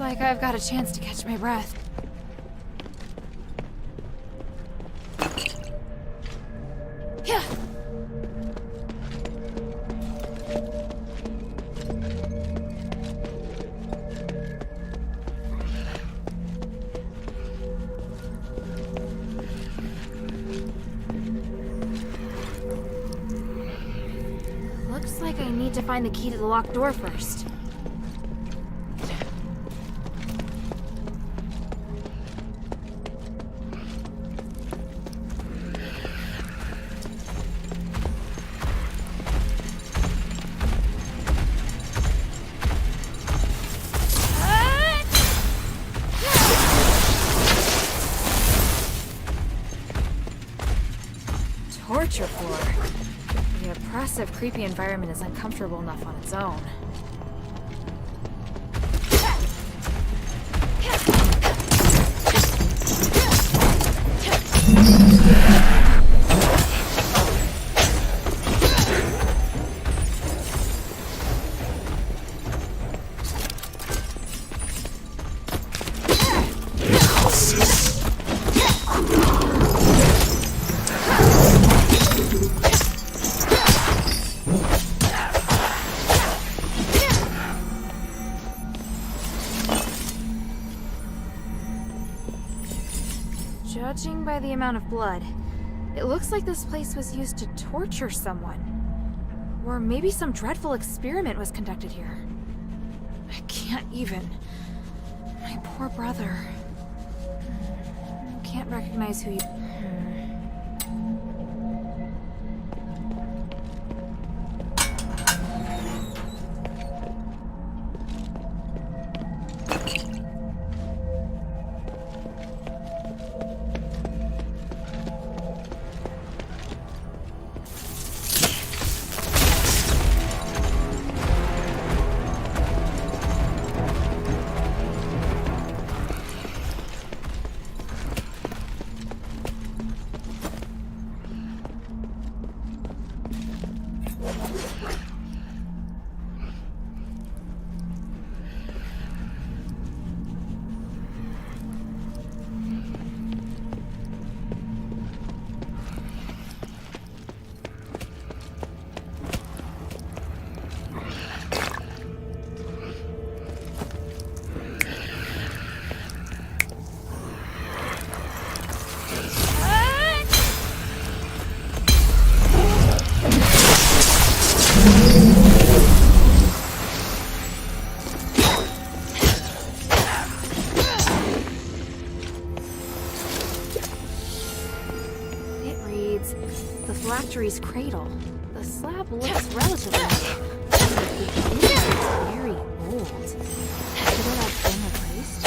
like I've got a chance to catch my breath. Yeah. Looks like I need to find the key to the locked door first. Torture floor. The oppressive, creepy environment is uncomfortable enough on its own. Judging by the amount of blood, it looks like this place was used to torture someone. Or maybe some dreadful experiment was conducted here. I can't even. My poor brother. Can't recognize who you... Factory's cradle. The slab looks relatively new. It's very old. Could it have been replaced?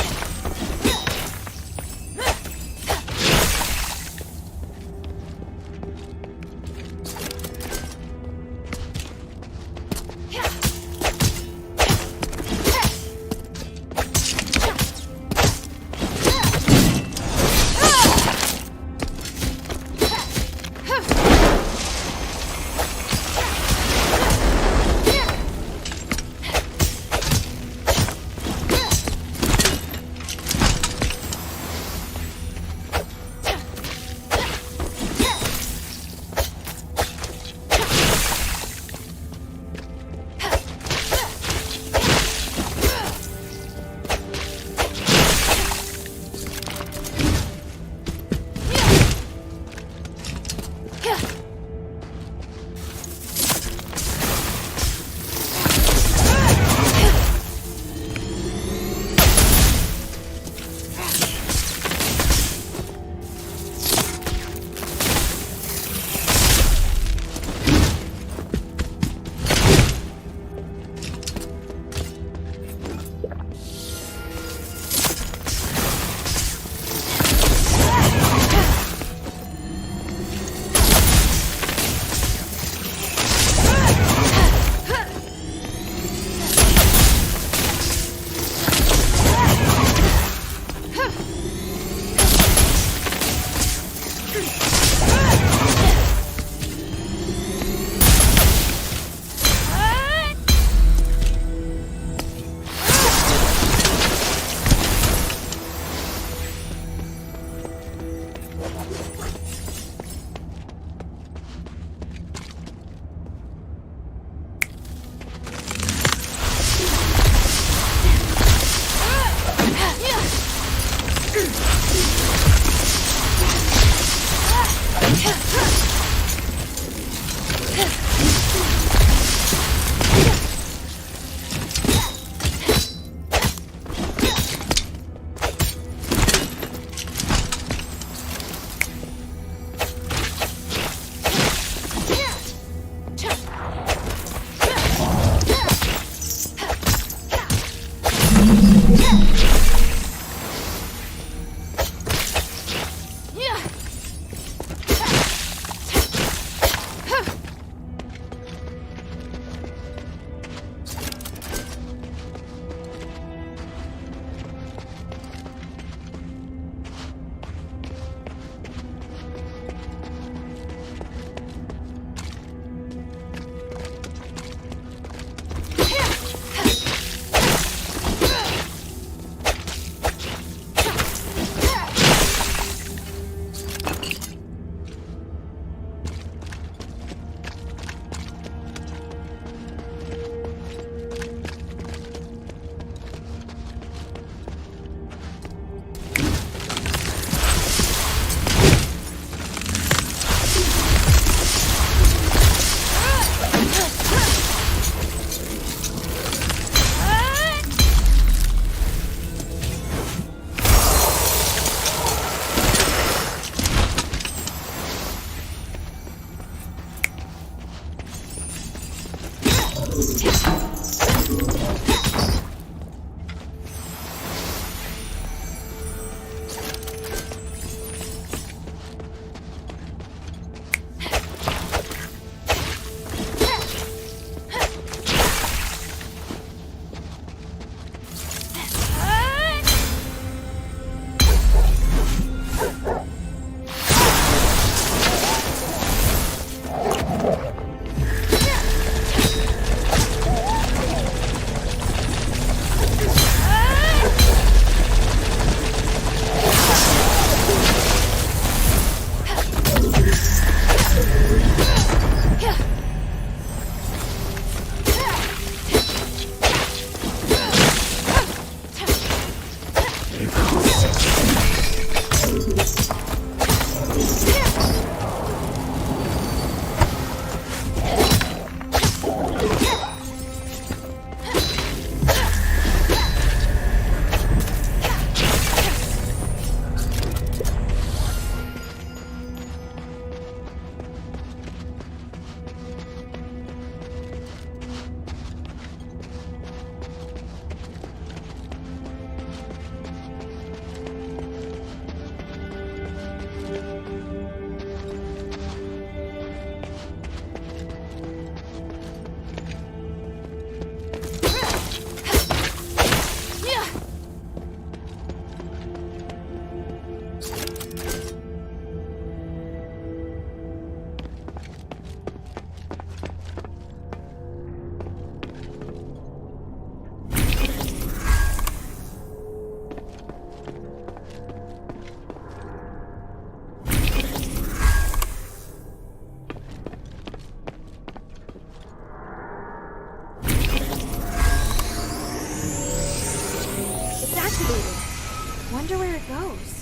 Wonder where it goes.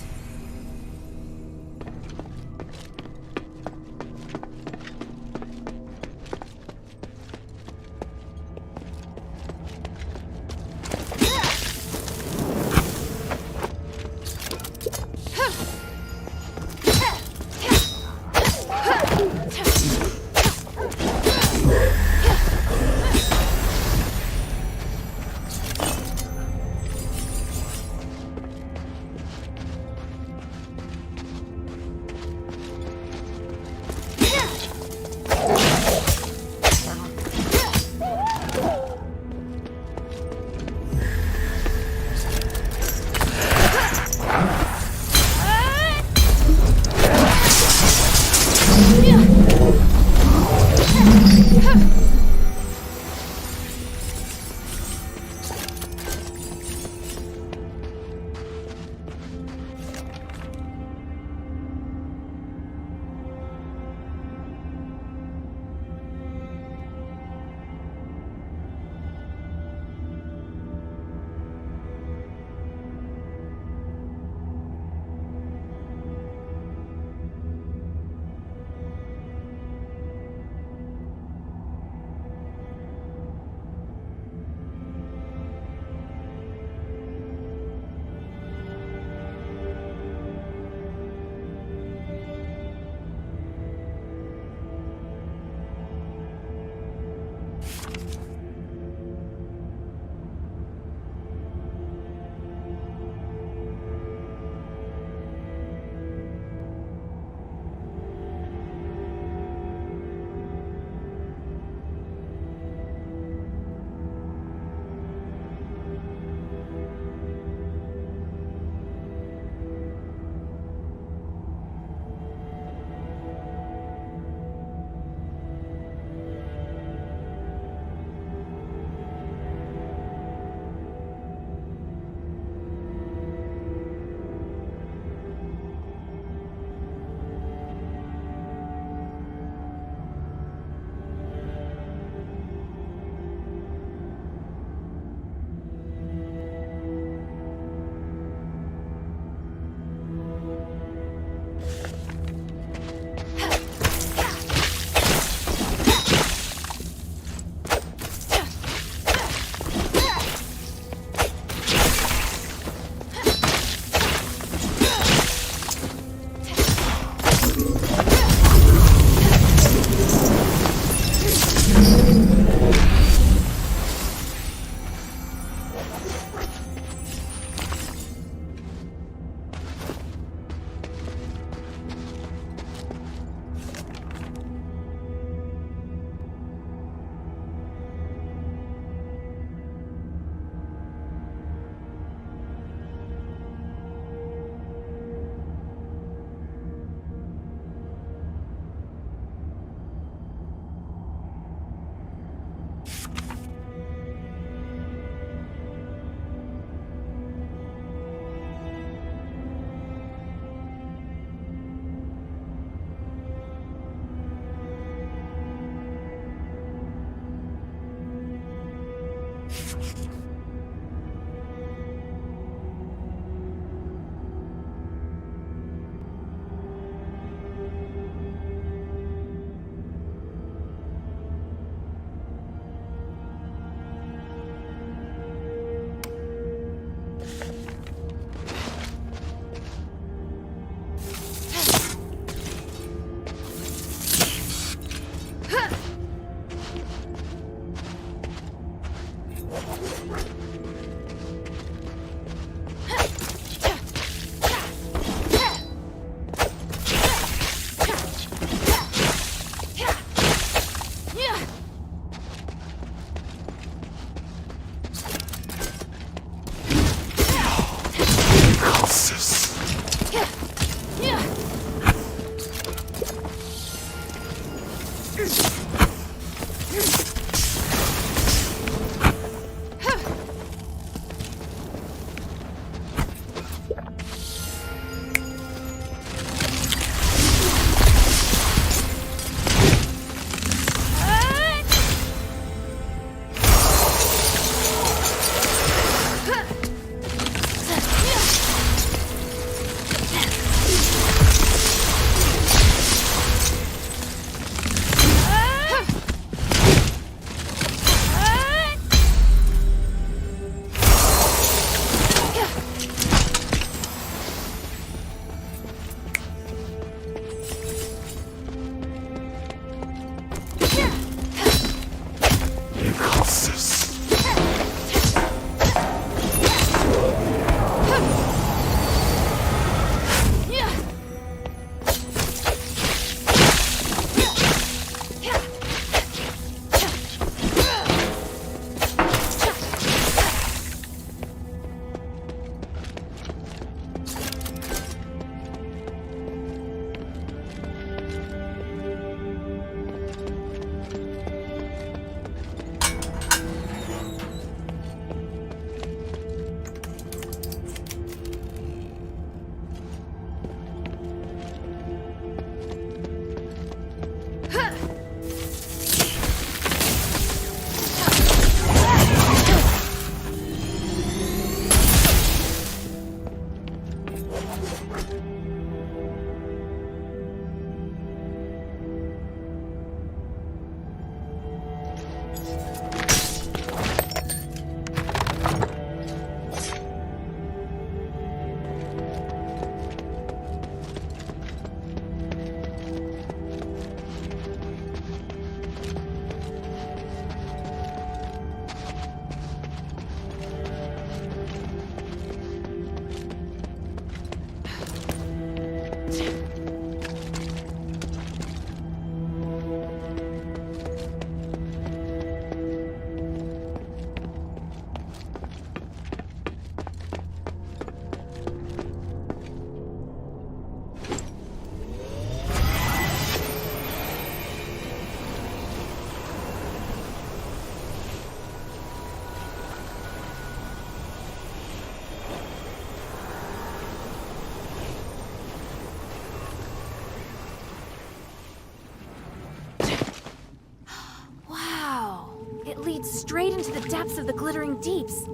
Straight into the depths of the glittering deeps.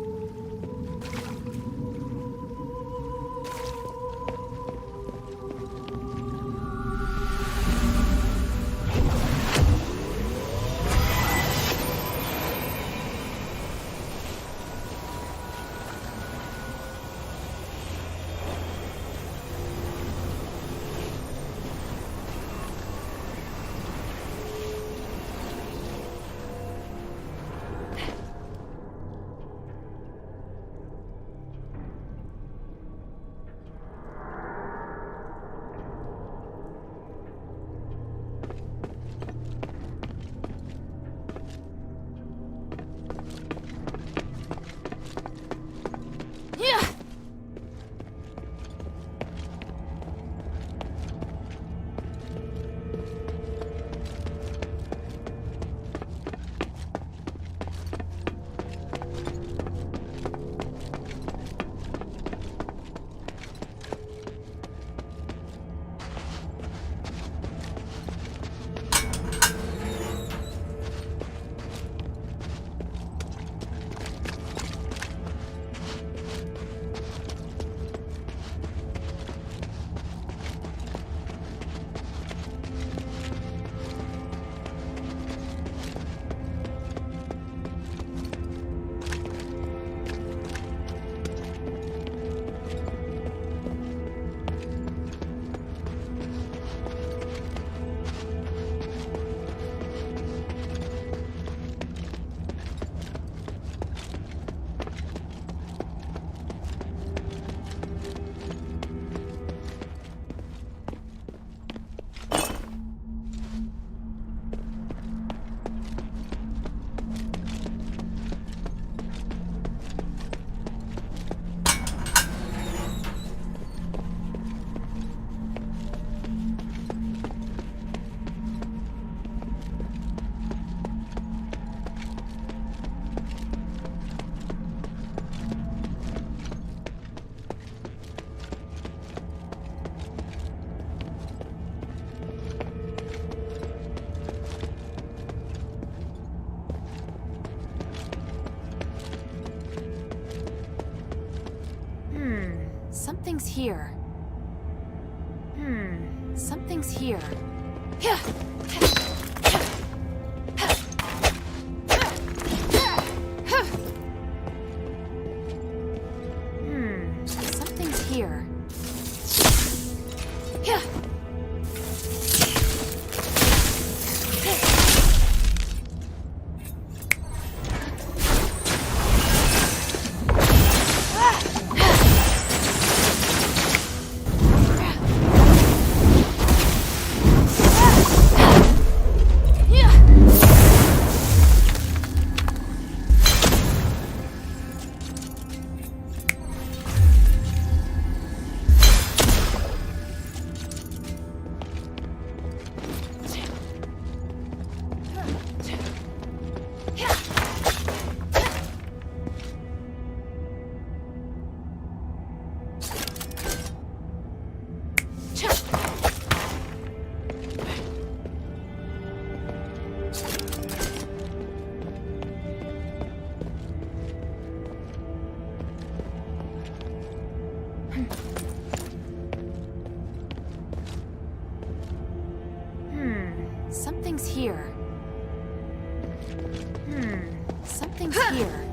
here. Something's here. Something's here. Something's here. Something's here.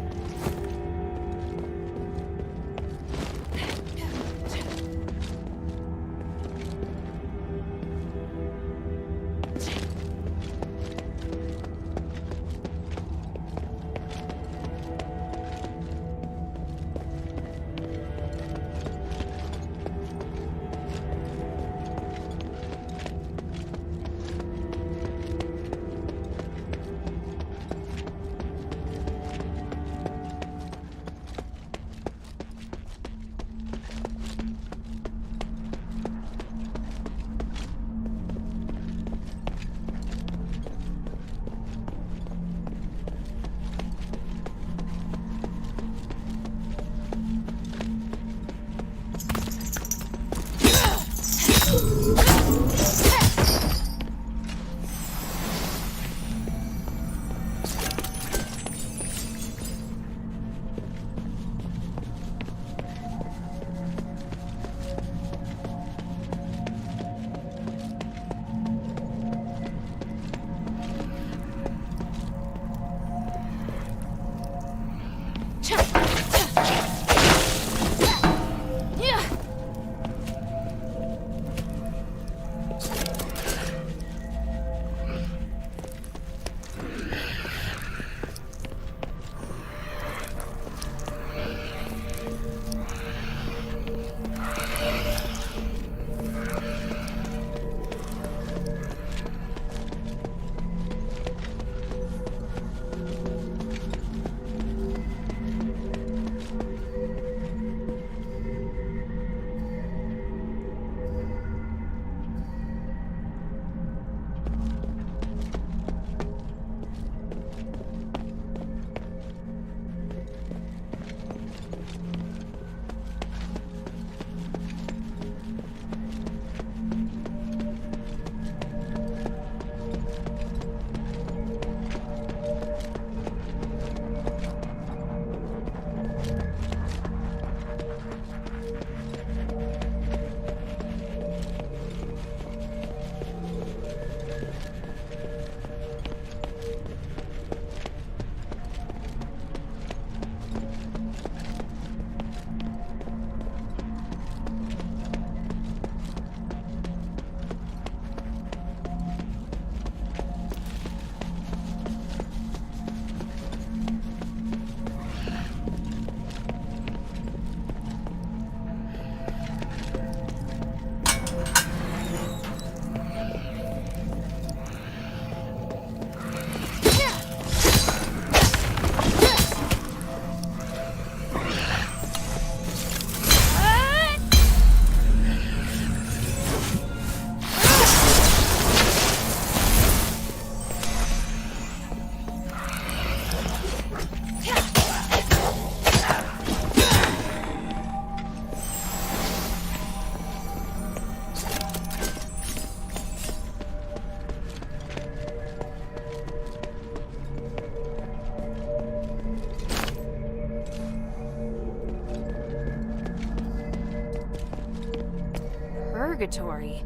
purgatory.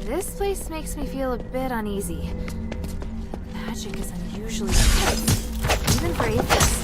This place makes me feel a bit uneasy. The magic is unusually intense, even for atheists.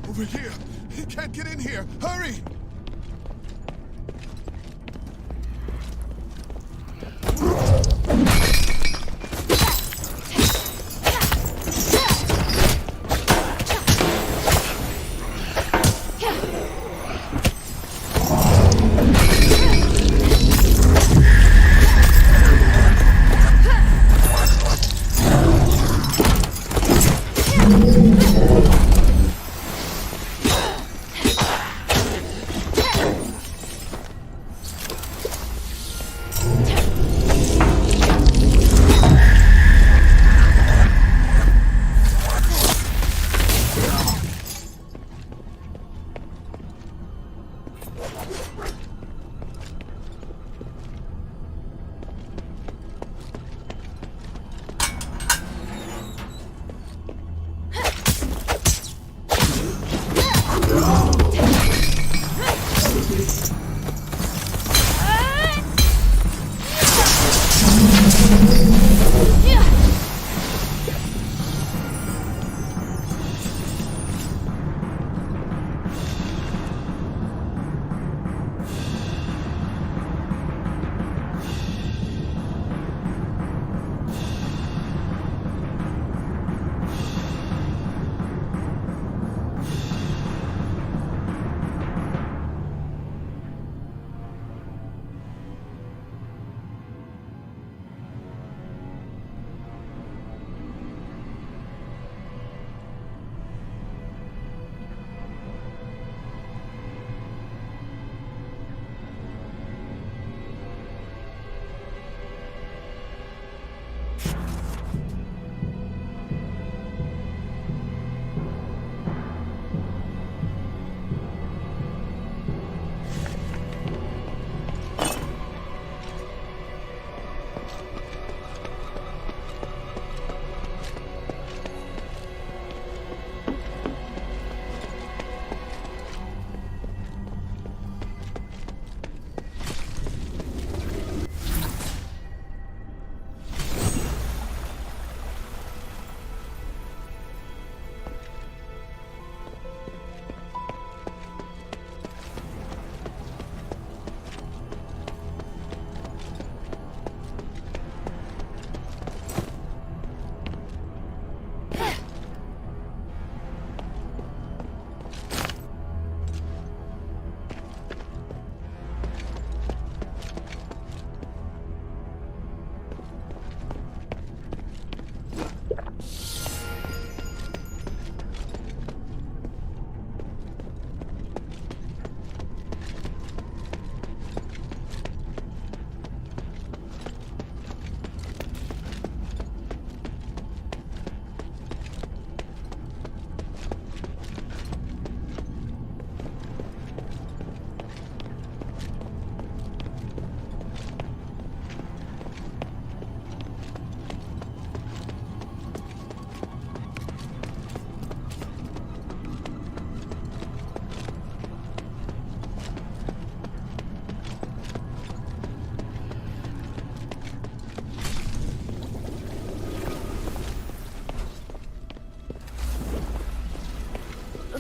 Over here! He can't get in here! Hurry!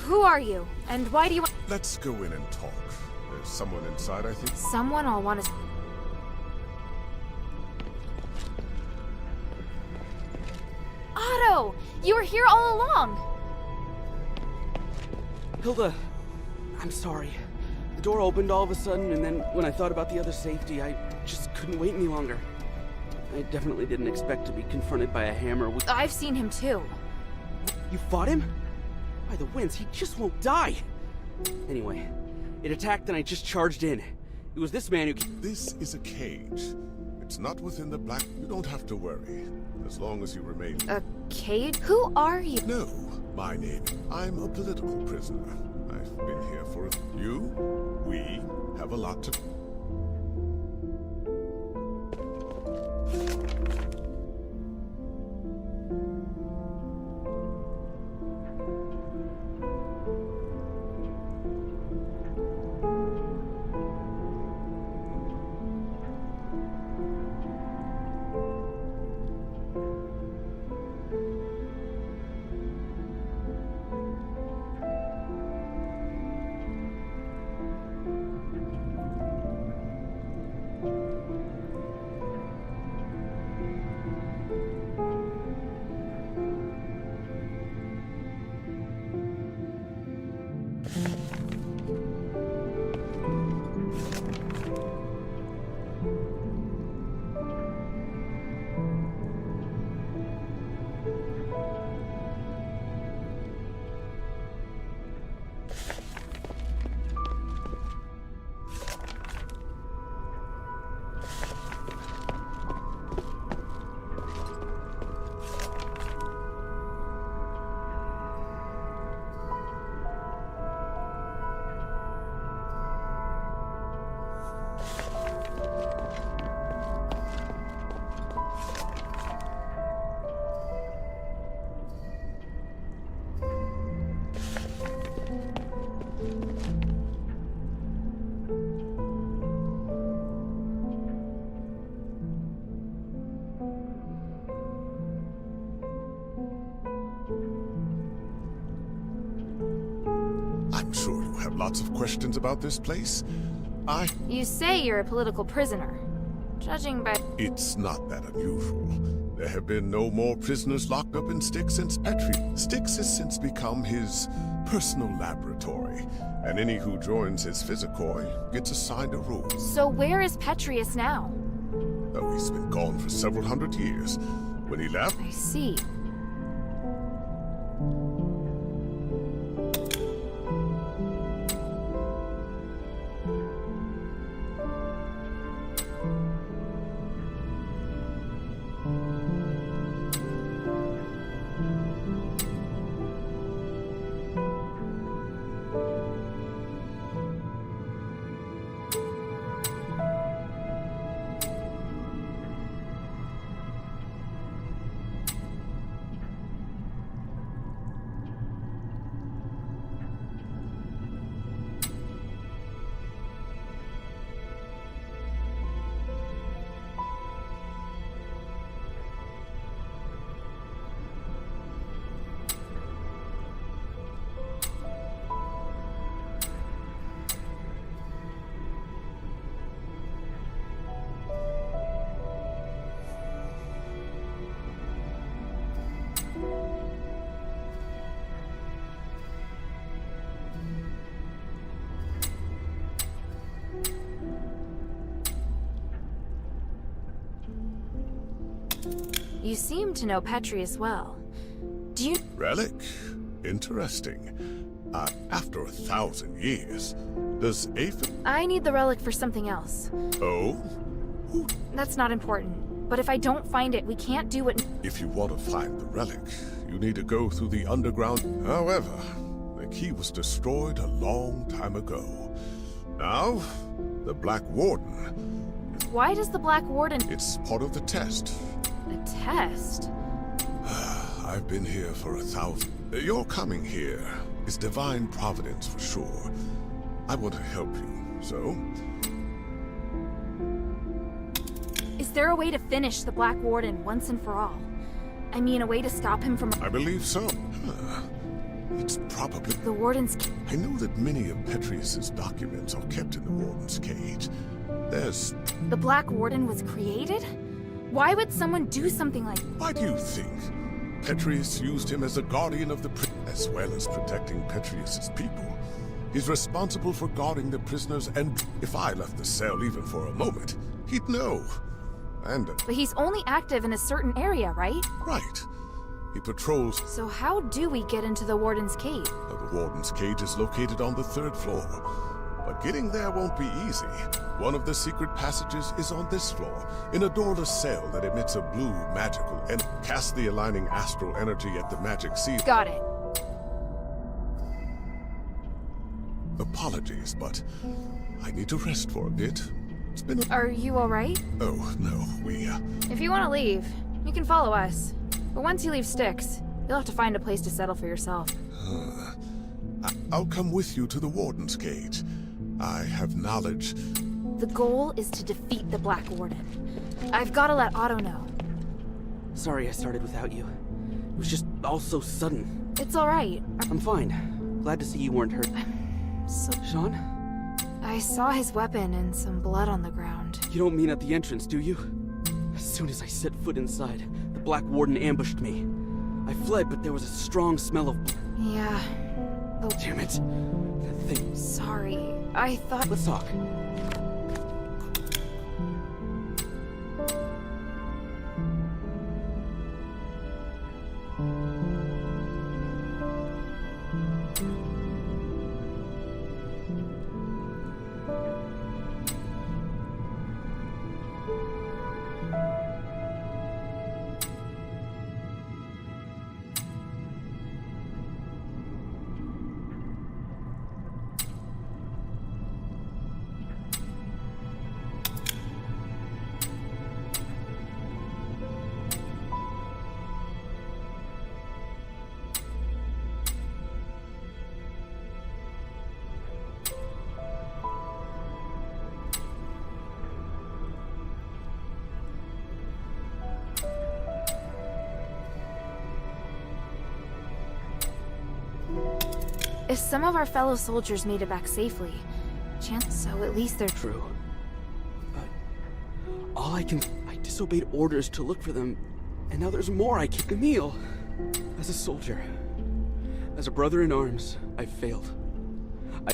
Who are you? And why do you want... Let's go in and talk. There's someone inside, I think. Someone I'll want to... Otto! You were here all along! Hilda, I'm sorry. The door opened all of a sudden, and then when I thought about the other safety, I just couldn't wait any longer. I definitely didn't expect to be confronted by a hammer with... I've seen him too. You fought him? By the winds, he just won't die! Anyway, it attacked and I just charged in. It was this man who... This is a cage. It's not within the black... You don't have to worry. As long as you remain... A cage? Who are you? No, my name. I'm a political prisoner. I've been here for... We have a lot to... I'm sure you have lots of questions about this place. You say you're a political prisoner. Judging by... It's not that unusual. There have been no more prisoners locked up in Styx since Petri. Styx has since become his personal laboratory, and any who joins his physicoi gets assigned a room. So where is Petrius now? Oh, he's been gone for several hundred years. When he left... I see. You seem to know Petrius well. Do you... Relic? Interesting. After 1,000 years, does Aphid... I need the relic for something else. Oh? Who... That's not important. But if I don't find it, we can't do what... If you want to find the relic, you need to go through the underground. However, the key was destroyed a long time ago. Now, the Black Warden... Why does the Black Warden... It's part of the test. A test? I've been here for 1,000... Your coming here is divine providence for sure. I want to help you, so... Is there a way to finish the Black Warden once and for all? I mean, a way to stop him from... I believe so. It's probably... The Warden's... I know that many of Petrius's documents are kept in the Warden's cage. There's... The Black Warden was created? Why would someone do something like... Why do you think? Petrius used him as a guardian of the as well as protecting Petrius's people. He's responsible for guarding the prisoners, and if I left the cell even for a moment, he'd know. And... But he's only active in a certain area, right? Right. He patrols... So how do we get into the Warden's cage? The Warden's cage is located on the 3rd floor. But getting there won't be easy. One of the secret passages is on this floor, in a doorless cell that emits a blue magical and casts the aligning astral energy at the magic seal. Got it. Apologies, but I need to rest for a bit. It's been a... Are you alright? Oh, no, If you want to leave, you can follow us. But once you leave Styx, you'll have to find a place to settle for yourself. I'll come with you to the Warden's cage. I have knowledge. The goal is to defeat the Black Warden. I've got to let Otto know. Sorry I started without you. It was just all so sudden. It's alright. I'm fine. Glad to see you weren't hurt. So... Sean? I saw his weapon and some blood on the ground. You don't mean at the entrance, do you? As soon as I set foot inside, the Black Warden ambushed me. I fled, but there was a strong smell of blood. Yeah. Damn it. That thing... Sorry. I thought... Let's talk. If some of our fellow soldiers made it back safely, so at least they're... True. But all I disobeyed orders to look for them, and now there's more I can't... Emil, as a soldier, as a brother in arms, I failed.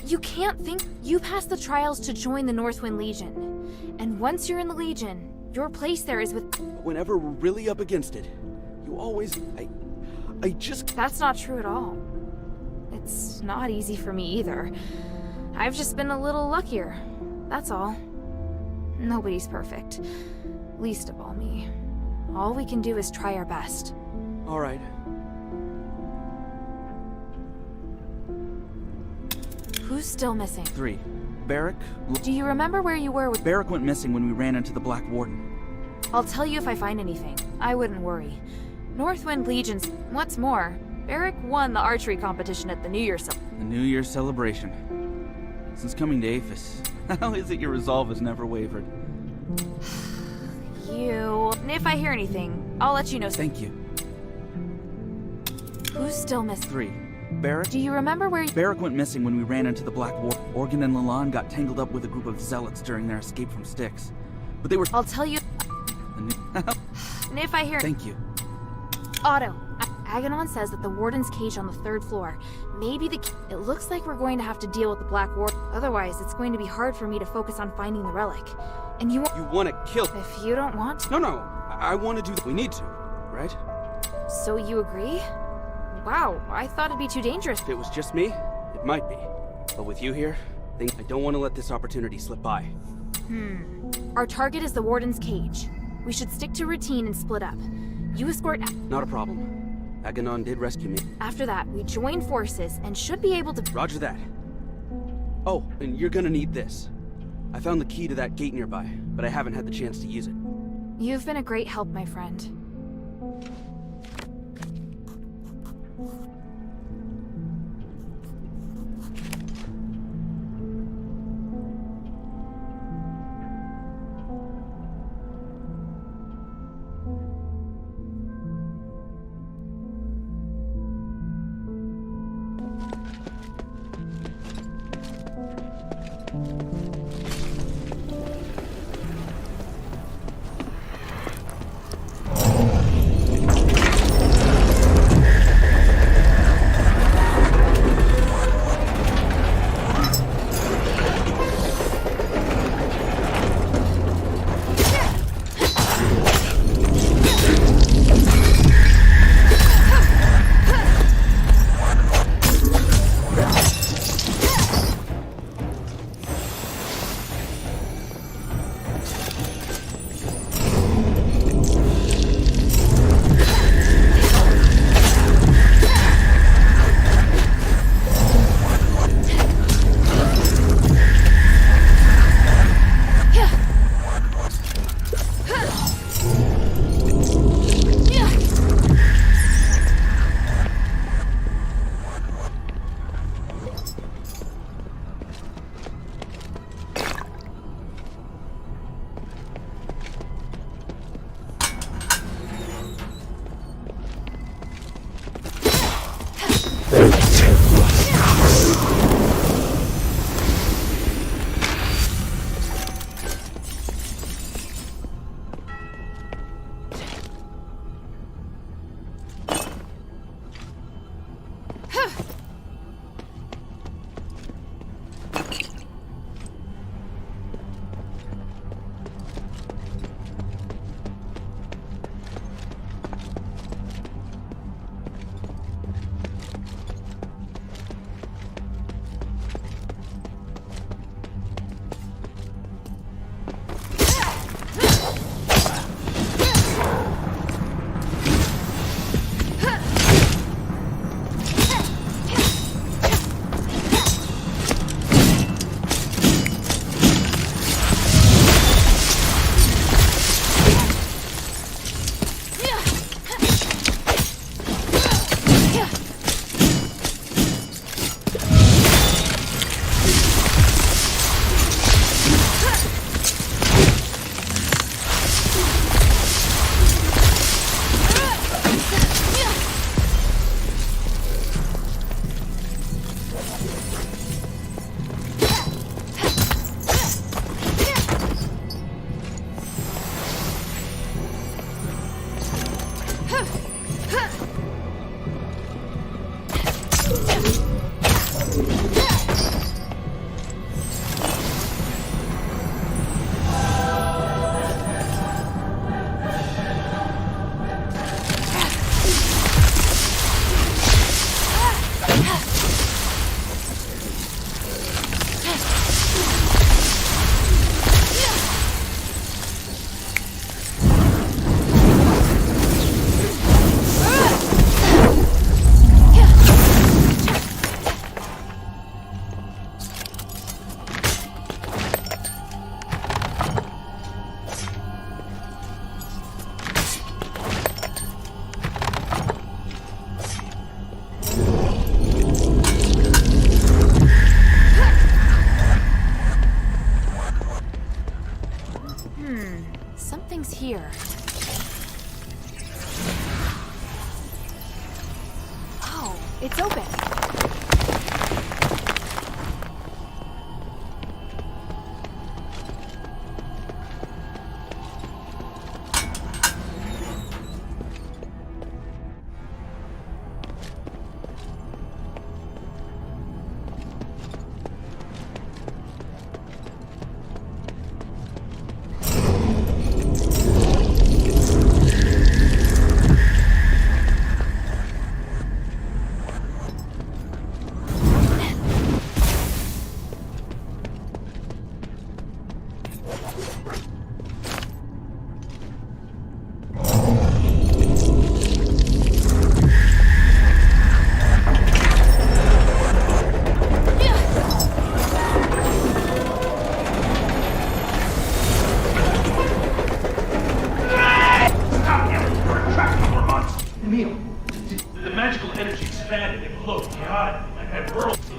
You can't think... You passed the trials to join the Northwind Legion. And once you're in the Legion, your place there is with... Whenever we're really up against it, you always... I just... That's not true at all. It's not easy for me either. I've just been a little luckier. That's all. Nobody's perfect. Least of all me. All we can do is try our best. All right. Who's still missing? 3. Barrack... Do you remember where you were with... Barrack went missing when we ran into the Black Warden. I'll tell you if I find anything. I wouldn't worry. Northwind Legion's... What's more, Barrack won the archery competition at the New Year's... The New Year's celebration. Since coming to Aphis, how is it your resolve has never wavered? And if I hear anything, I'll let you know. Thank you. Who's still missing? 3. Barrack... Do you remember where... Barrack went missing when we ran into the Black War. Organ and Lalonde got tangled up with a group of zealots during their escape from Styx. But they were... I'll tell you... And if I hear... Thank you. Otto, Aganon says that the Warden's cage on the 3rd floor may be the key. It looks like we're going to have to deal with the Black Warden. Otherwise, it's going to be hard for me to focus on finding the relic. And you want to kill... If you don't want to... No. I want to do that. We need to, right? So you agree? Wow, I thought it'd be too dangerous. If it was just me, it might be. But with you here, I don't want to let this opportunity slip by. Our target is the Warden's cage. We should stick to routine and split up. You escort... Not a problem. Aganon did rescue me. After that, we join forces and should be able to... Roger that. Oh, and you're gonna need this. I found the key to that gate nearby, but I haven't had the chance to use it. You've been a great help, my friend.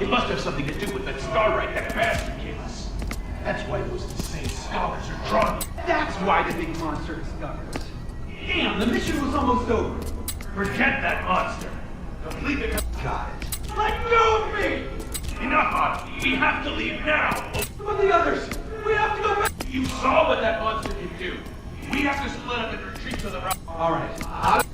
It must have something to do with that star right that bastard gave us. That's why those insane scholars are drawn. That's why the big monster discovered us. Damn, the mission was almost over. Forget that monster. Complete the... Got it. Let go of me! Enough, Odd. We have to leave now. But the others, we have to go back. You saw what that monster can do. We have to split up and retreat to the right. All right.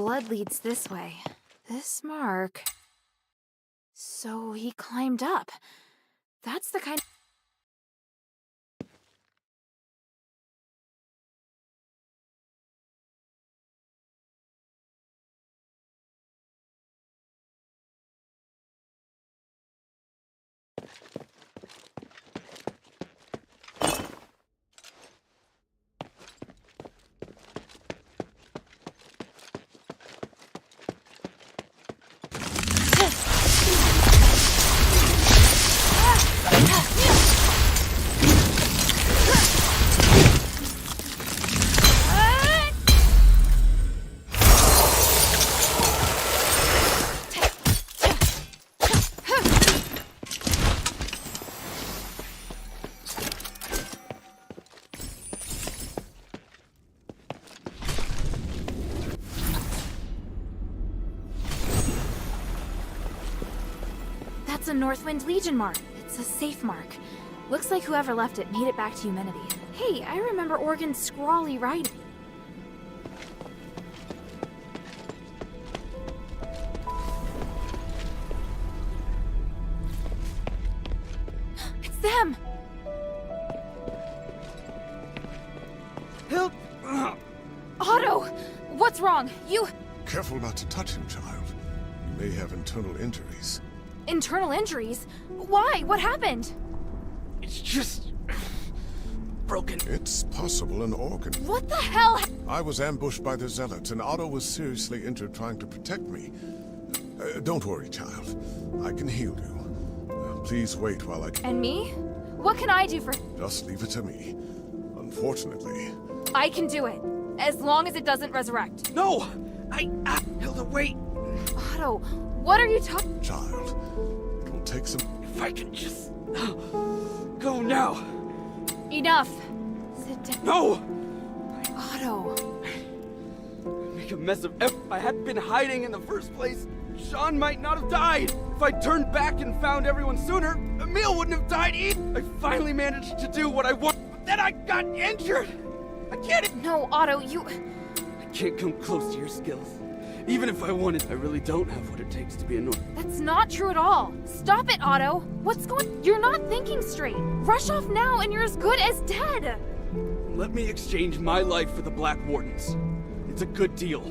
blood leads this way. This mark... So he climbed up. That's the kind... That's a Northwind Legion mark. It's a safe mark. Looks like whoever left it made it back to humanity. Hey, I remember Organ's scrawly writing. It's them! Help! Otto! What's wrong? You... Careful not to touch him, child. You may have internal injuries. Internal injuries? Why? What happened? It's just... broken. It's possible an organ. What the hell? I was ambushed by the Zealots, and Otto was seriously injured trying to protect me. Don't worry, child. I can heal you. Please wait while I... And me? What can I do for... Just leave it to me. Unfortunately... I can do it. As long as it doesn't resurrect. No! Hilda, wait! Otto, what are you talking... Child, it will take some... If I can just... go now! Enough. Sit down. No! Otto. Make a mess of If I had been hiding in the first place, Sean might not have died. If I turned back and found everyone sooner, Emil wouldn't have died either. I finally managed to do what I want, but then I got injured. I can't... No, Otto, you... I can't come close to your skills. Even if I wanted, I really don't have what it takes to be a North. That's not true at all. Stop it, Otto. What's going... You're not thinking straight. Rush off now and you're as good as dead. Let me exchange my life for the Black Wardens. It's a good deal.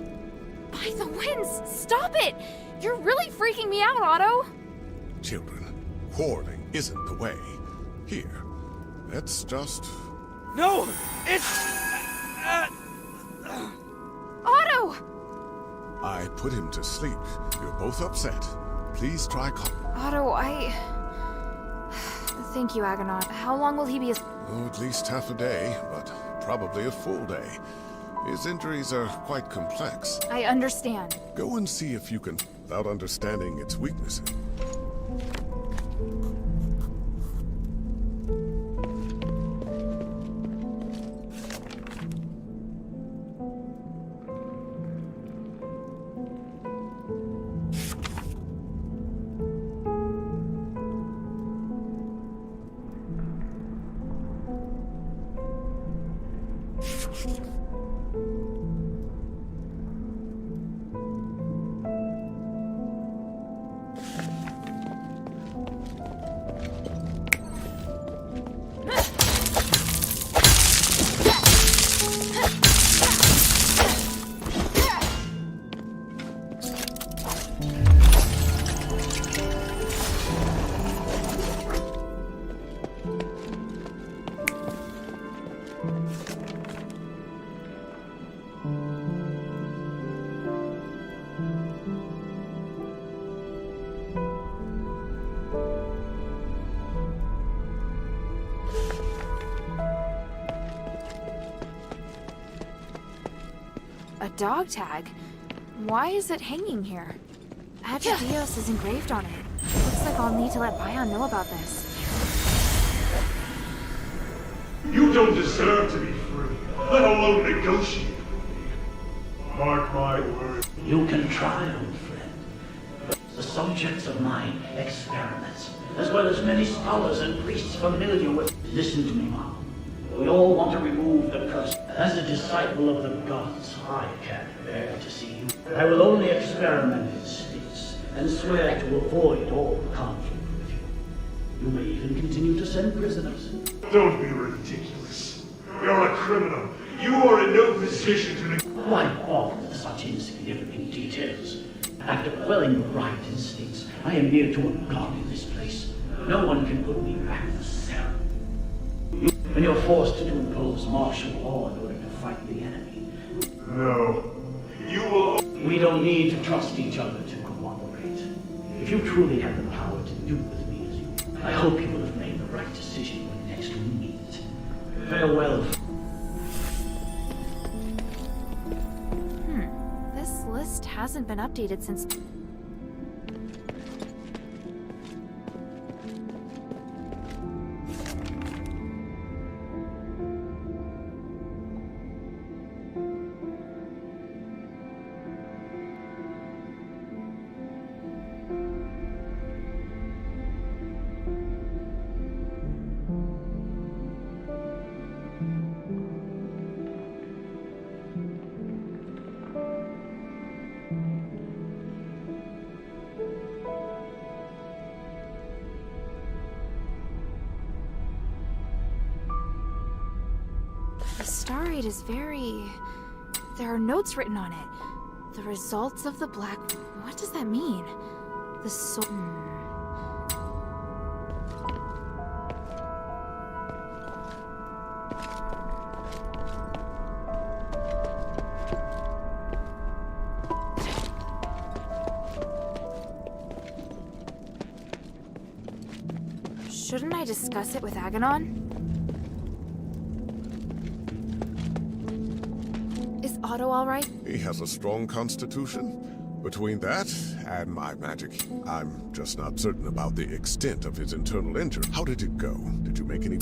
By the winds, stop it. You're really freaking me out, Otto. Children, quarreling isn't the way. Here, let's just... No! It's... Otto! I put him to sleep. You're both upset. Please try Otto, Thank you, Agonaut. How long will he be Oh, at least half a day, but probably a full day. His injuries are quite complex. I understand. Go and see if you can, without understanding its weaknesses. A dog tag? Why is it hanging here? Asterigos is engraved on it. Looks like I'll need to let Bion know about this. You don't deserve to be free, let alone negotiate with me. Mark my words. You can triumph, friend. The subjects of my experiments, as well as many scholars and priests familiar with... Listen to me, Mom. We all want to remove the curse. As a disciple of the gods, I can't bear to see you. I will only experiment in space and swear to avoid all conflict with you. You may even continue to send prisoners. Don't be ridiculous. You're a criminal. You are in no position to... Why bother with such insignificant details? After quelling your riot instincts, I am here to unguard this place. No one can put me back in the cell. When you're forced to impose martial law in order to fight the enemy. No. You will... We don't need to trust each other to cooperate. If you truly have the power to do with me as you, I hope you will have made the right decision when next we meet. Farewell. This list hasn't been updated since... The star rate is very... There are notes written on it. The results of the black... What does that mean? The soul... Shouldn't I discuss it with Aganon? Is Otto all right? He has a strong constitution. Between that and my magic, I'm just not certain about the extent of his internal injury. How did it go? Did you make any...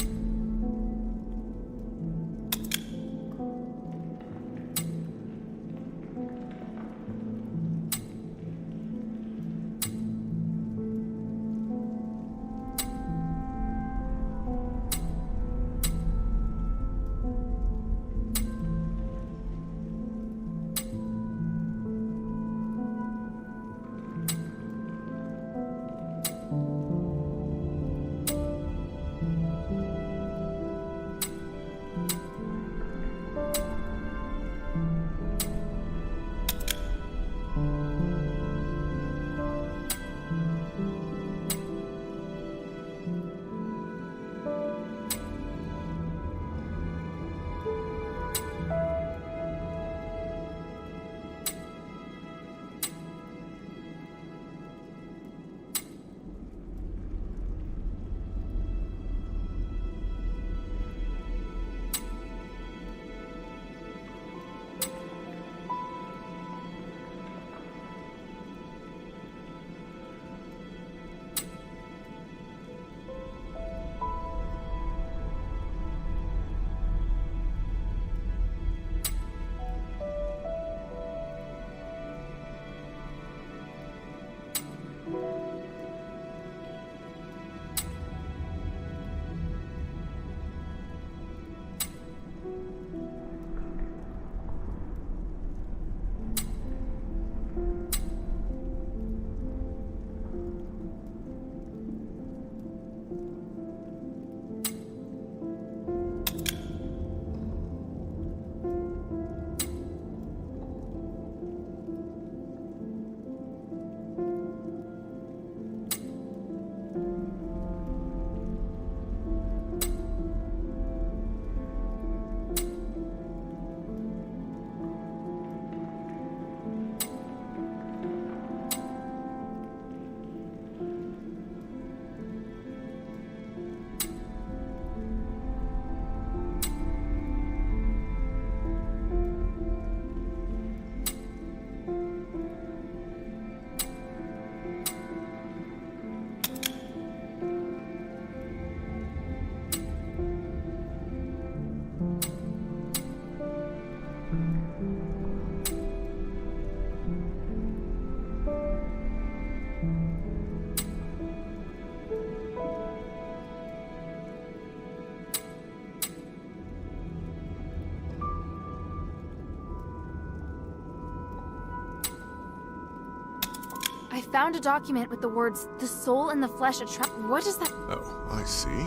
found a document with the words, "The soul and the flesh attract." What does that... Oh, I see.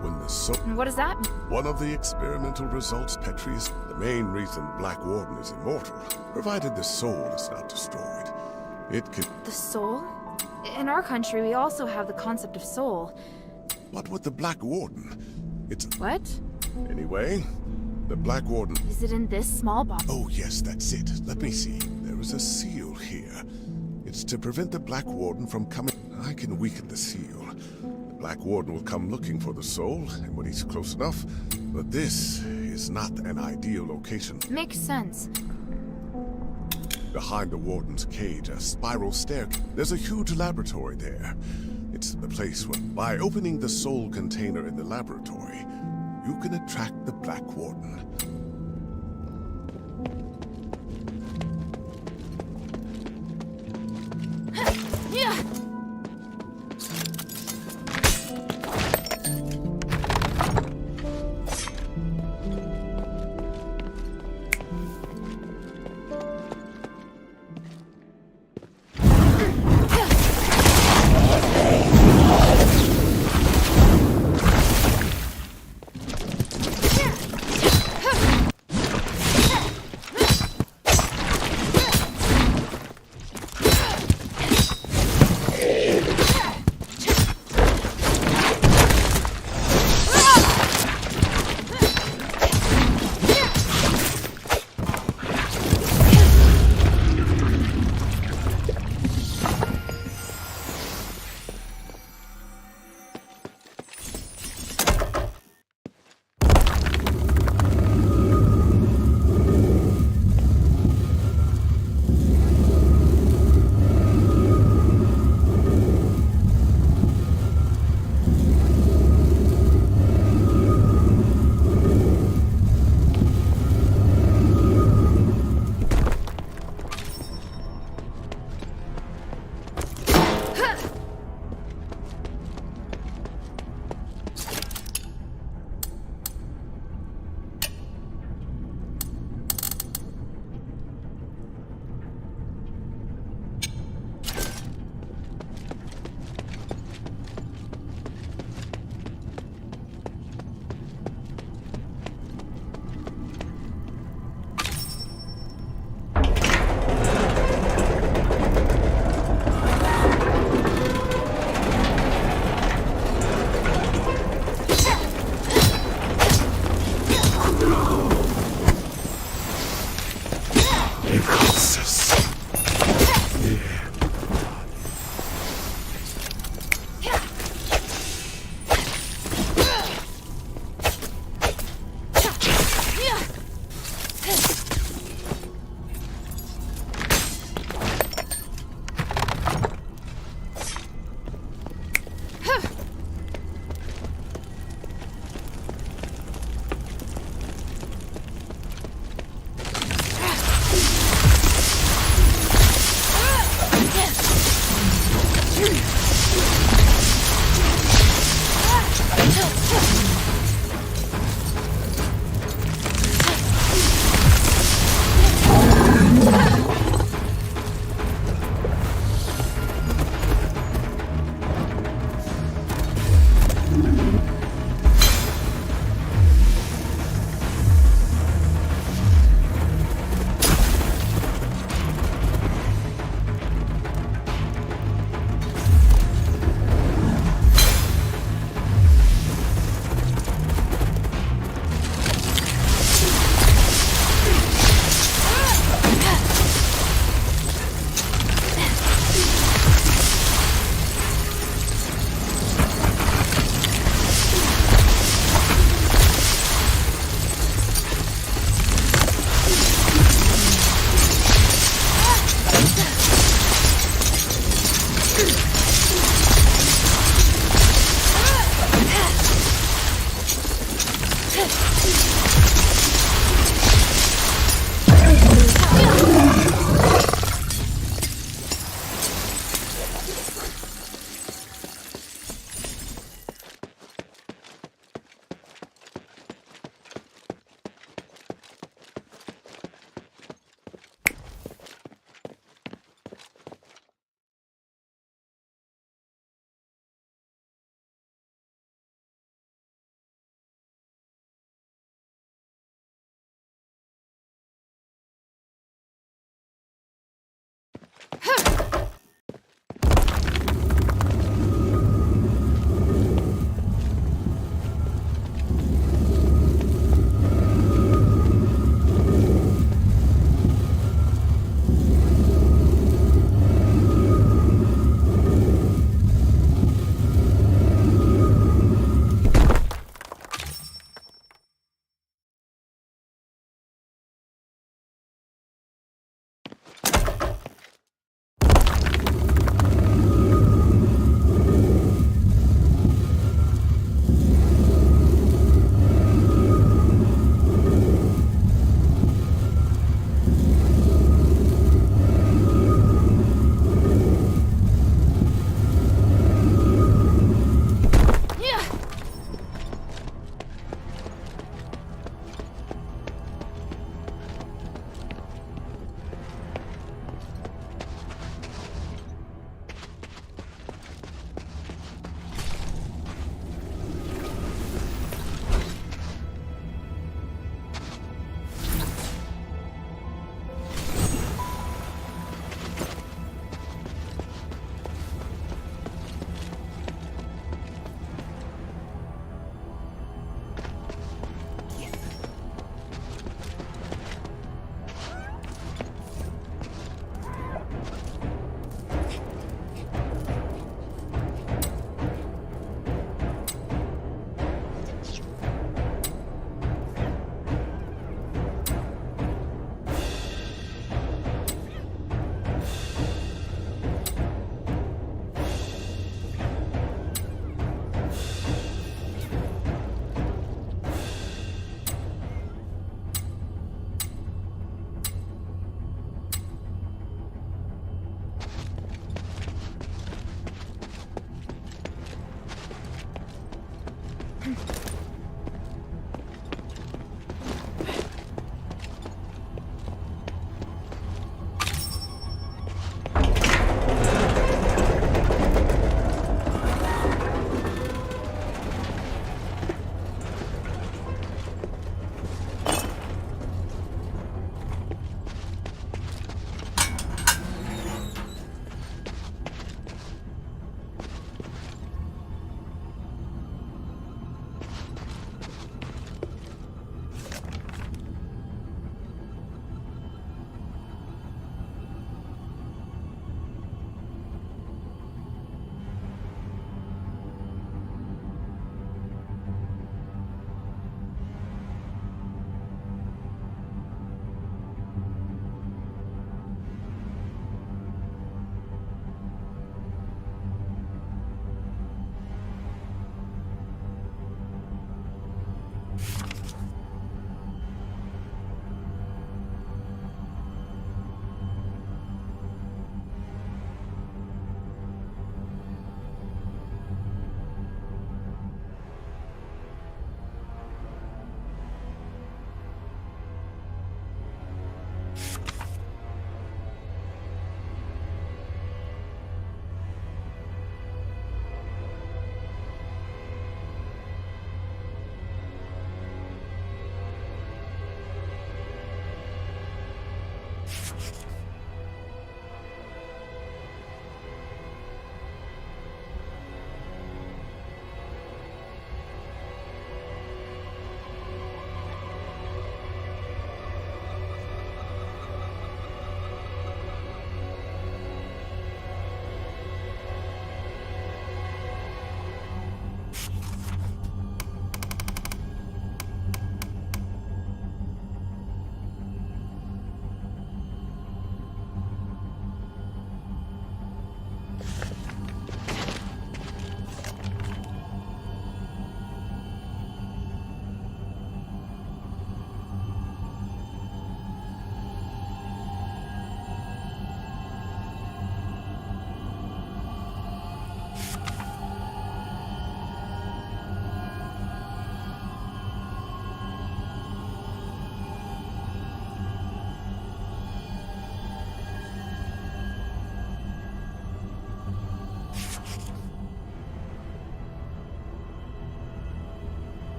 When the soul... What does that mean? One of the experimental results, Petri, is the main reason Black Warden is immortal, provided the soul is not destroyed. It can... The soul? In our country, we also have the concept of soul. What with the Black Warden? It's... What? Anyway, the Black Warden... Is it in this small box? Oh, yes, that's it. Let me see. There is a seal here. It's to prevent the Black Warden from coming... I can weaken the seal. The Black Warden will come looking for the soul, and when he's close enough... But this is not an ideal location. Makes sense. Behind the Warden's cage, a spiral staircase. There's a huge laboratory there. It's the place where, by opening the soul container in the laboratory, you can attract the Black Warden. Yeah.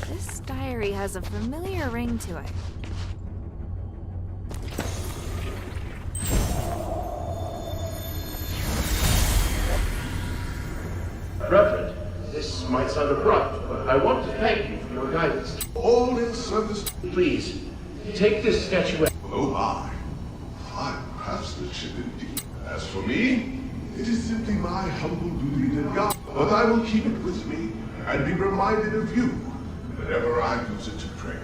This diary has a familiar ring to it. Reverend, this might sound abrupt, but I want to thank you for your guidance. All in service. Please, take this statuette. Oh my. Fine craftsmanship indeed. As for me, it is simply my humble duty to God. But I will keep it with me and be reminded of you whenever I use it to pray.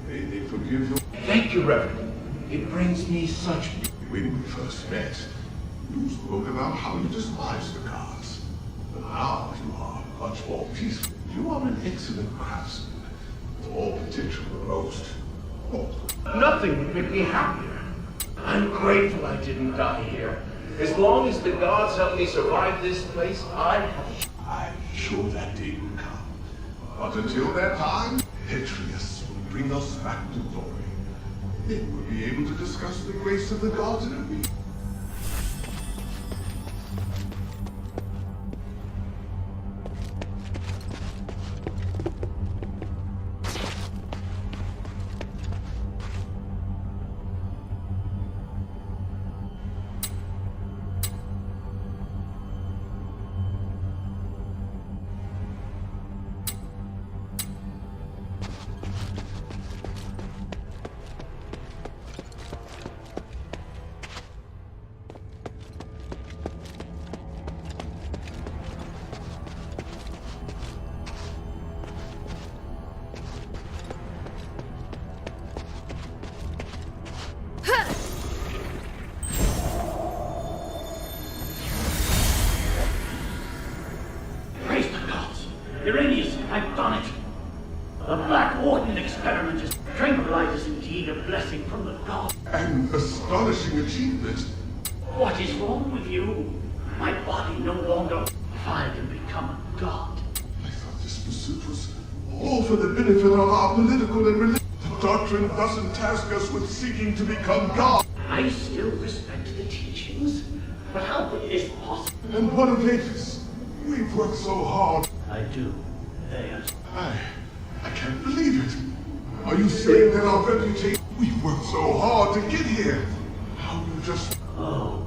May they forgive you. Thank you, Reverend. It brings me such... When we first met, you spoke about how you despise the gods. But now you are much more peaceful. You are an excellent craftsman, with all potential to boast. Oh, Nothing would make me happier. I'm grateful I didn't die here. As long as the gods help me survive this place, I'm sure that day will come. But until that time, Atreus will bring us back to glory. Then we'll be able to discuss the grace of the gods in a week. Irenaeus, I've done it. The Black Warden experiment is tranquilized is indeed a blessing from the gods. An astonishing achievement. What is wrong with you? My body no longer. If I can become a god. I thought this pursuit was all for the benefit of our political and religious. The doctrine doesn't task us with seeking to become God. I still respect the teachings, but how could this possible? And what of Avis? We've worked so hard. I do. There's. I can't believe it. Are you saying that our reputation? We've worked so hard to get here. How you just... Oh.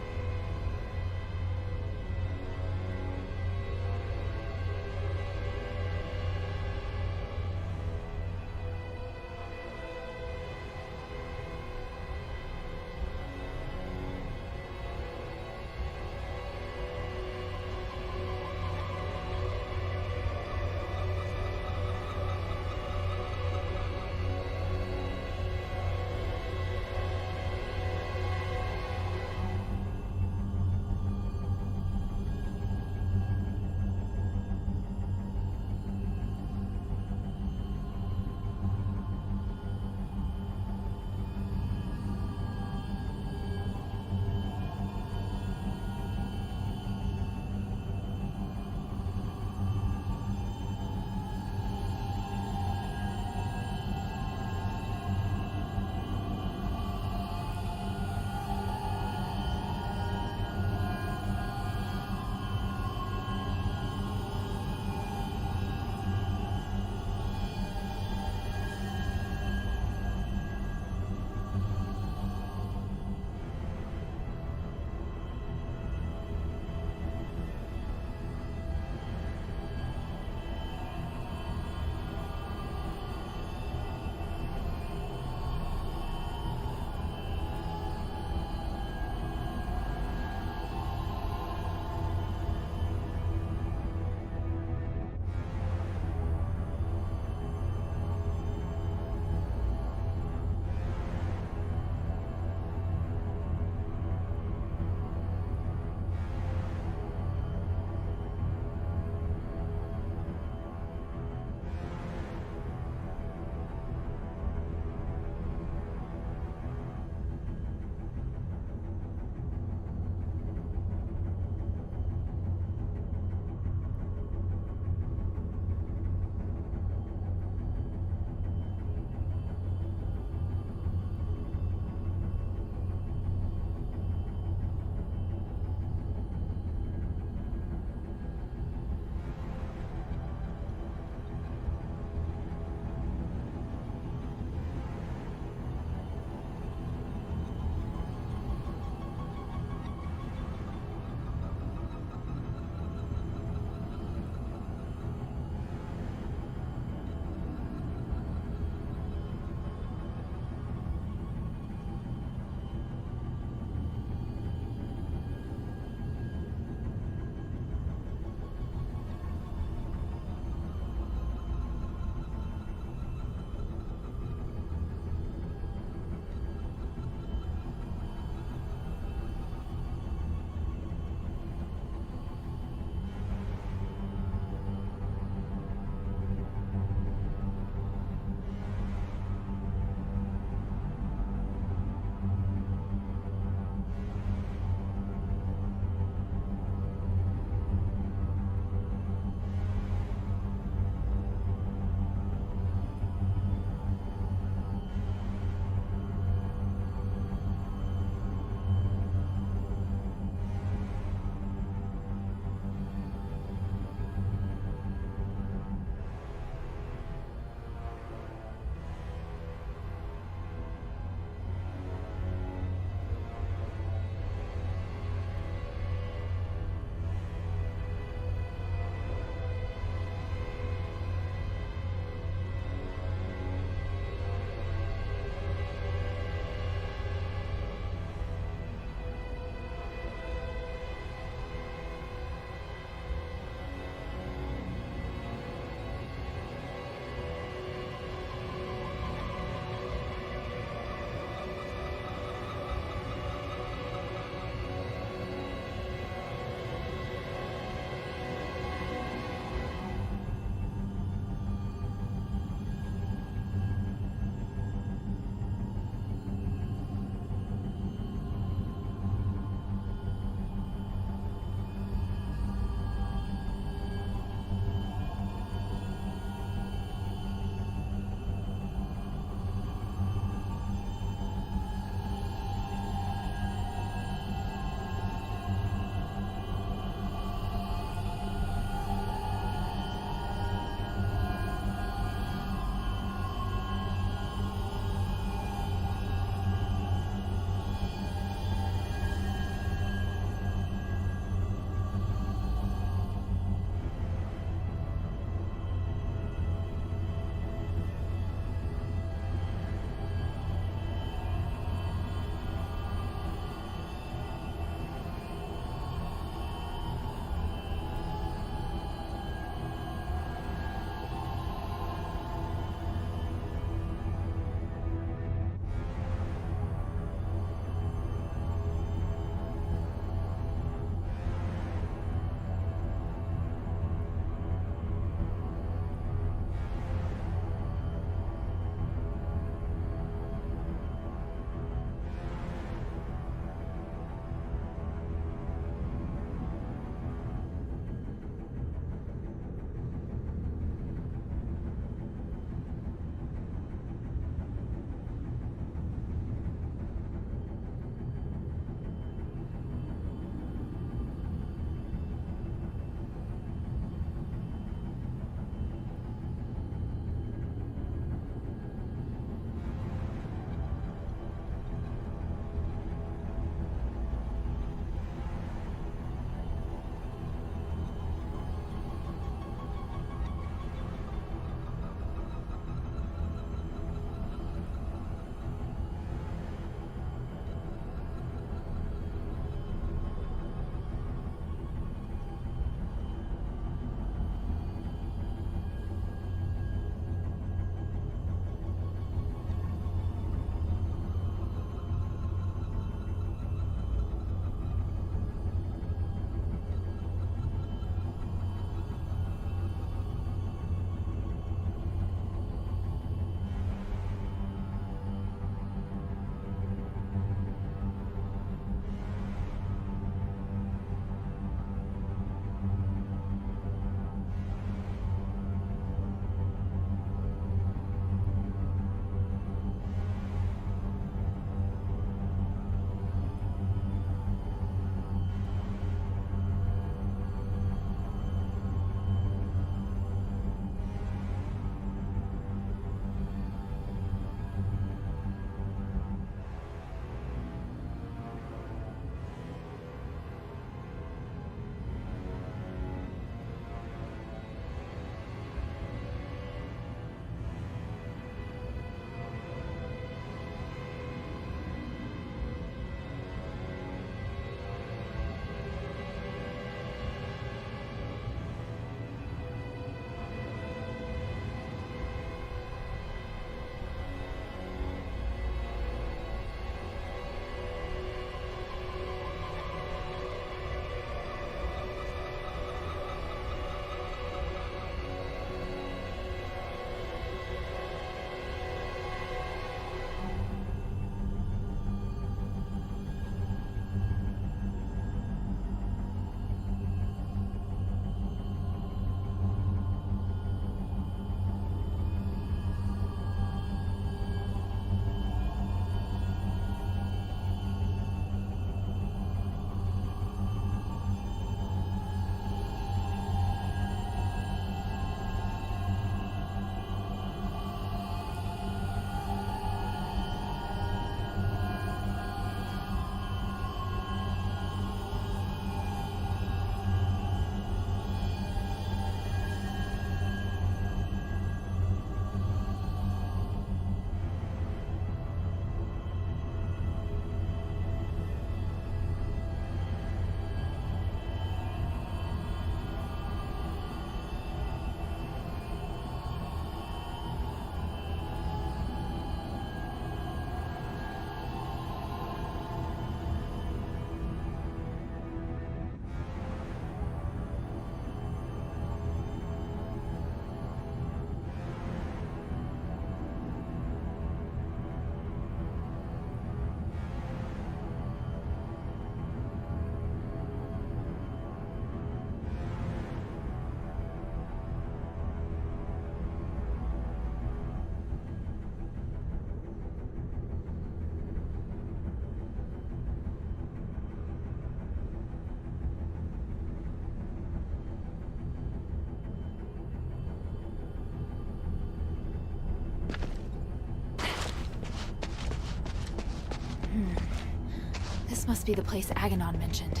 This must be the place Aganon mentioned.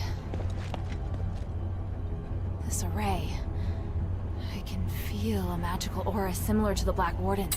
This array. I can feel a magical aura similar to the Black Warden.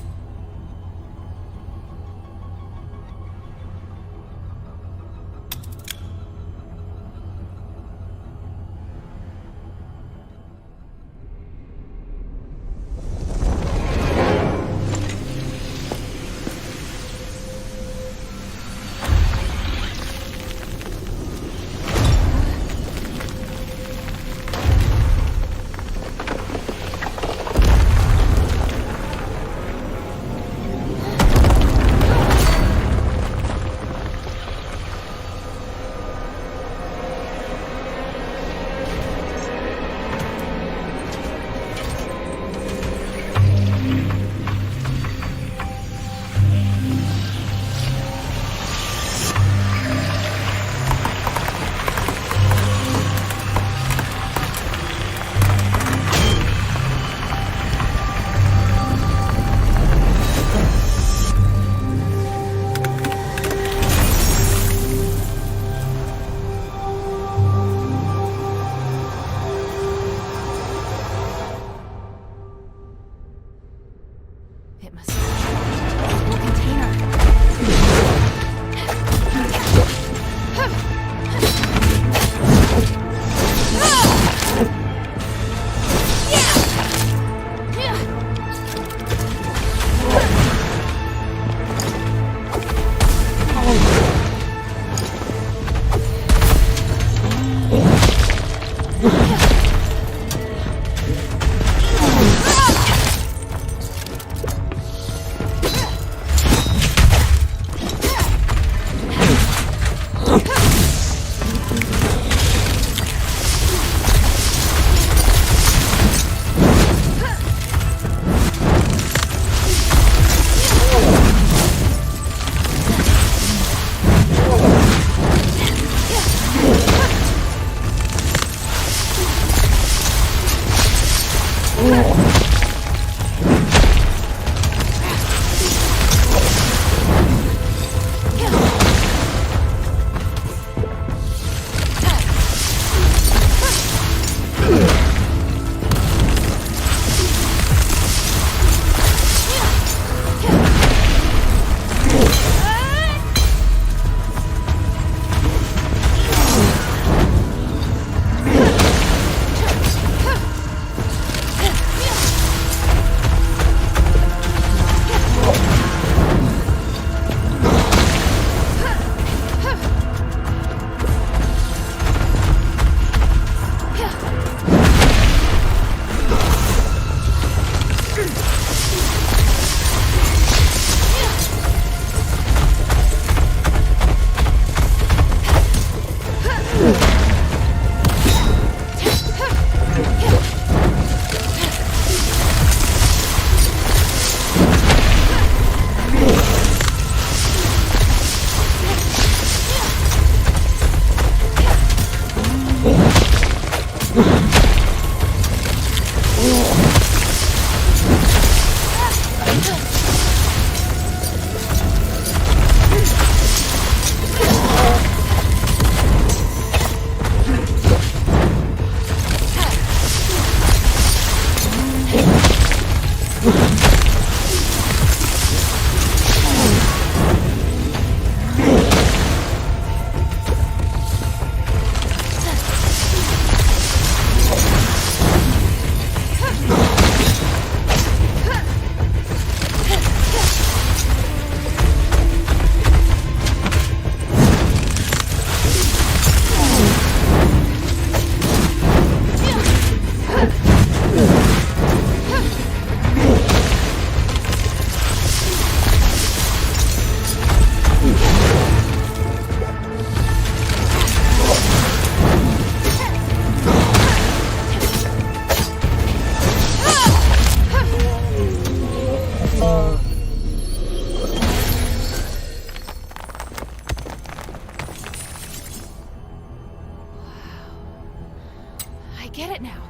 get it now.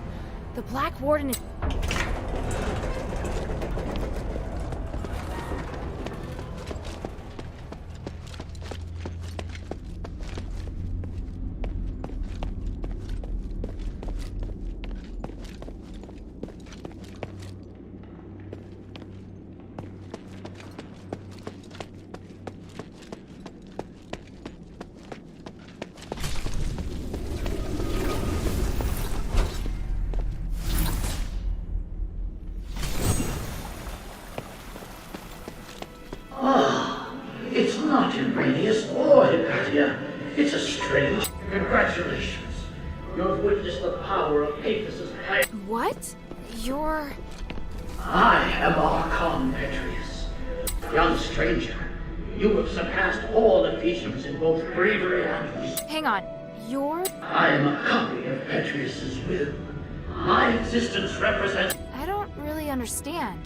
The Black Warden is... contemporaneous or Hypatia. It's a strange... Congratulations. You've witnessed the power of Apis' high... What? You're... I am Archon Petrius. Young stranger, you have surpassed all Ephesians in both bravery and wisdom. Hang on. You're... I am a copy of Petrius' will. My existence represents... I don't really understand.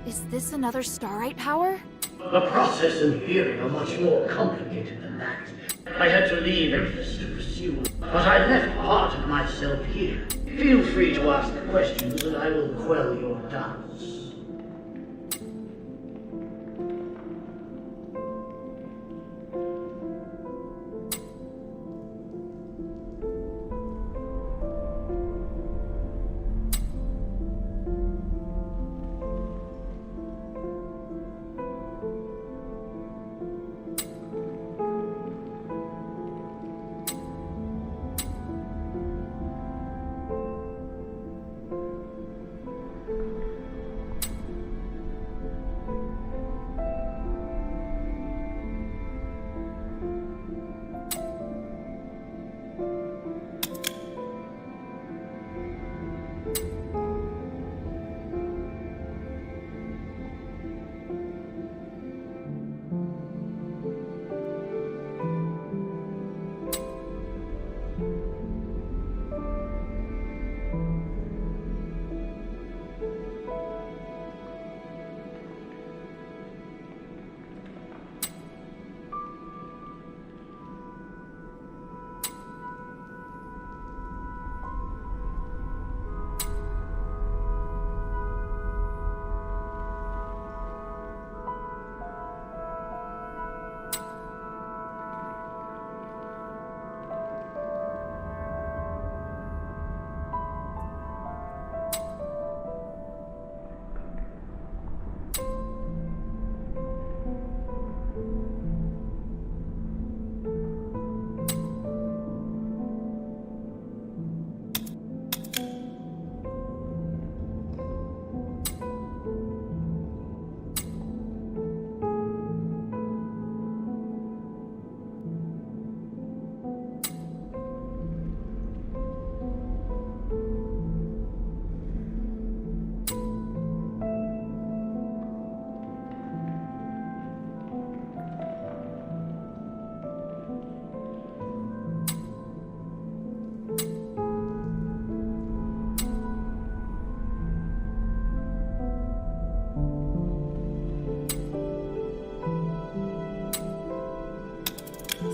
Is this another starite power? The process and theory are much more complicated than that. I had to leave Apis to pursue, but I left part of myself here. Feel free to ask questions and I will quell your doubts.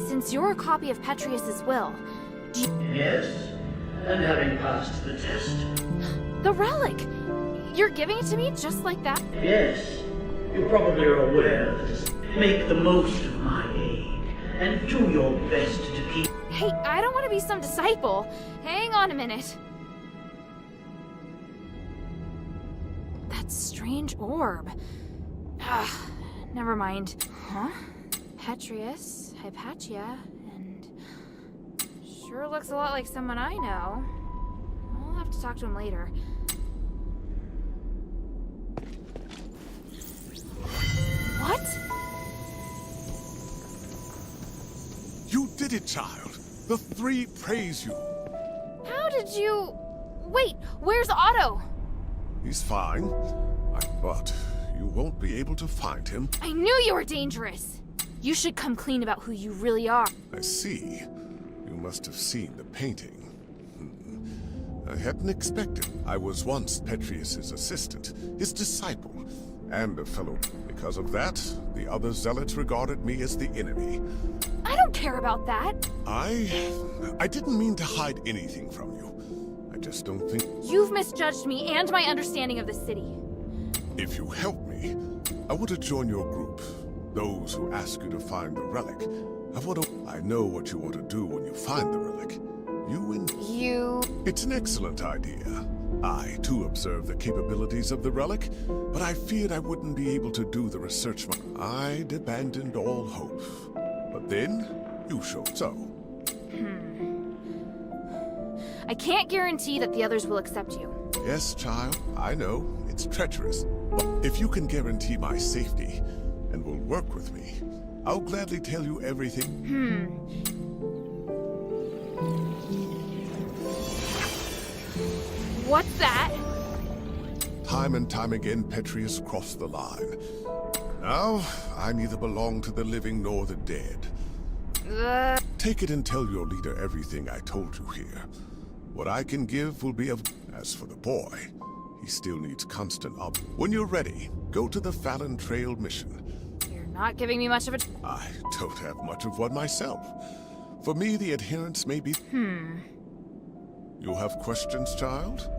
Since you're a copy of Petrius' will, do you... Yes, and having passed the test. The relic! You're giving it to me just like that? Yes, you probably are aware that make the most of my aid, and do your best to keep... Hey, I don't want to be some disciple. Hang on a minute. That strange orb. Never mind. Huh? Petrius, Hypatia, and... Sure looks a lot like someone I know. I'll have to talk to him later. What? You did it, child. The three praise you. How did you... Wait, where's Otto? He's fine. But you won't be able to find him. I knew you were dangerous! You should come clean about who you really are. I see. You must have seen the painting. I hadn't expected. I was once Petrius' assistant, his disciple, and a fellow. Because of that, the other zealots regarded me as the enemy. I don't care about that. I didn't mean to hide anything from you. I just don't think... You've misjudged me and my understanding of the city. If you help me, I want to join your group. Those who ask you to find the relic. I know what you want to do when you find the relic. You... It's an excellent idea. I, too, observed the capabilities of the relic, but I feared I wouldn't be able to do the research. I'd abandoned all hope. But then, you showed so. I can't guarantee that the others will accept you. Yes, child, I know. It's treacherous. But if you can guarantee my safety, and will work with me, I'll gladly tell you everything. What's that? Time and time again, Petri has crossed the line. Now, I neither belong to the living nor the dead. Take it and tell your leader everything I told you here. What I can give will be of... As for the boy, he still needs constant up. When you're ready, go to the Fallon Trail mission. You're not giving me much of a... I don't have much of one myself. For me, the adherence may be... You have questions, child?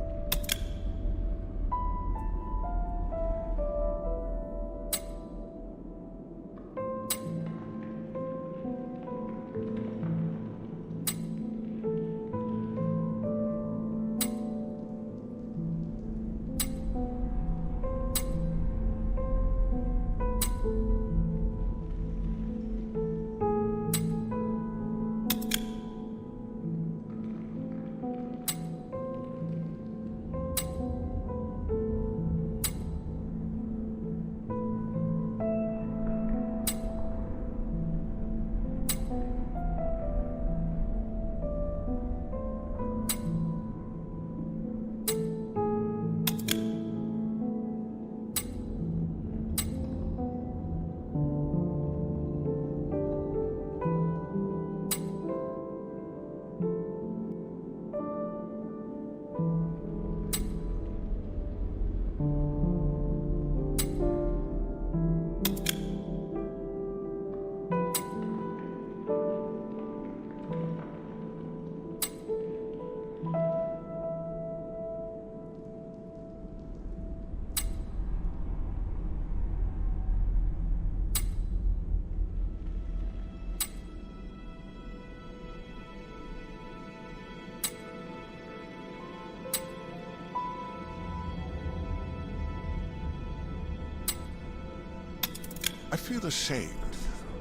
I feel ashamed,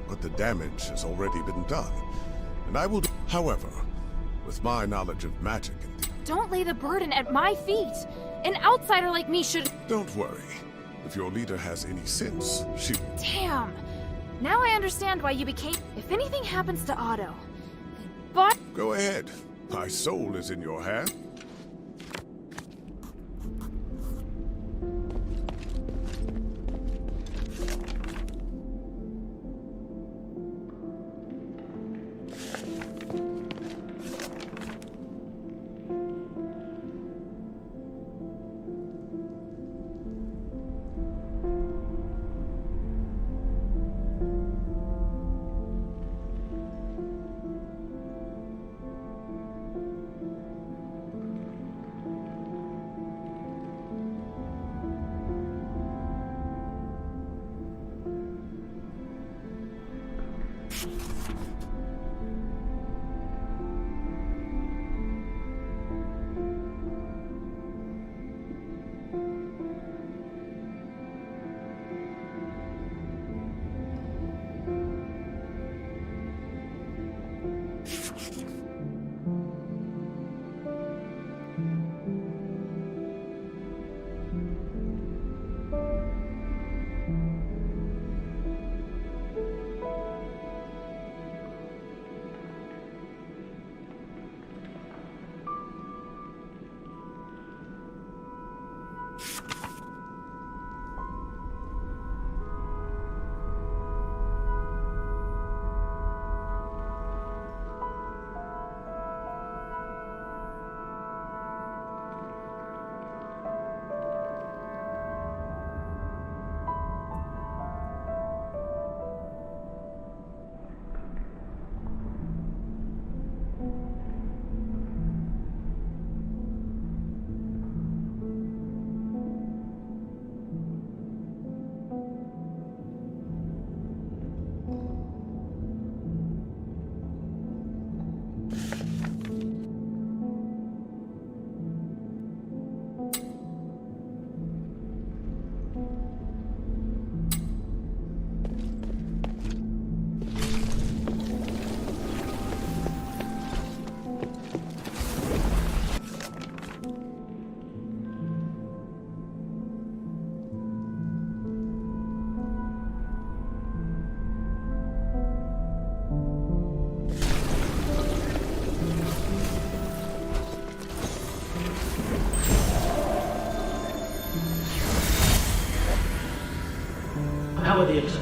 but the damage has already been done, and I will do... However, with my knowledge of magic and... Don't lay the burden at my feet. An outsider like me should... Don't worry. If your leader has any sense, she... Damn. Now I understand why you became... If anything happens to Otto, but... Go ahead. My soul is in your hand.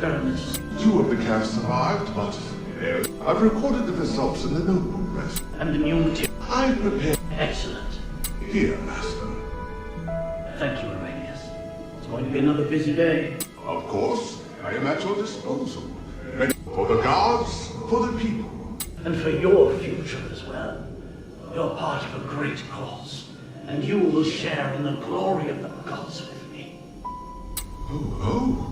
experiments. 2 of the calves survived, but I've recorded the results in the notebook, Master. And the new material. I prepared Excellent. here, Master. Thank you, Aurelius. It's going to be another busy day. Of course, I am at your disposal. Ready for the gods, for the people. And for your future as well. You're part of a great cause. And you will share in the glory of the gods with me. Oh.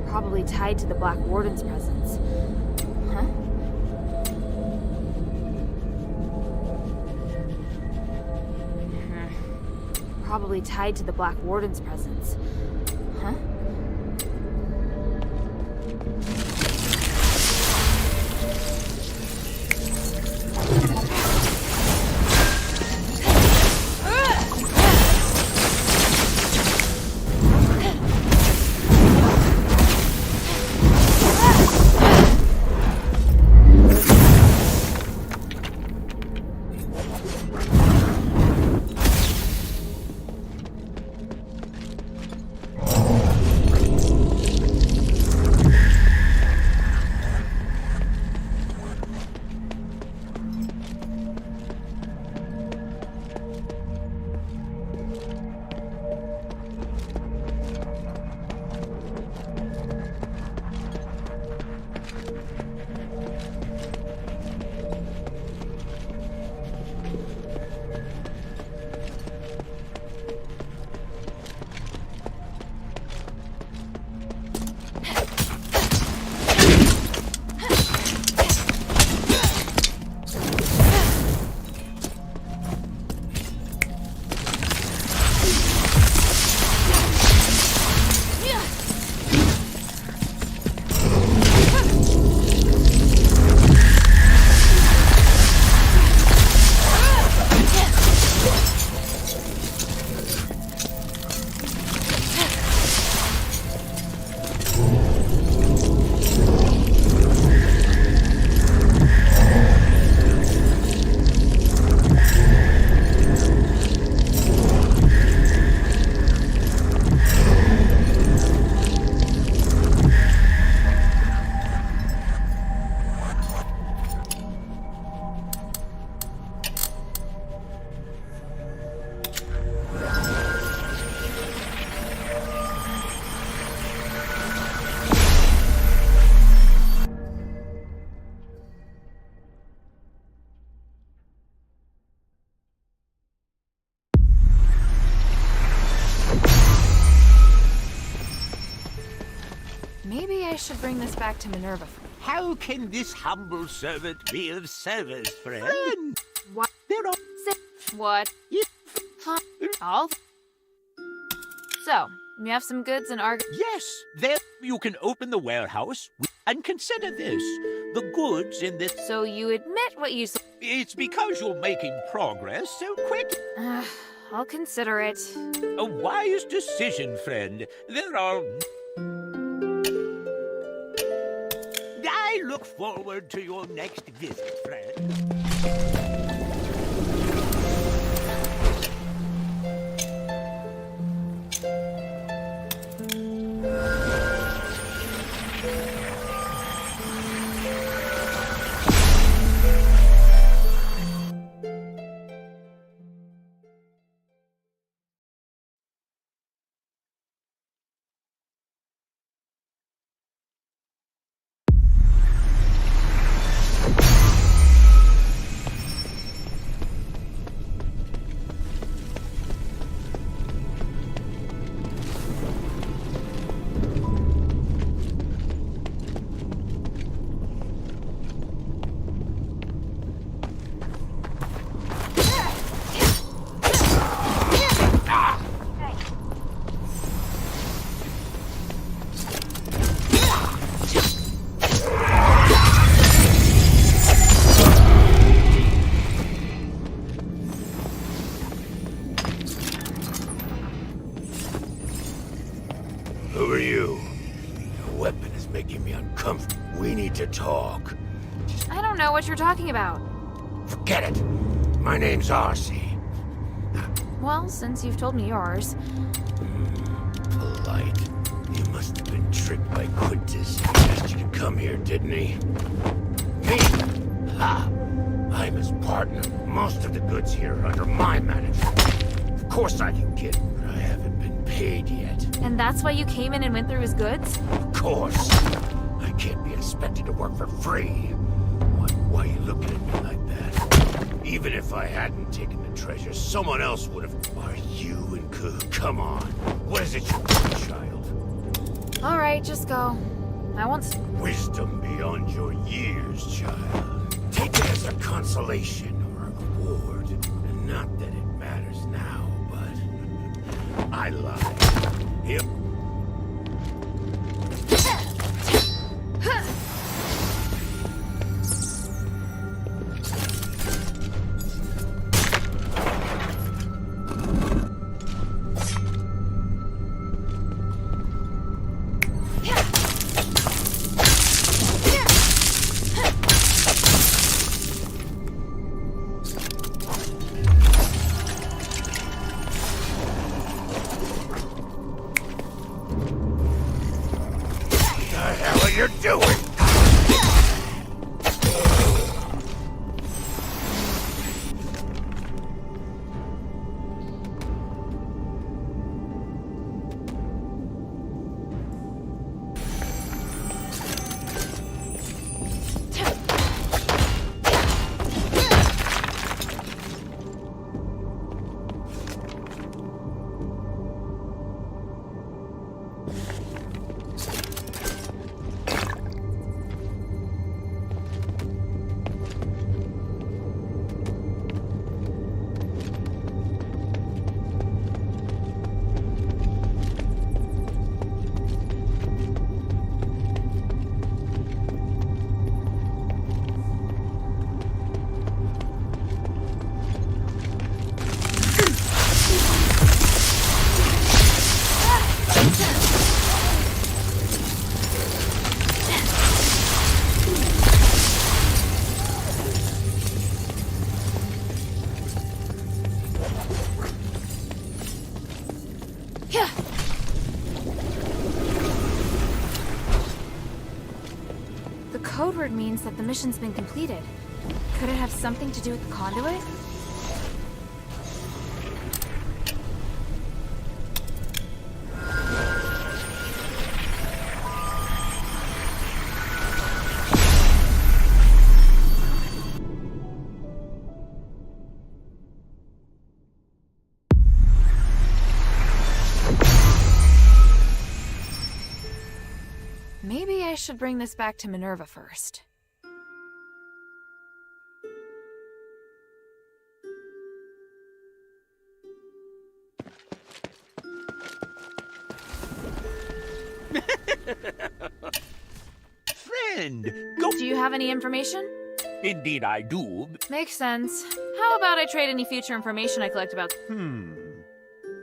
Probably tied to the Black Warden's presence. Huh? Probably tied to the Black Warden's presence. Huh? back to Minerva. How can this humble servant be of service, friend? What? There are... What? Huh? All. So, you have some goods and Yes, there you can open the warehouse and consider this. The goods in this... So you admit what you said. It's because you're making progress so quick. I'll consider it. A wise decision, friend. There are... I look forward to your next visit, friend. Who are you? Your weapon is making me uncomfortable. We need to talk. I don't know what you're talking about. Forget it. My name's Arcee. Well, since you've told me yours. Polite. You must have been tricked by Quintus. He asked you to come here, didn't he? Me? Ha! I'm his partner. Most of the goods here are under my management. Of course I can get it, but I haven't been paid yet. And that's why you came in and went through his goods? Of course. I can't be expected to work for free. Why are you looking at me like that? Even if I hadn't taken the treasure, someone else would have. Are you in good? Come on. What is it you want, child? All right, just go. I want Wisdom beyond your years, child. Take it as a consolation or a reward. And not that it matters now, but I lied. Yep. You're doing? The code word means that the mission's been completed. Could it have something to do with the conduit? Maybe I should should bring this back to Minerva first. Friend, go. Do you have any information? Indeed I do. Makes sense. How about I trade any future information I collect about...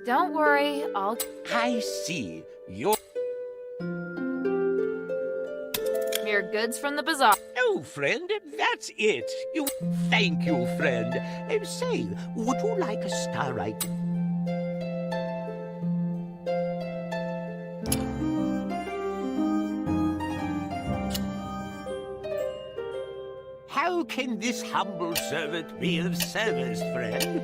Don't worry, I'll... I see. You're... Mere goods from the bazaar. Oh, friend, that's it. Thank you, friend. Say, would you like a starlight? How can this humble servant be of service, friend?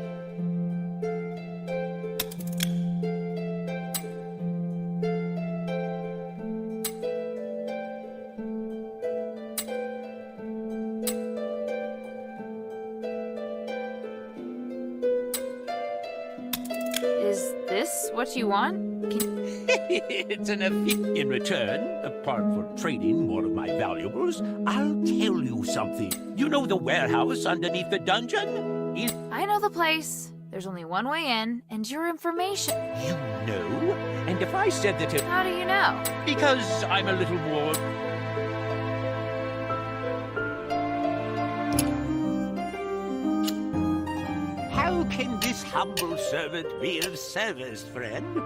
Is this what you want? It's an effect. In return, apart from trading more of my valuables, I'll tell you something. You know the warehouse underneath the dungeon? I know the place. There's only one way in, and your information. You know? And if I said that it... How do you know? Because I'm a little more... How can this humble servant be of service, friend?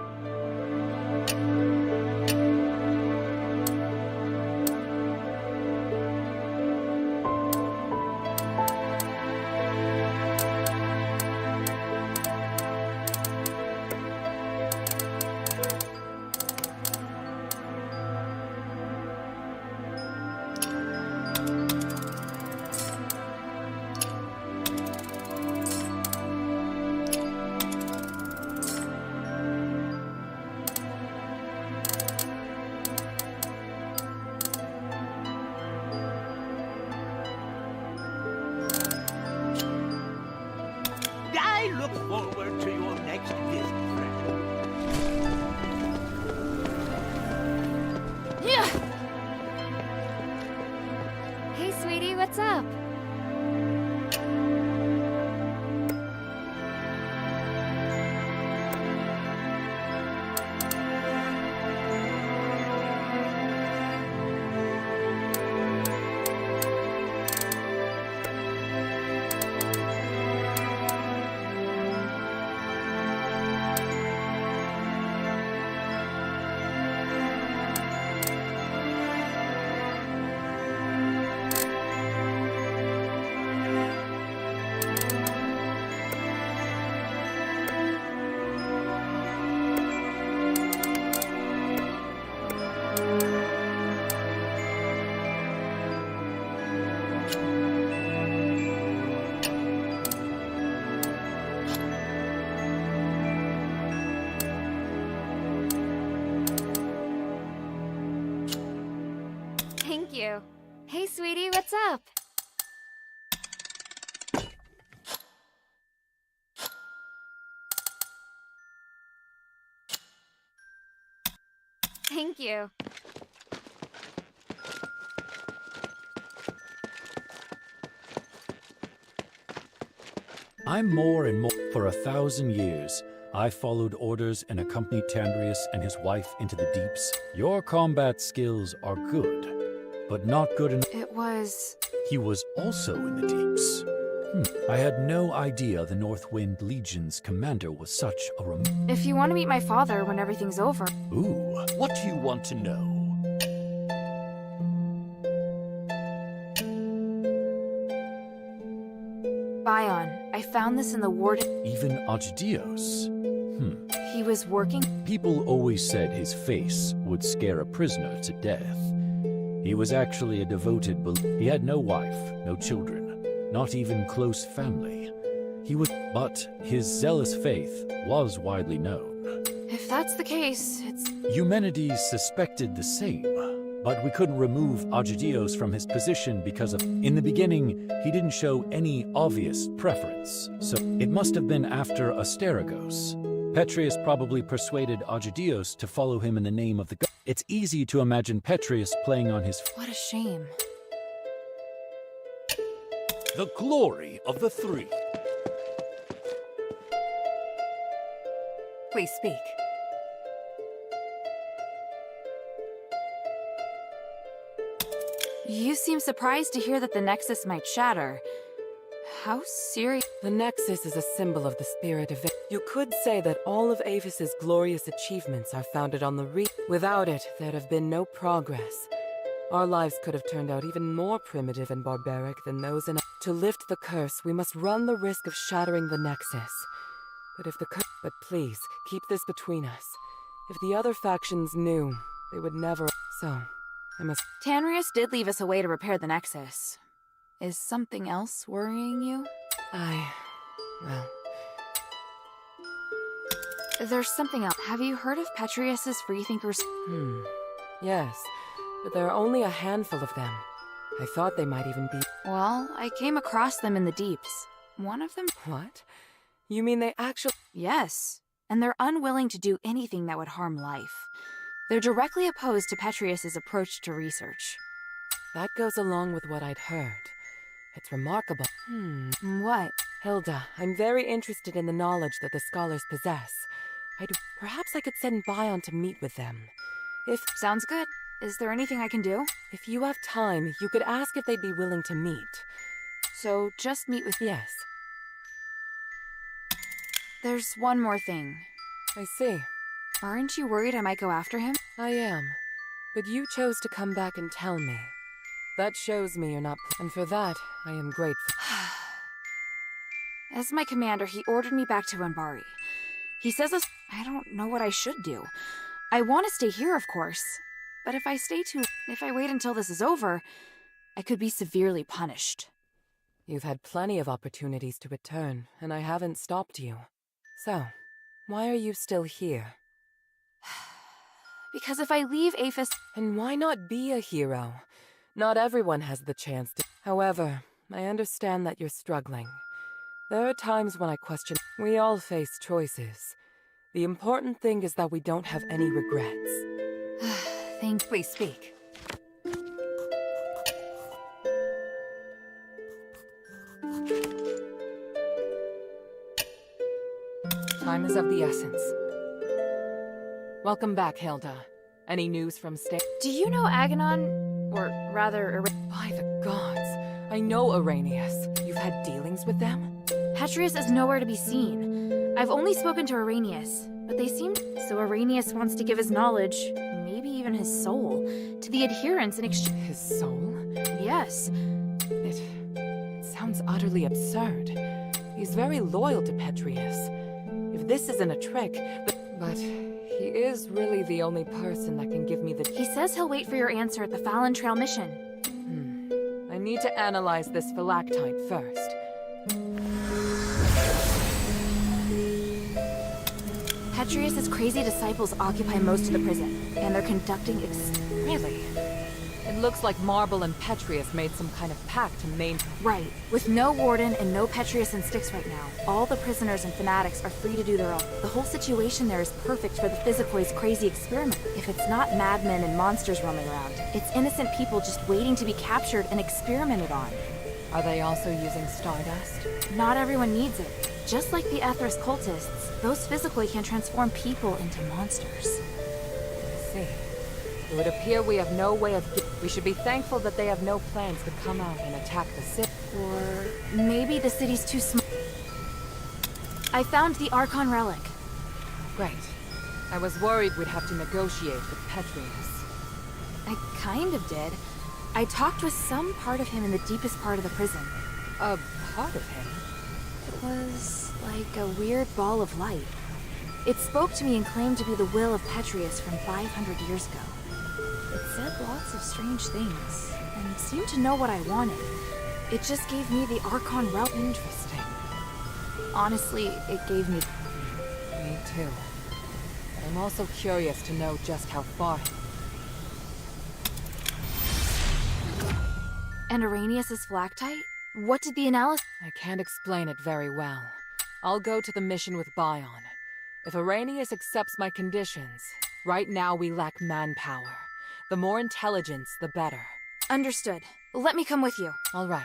I look forward to your next visit, friend. Yeah. Hey, sweetie, what's up? Thank you. Hey, sweetie, what's up? Thank you. I'm more and more. For 1,000 years, I followed orders and accompanied Tandrius and his wife into the deeps. Your combat skills are good, but not good enough. It was... He was also in the deeps. I had no idea the Northwind Legion's commander was such a If you want to meet my father when everything's over... Ooh, what do you want to know? Bion, I found this in the warden... Even Asterigos. He was working... People always said his face would scare a prisoner to death. He was actually a devoted He had no wife, no children, not even close family. But his zealous faith was widely known. If that's the case, it's... Eumenides suspected the same, but we couldn't remove Asterigos from his position because of... In the beginning, he didn't show any obvious preference, so it must have been after Asterigos. Petrius probably persuaded Asterigos to follow him in the name of the god. It's easy to imagine Petrius playing on his... What a shame. The glory of the three. Please speak. You seem surprised to hear that the Nexus might shatter. How serious? The Nexus is a symbol of the spirit of... You could say that all of Avis's glorious achievements are founded on the Without it, there'd have been no progress. Our lives could have turned out even more primitive and barbaric than those in... To lift the curse, we must run the risk of shattering the Nexus. But please, keep this between us. If the other factions knew, they would never... So, I must... Tanrius did leave us a way to repair the Nexus. Is something else worrying you? Well... There's something else. Have you heard of Petrius's freethinkers? Yes, but there are only a handful of them. I thought they might even be... Well, I came across them in the deeps. One of them... What? You mean they actually... Yes, and they're unwilling to do anything that would harm life. They're directly opposed to Petrius's approach to research. That goes along with what I'd heard. It's remarkable. What? Hilda, I'm very interested in the knowledge that the scholars possess. Perhaps I could send Bion to meet with them. Sounds good. Is there anything I can do? If you have time, you could ask if they'd be willing to meet. So, just meet with... Yes. There's one more thing. I see. Aren't you worried I might go after him? I am. But you chose to come back and tell me. That shows me you're not... And for that, I am grateful. As my commander, he ordered me back to Wenbari. He says I don't know what I should do. I want to stay here, of course. But if I wait until this is over, I could be severely punished. You've had plenty of opportunities to return, and I haven't stopped you. So, why are you still here? Because if I leave Aphis... And why not be a hero? Not everyone has the chance to... However, I understand that you're struggling. There are times when I question... We all face choices. The important thing is that we don't have any regrets. Please speak. Time is of the essence. Welcome back, Hilda. Any news from Do you know Aganon? Or rather... By the gods, I know Arrhenius. You've had dealings with them? Petrius is nowhere to be seen. I've only spoken to Arrhenius, but they seem... So Arrhenius wants to give his knowledge, maybe even his soul, to the adherents in exchange... His soul? Yes. It sounds utterly absurd. He's very loyal to Petrius. If this isn't a trick, but he is really the only person that can give me the... He says he'll wait for your answer at the Fallon Trail mission. I need to analyze this phylactite first. Petrius's crazy disciples occupy most of the prison, and they're conducting Really? It looks like Marble and Petrius made some kind of pact to Right. With no warden and no Petrius and Styx right now, all the prisoners and fanatics are free to do their own. The whole situation there is perfect for the Physicoid's crazy experiment. If it's not madmen and monsters roaming around, it's innocent people just waiting to be captured and experimented on. Are they also using stardust? Not everyone needs it. Just like the Ethris cultists, those Physicoid can transform people into monsters. I see. It would appear we have no way of... We should be thankful that they have no plans to come out and attack the city. Or maybe the city's too small. I found the Archon relic. Great. I was worried we'd have to negotiate with Petrius. I kind of did. I talked with some part of him in the deepest part of the prison. A part of him? It was like a weird ball of light. It spoke to me and claimed to be the will of Petrius from 500 years ago. It said lots of strange things, and seemed to know what I wanted. It just gave me the Archon relic. Interesting. Honestly, it gave me... Me too. But I'm also curious to know just how far... And Arrhenius' phylactite? What did the analysis... I can't explain it very well. I'll go to the mission with Bion. If Arrhenius accepts my conditions, Right now we lack manpower. The more intelligence, the better. Understood. Let me come with you. All right.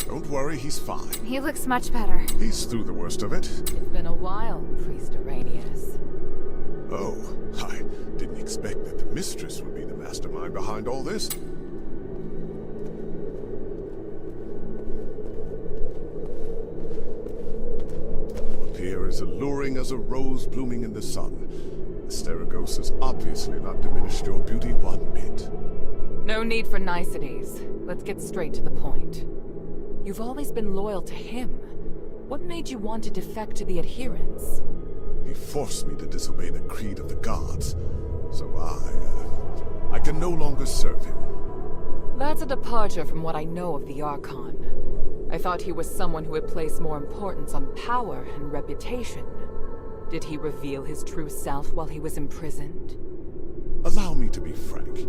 Don't worry, he's fine. He looks much better. He's through the worst of it. It's been a while, Priest Arrhenius. Oh, I didn't expect that the mistress would be the mastermind behind all this. You appear as alluring as a rose blooming in the sun. Asterigos has obviously not diminished your beauty one bit. No need for niceties. Let's get straight to the point. You've always been loyal to him. What made you want to defect to the adherents? He forced me to disobey the creed of the gods, so I can no longer serve him. That's a departure from what I know of the Archon. I thought he was someone who would place more importance on power and reputation. Did he reveal his true self while he was imprisoned? Allow me to be frank.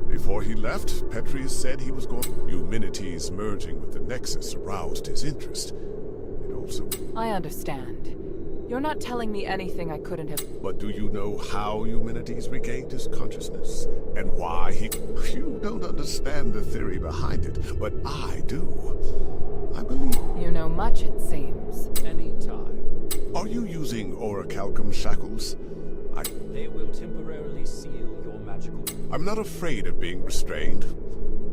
Before he left, Petrius said he was going... Humanity's merging with the Nexus aroused his interest. It also... I understand. You're not telling me anything I couldn't have... But do you know how Humanity's regained his consciousness? And why he... You don't understand the theory behind it, but I do. I believe... You know much, it seems. Any time. Are you using orichalcum shackles? They will temporarily seal your magical... I'm not afraid of being restrained,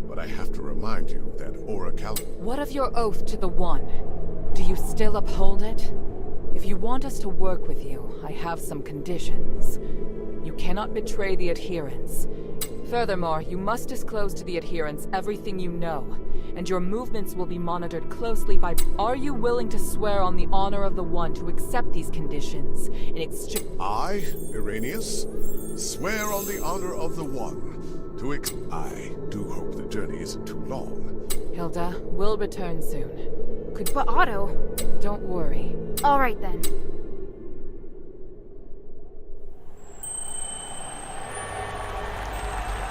but I have to remind you that orichalcum... What of your oath to the One? Do you still uphold it? If you want us to work with you, I have some conditions. You cannot betray the adherents. Furthermore, you must disclose to the adherents everything you know, and your movements will be monitored closely by... Are you willing to swear on the honor of the One to accept these conditions in exchange... I, Irenaeus, swear on the honor of the One to I do hope the journey isn't too long. Hilda, we'll return soon. But Otto... Don't worry. All right then.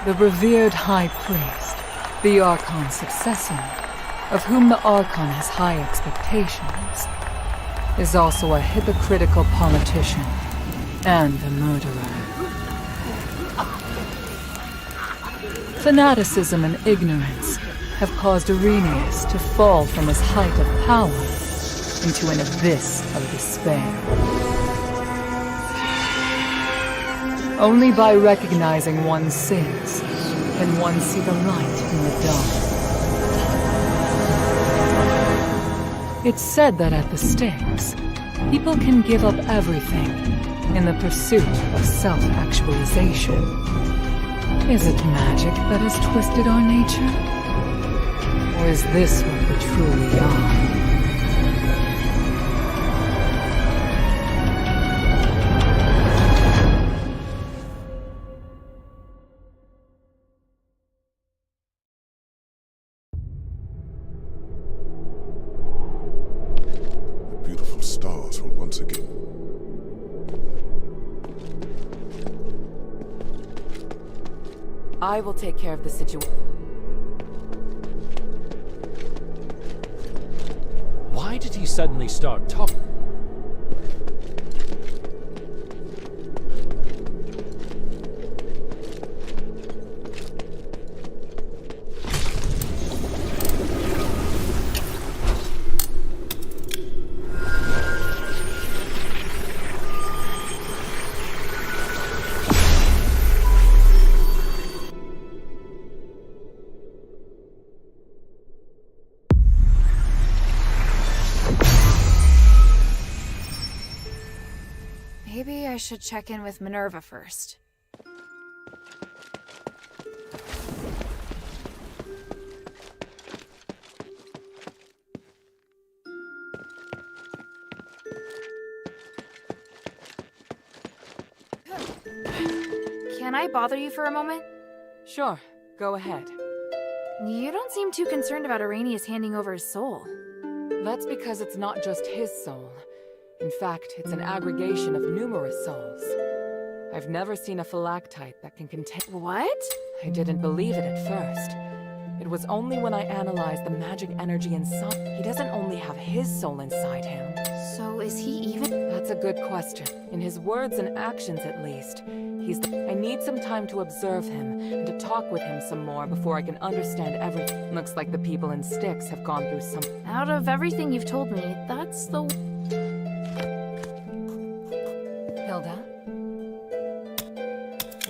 The revered High Priest, the Archon's successor, of whom the Archon has high expectations, is also a hypocritical politician and a murderer. Fanaticism and ignorance have caused Irenaeus to fall from his height of power into an abyss of despair. Only by recognizing one's sins can one see the light in the dark. It's said that at the stakes, people can give up everything in the pursuit of self-actualization. Is it magic that has twisted our nature? Or is this what we truly are? I will take care of the situation. Why did he suddenly start talking? Maybe I should check in with Minerva first. Can I bother you for a moment? Sure, go ahead. You don't seem too concerned about Arrhenius handing over his soul. That's because it's not just his soul. In fact, it's an aggregation of numerous souls. I've never seen a phylactite that can contain— What? I didn't believe it at first. It was only when I analyzed the magic energy inside— He doesn't only have his soul inside him. So is he even— That's a good question. In his words and actions, at least. I need some time to observe him, and to talk with him some more before I can understand everything. Looks like the people in Styx have gone through some— Out of everything you've told me, that's the— Hilda?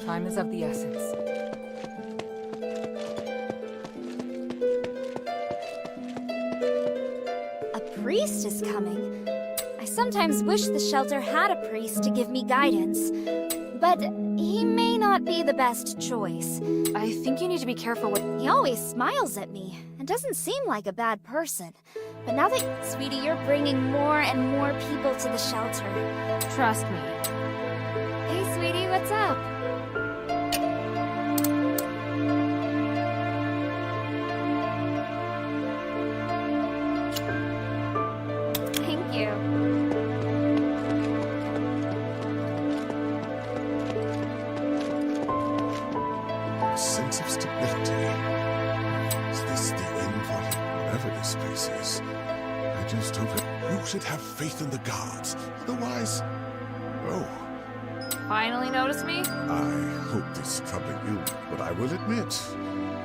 Time is of the essence. A priest is coming. I sometimes wish the shelter had a priest to give me guidance, but he may not be the best choice. I think you need to be careful with— He always smiles at me and doesn't seem like a bad person. But now that, sweetie, you're bringing more and more people to the shelter. Trust me. Hey, sweetie, what's up? Thank you. A sense of stability. Is this the end for him? Whatever this place is, I just hope that you should have faith in the gods. Otherwise, oh, Finally notice me? I hope this is troubling you, but I will admit,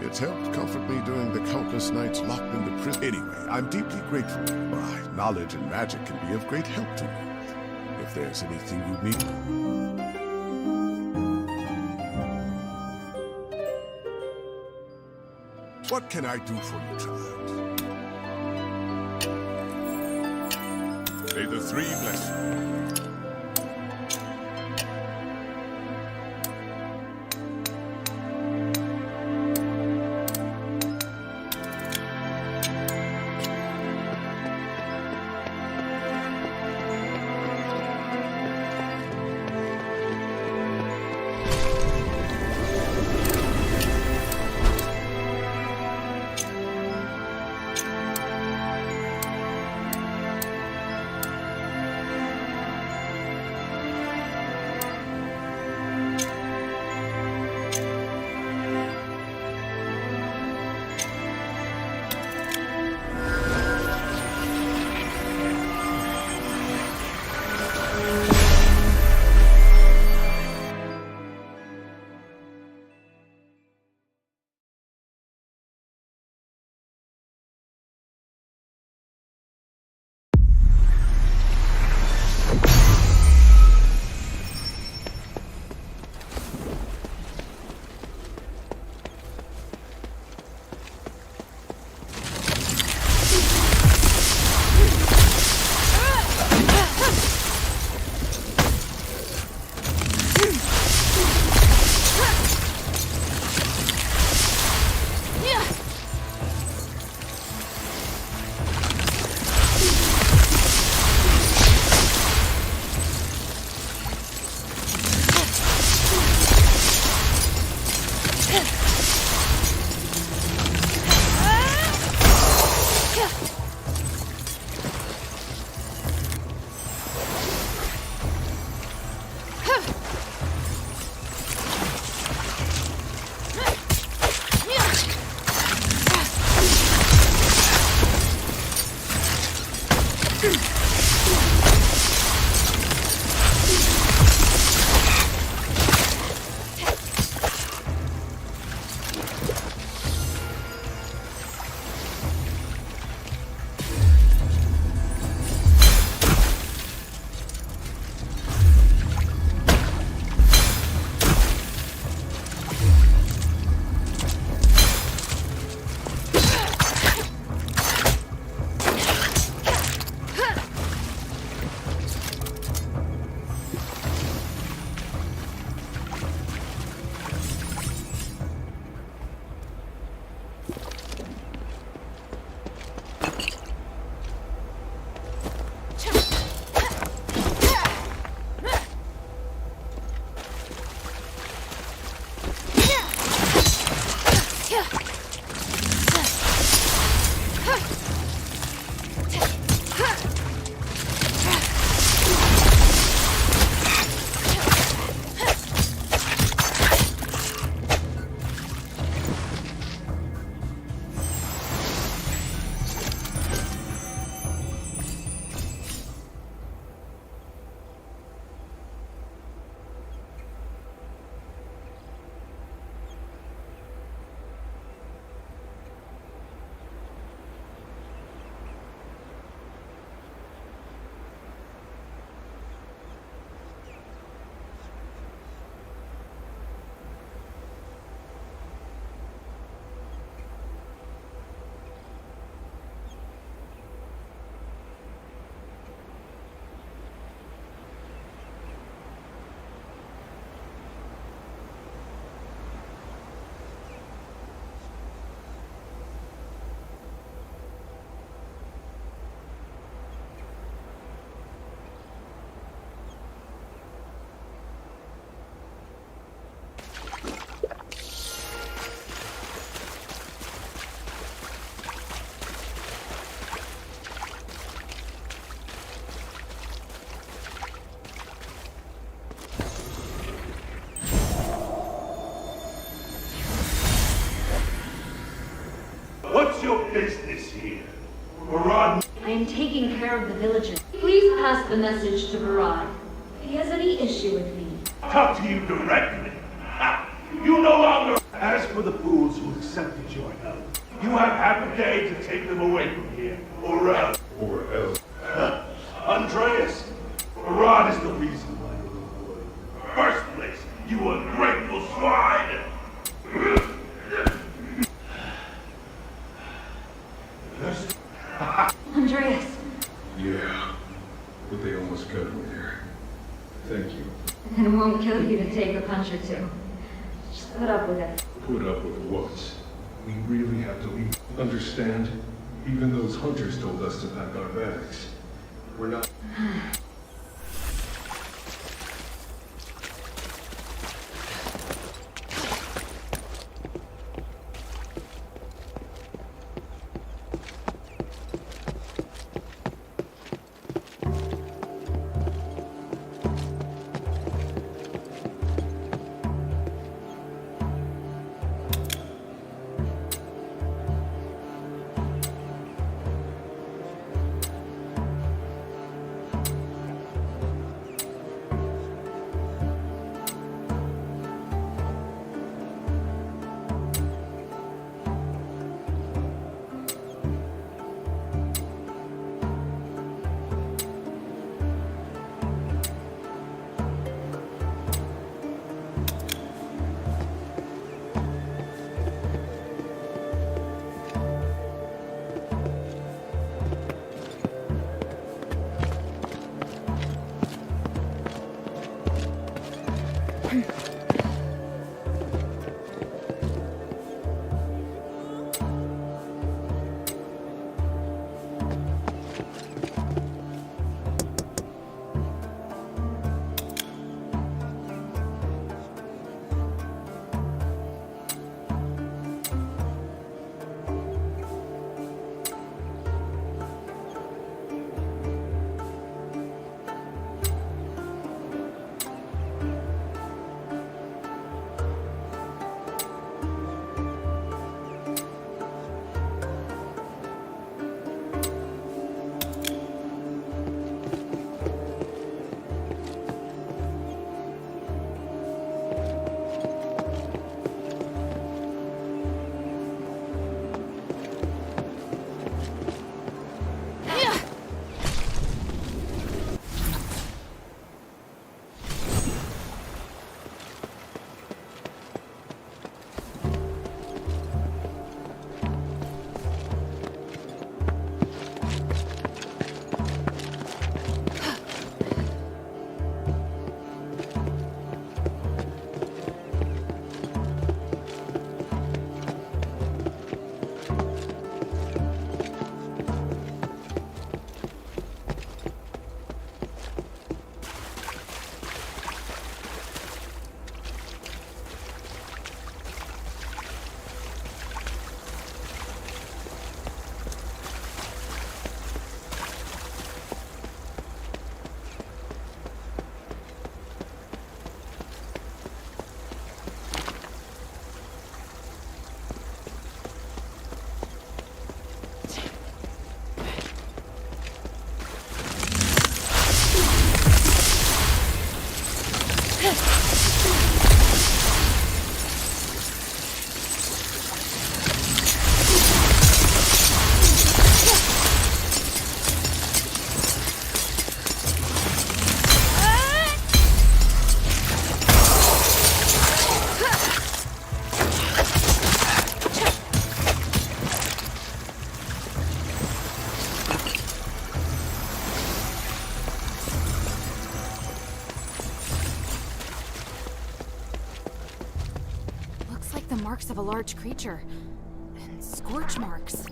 it's helped comfort me during the countless nights locked in the prison. Anyway, I'm deeply grateful. My knowledge and magic can be of great help to you. If there's anything you need... What can I do for you, child? May the three bless you. care of the villagers. Please pass the message to Barad. If he has any issue with me. Talk to you directly. You no longer... As for the fools who accepted your help, you have half a day to take them away from here, or else. Or else. Andreas, Barad is the reason why you're employed. First place, you ungrateful swine! Andreas. Yeah, but they almost got me there. Thank you. And it won't kill you to take a punch or two. Just put up with it. Put up with what? We really have to leave. Understand? Even those hunters told us to pack our bags. We're not... Marks of a large creature. And scorch marks.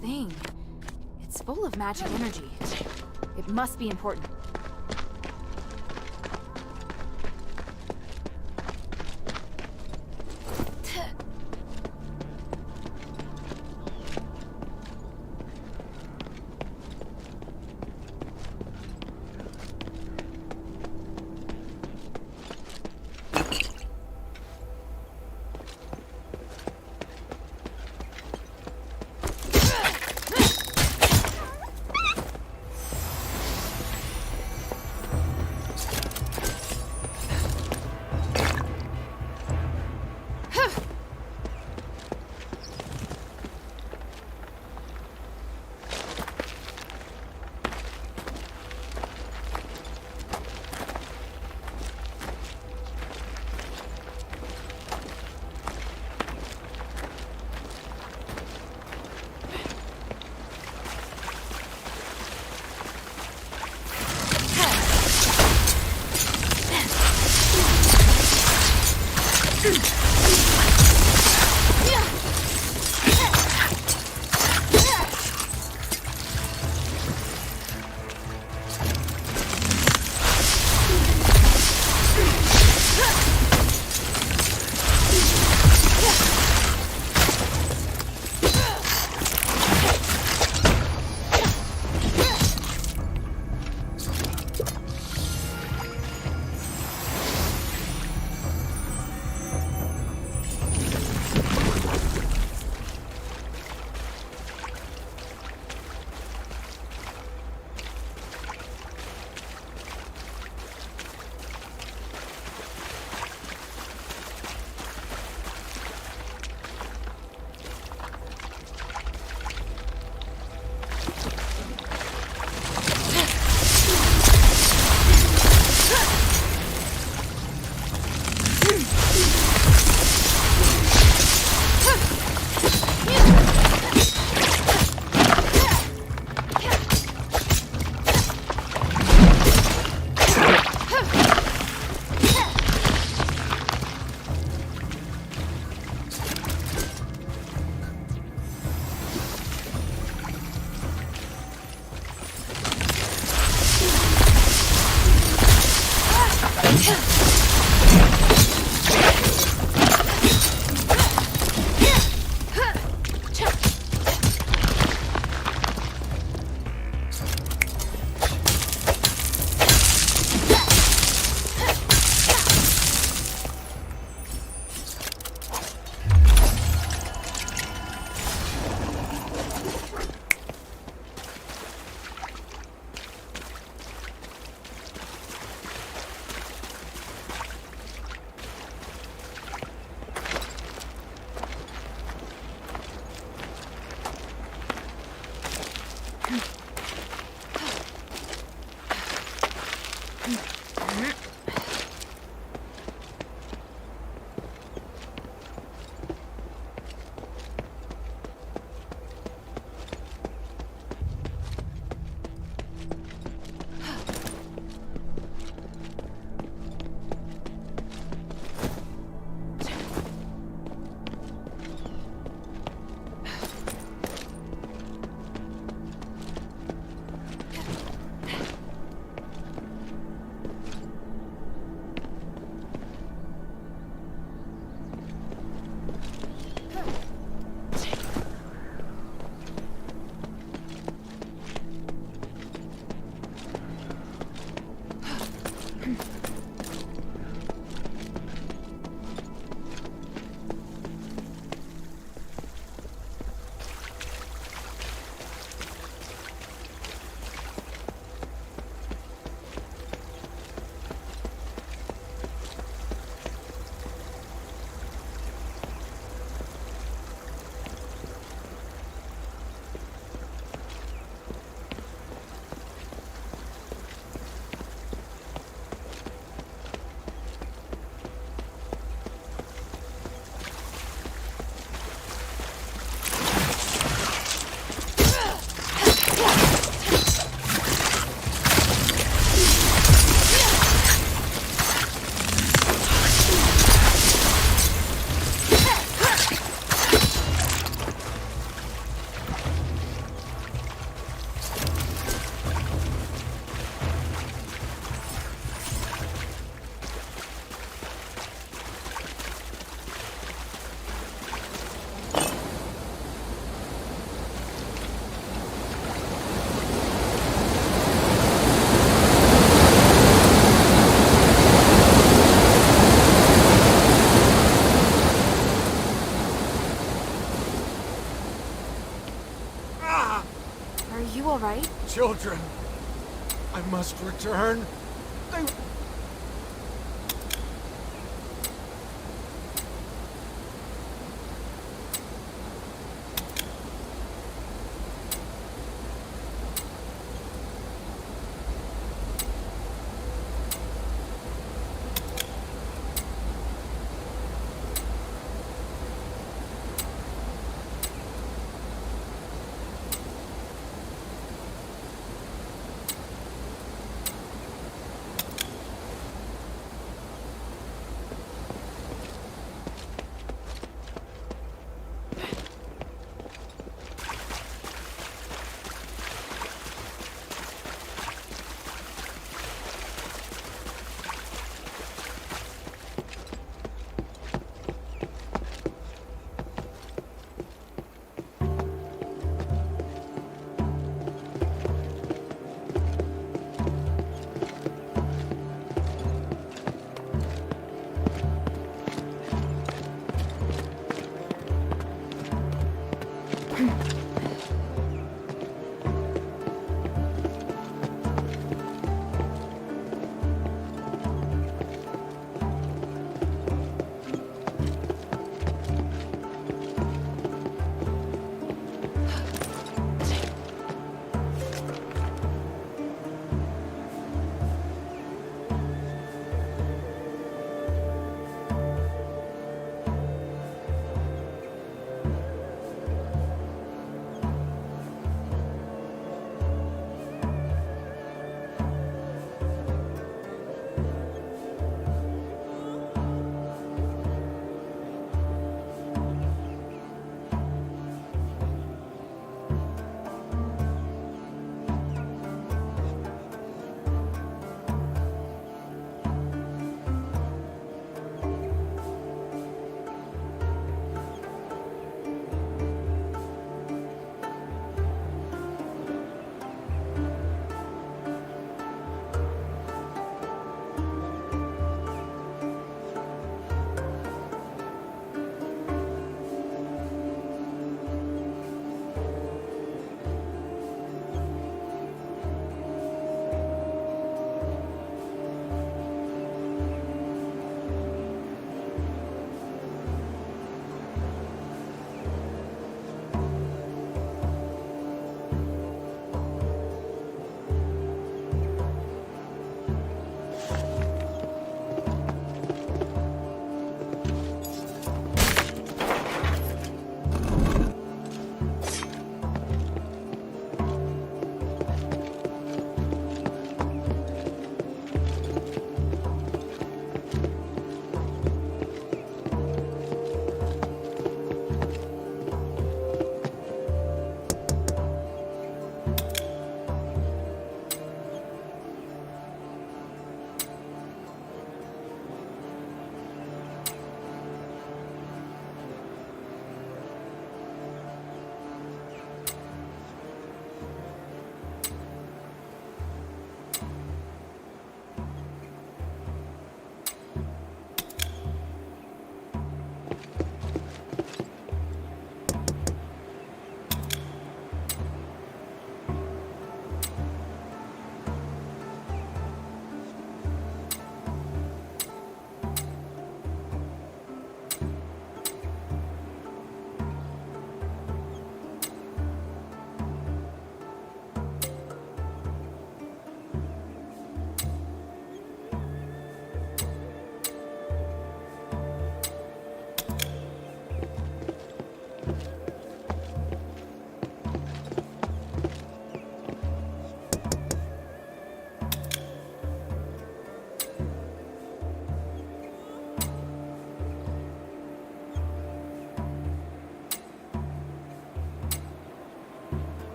thing. It's full of magic energy. It must be important. Are you alright? Children, I must return. They...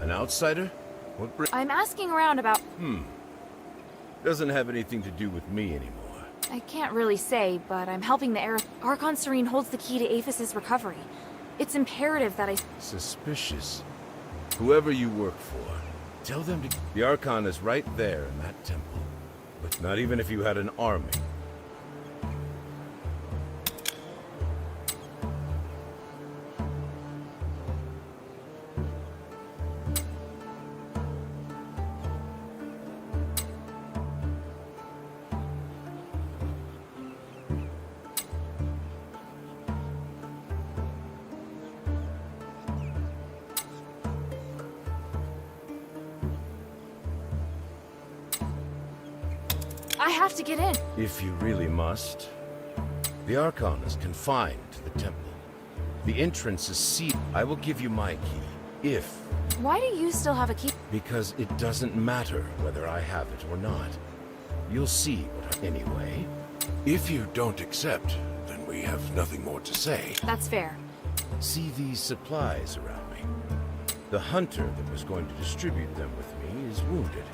An outsider? What I'm asking around about... Doesn't have anything to do with me anymore. I can't really say, but I'm helping the Archon Serene holds the key to Aphis' recovery. It's imperative that I... Suspicious. Whoever you work for, tell them to... The Archon is right there in that temple. But not even if you had an army. I have to get in. If you really must. The Archon is confined to the temple. The entrance is sealed. I will give you my key, if... Why do you still have a key? Because it doesn't matter whether I have it or not. You'll see what anyway. If you don't accept, then we have nothing more to say. That's fair. See these supplies around me? The hunter that was going to distribute them with me is wounded.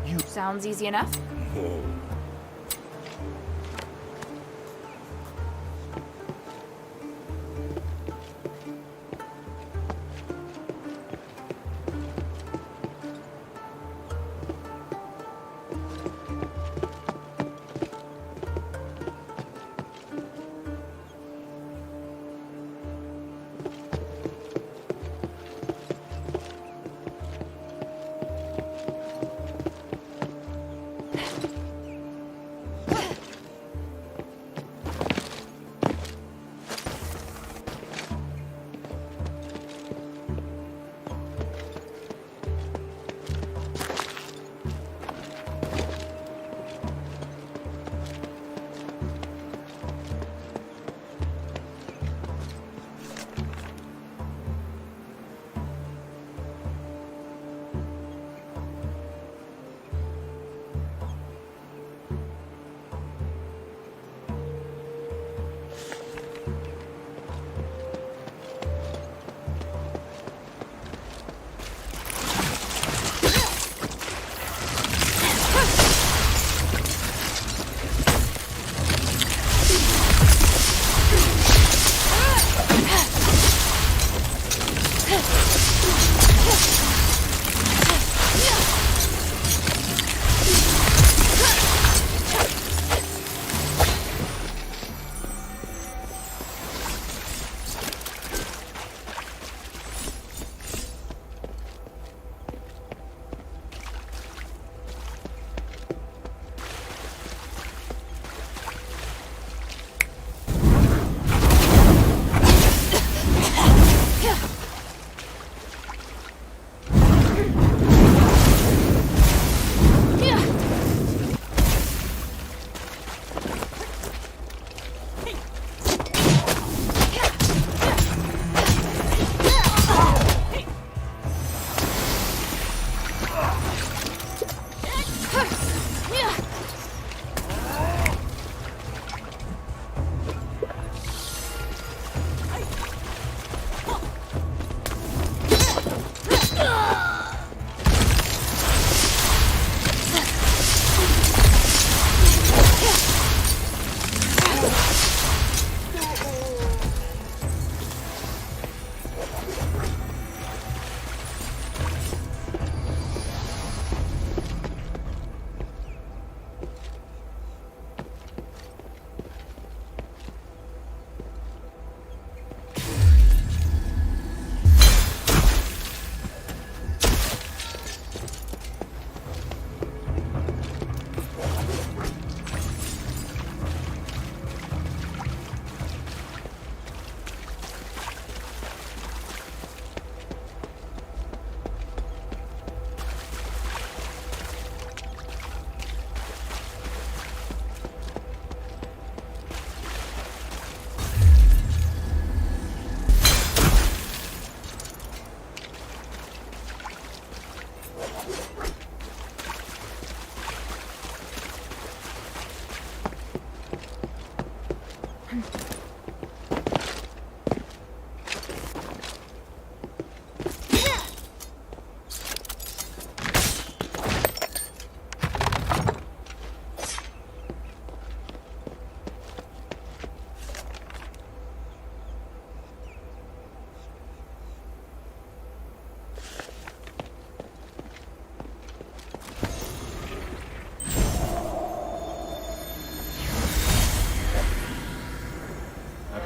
You... Sounds easy enough. Whoa.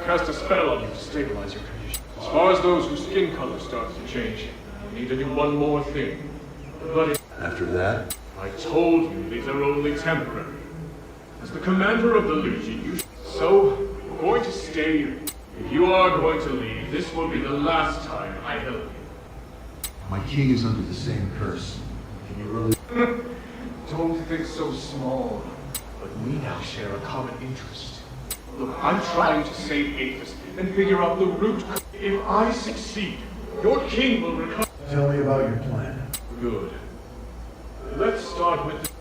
cast a spell on you to stabilize your condition. As far as those whose skin color starts to change, you need to do one more thing. But after that? I told you these are only temporary. As the commander of the Legion, you so you're going to stay. If you are going to leave, this will be the last time I help you. My king is under the same curse. Can you really... Don't think so small. But we now share a common interest. Look, I'm trying to save Aethys and figure out the root. If I succeed, your king will recover. Tell me about your plan. Good. Let's start with...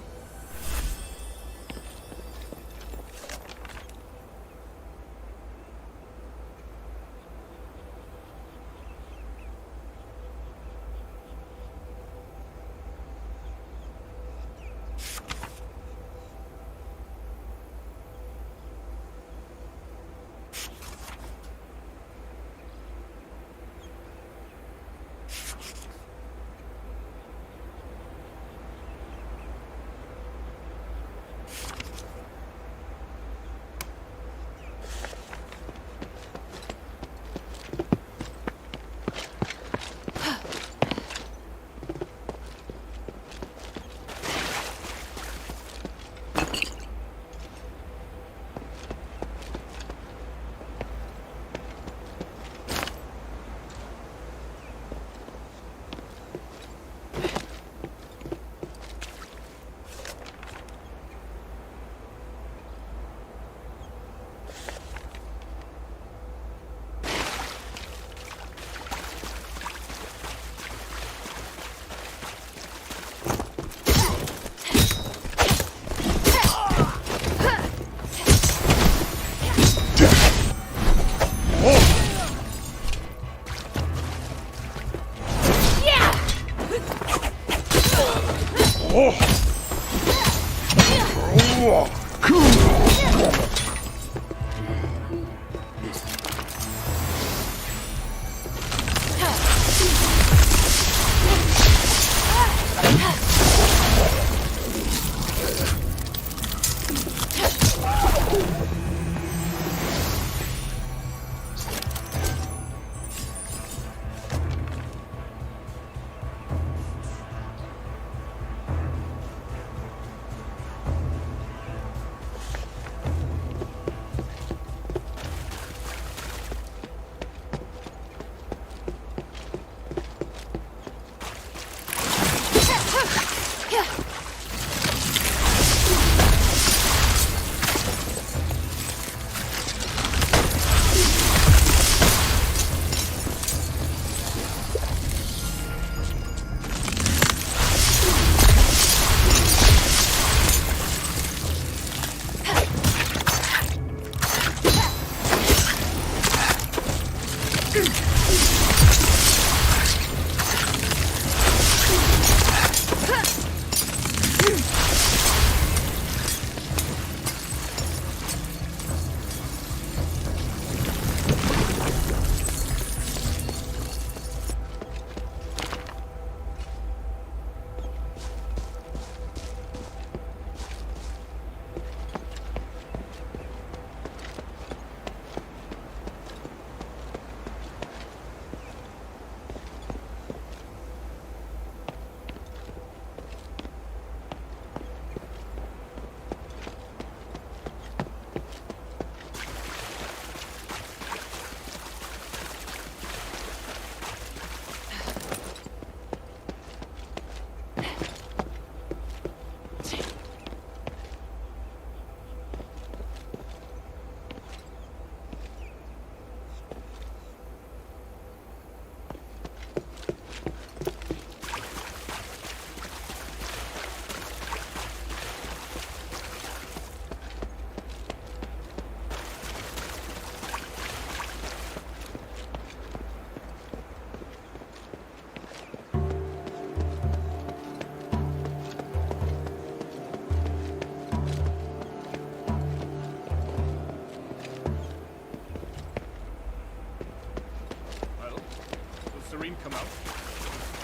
Come out.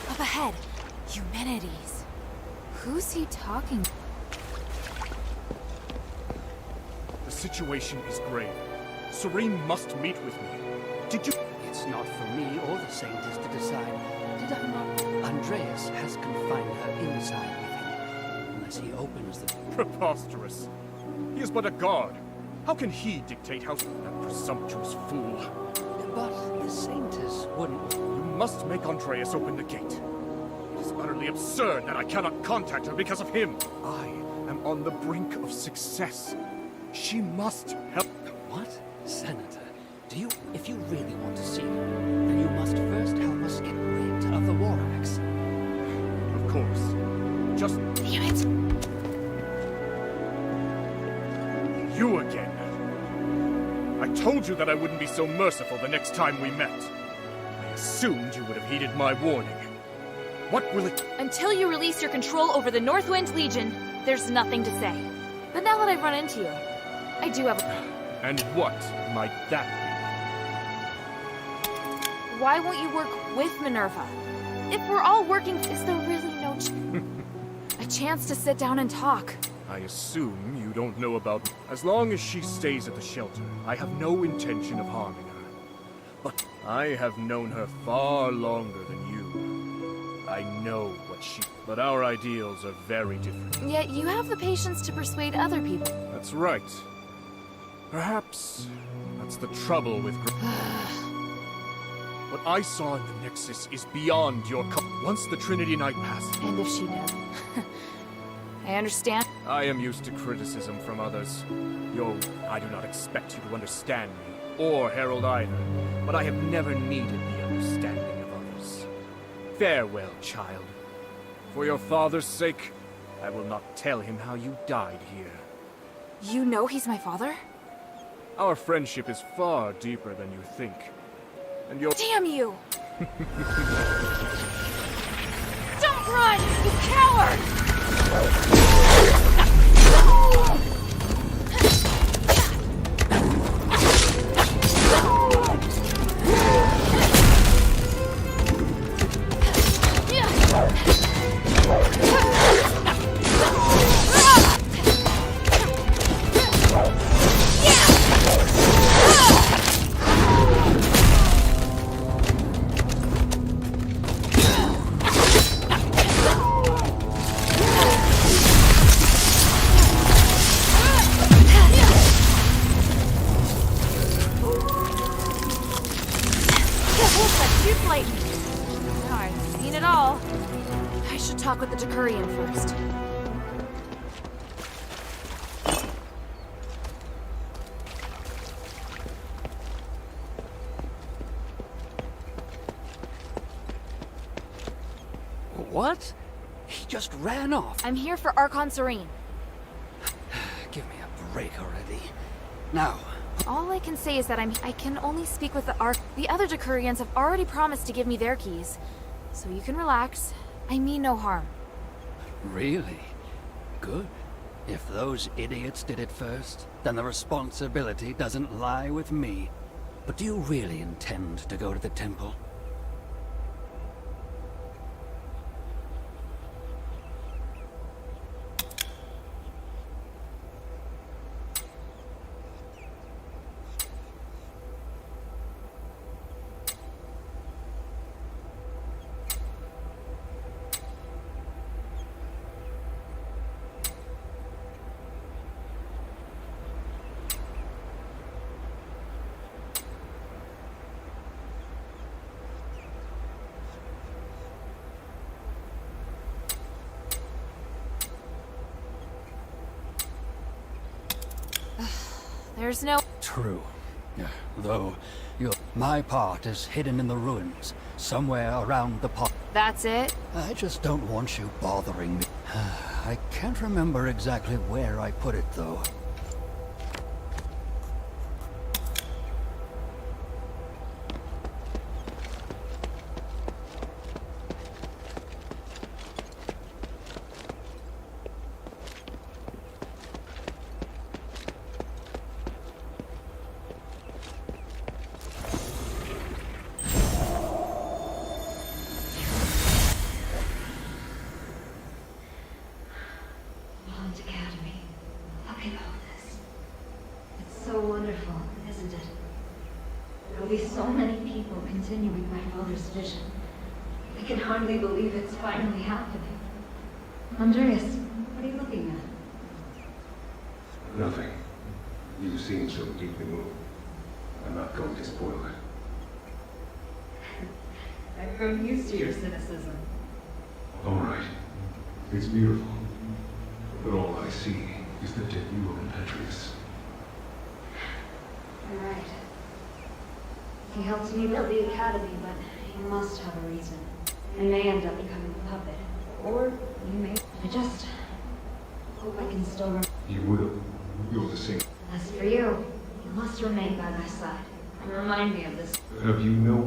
Up ahead. Humanities. Who's he talking to? The situation is grave. Serene must meet with me. Did you... It's not for me or the Saints to decide. Did I not? Andreas has confined her inside with him. Unless he opens the... Preposterous. He is but a guard. How can he dictate how... That presumptuous fool. But the Saints wouldn't... You must make Andreas open the gate. It is utterly absurd that I cannot contact her because of him. I am on the brink of success. She must help... What? Senator, do you... If you really want to see her, then you must first help us get rid of the war axe. Of course. Just... Damn it! You again. I told you that I wouldn't be so merciful the next time we met. I assumed you would have heeded my warning. What will it... Until you release your control over the Northwind Legion, there's nothing to say. But now that I've run into you, I do have a... And what might that be? Why won't you work with Minerva? If we're all working, is there really no a chance to sit down and talk? I assume you don't know about... As long as she stays at the shelter, I have no intention of harming her. But I have known her far longer than you. I know what she... But our ideals are very different. Yet you have the patience to persuade other people. That's right. Perhaps that's the trouble with... What I saw in the Nexus is beyond your... Once the Trinity Night passes... And if she does... I understand. I am used to criticism from others. I do not expect you to understand me, or Harold either, but I have never needed the understanding of others. Farewell, child. For your father's sake, I will not tell him how you died here. You know he's my father? Our friendship is far deeper than you think. And your... Damn you! Don't run, you coward! First. What? He just ran off. I'm here for Archon Serene. Give me a break already. Now. All I can say is that I can only speak with the The other Decurions have already promised to give me their keys. So you can relax. I mean no harm. Really? Good. If those idiots did it first, then the responsibility doesn't lie with me. But do you really intend to go to the temple? There's no... True. Though, my part is hidden in the ruins, somewhere around the pot. That's it? I just don't want you bothering me. I can't remember exactly where I put it, though. Academy. Look at all so many people continuing my father's vision. I can hardly believe it's finally happening. Andreas, what are you looking at? Nothing. You seem so deeply moved. I'm not going to spoil it. I've grown used to your cynicism. All right. It's beautiful. But all I see is the debut of Impetrius. You're right. He helped me build the academy, but he must have a reason. I may end up becoming a puppet. Or you may... I just hope I can still remember. You will. You're the same. As for you, you must remain by my side. And remind me of this. Have you no...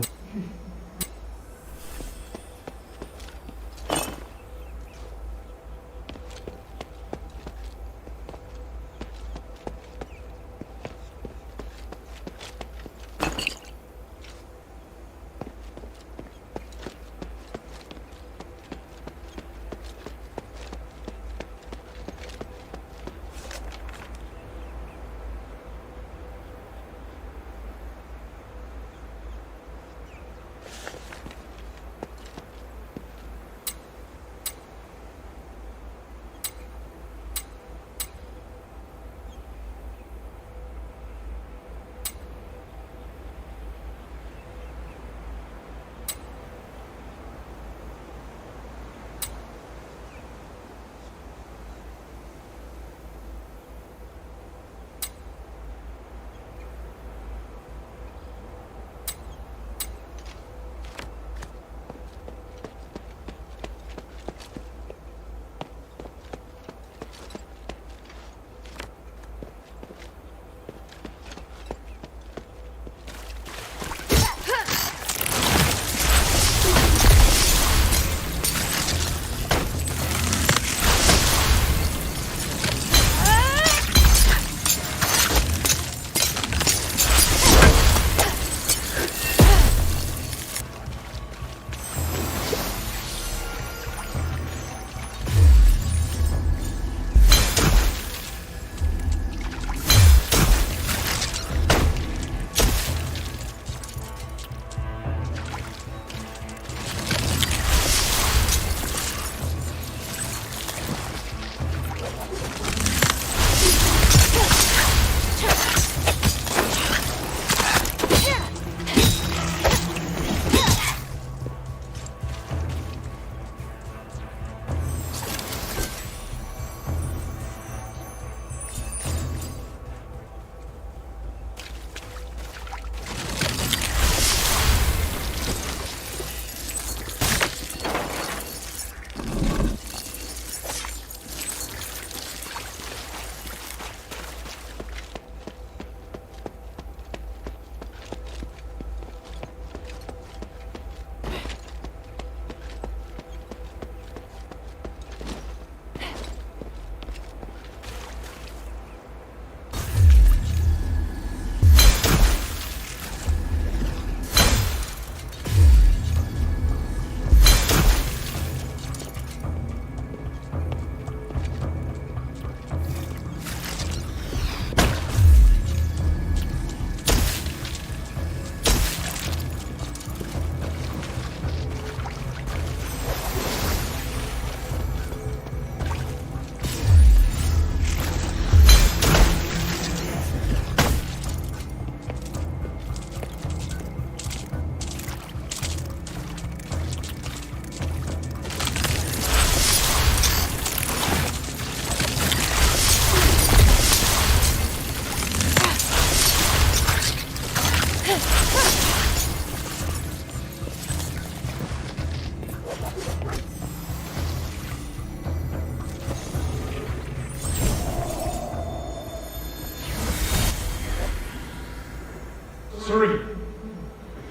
Serene, I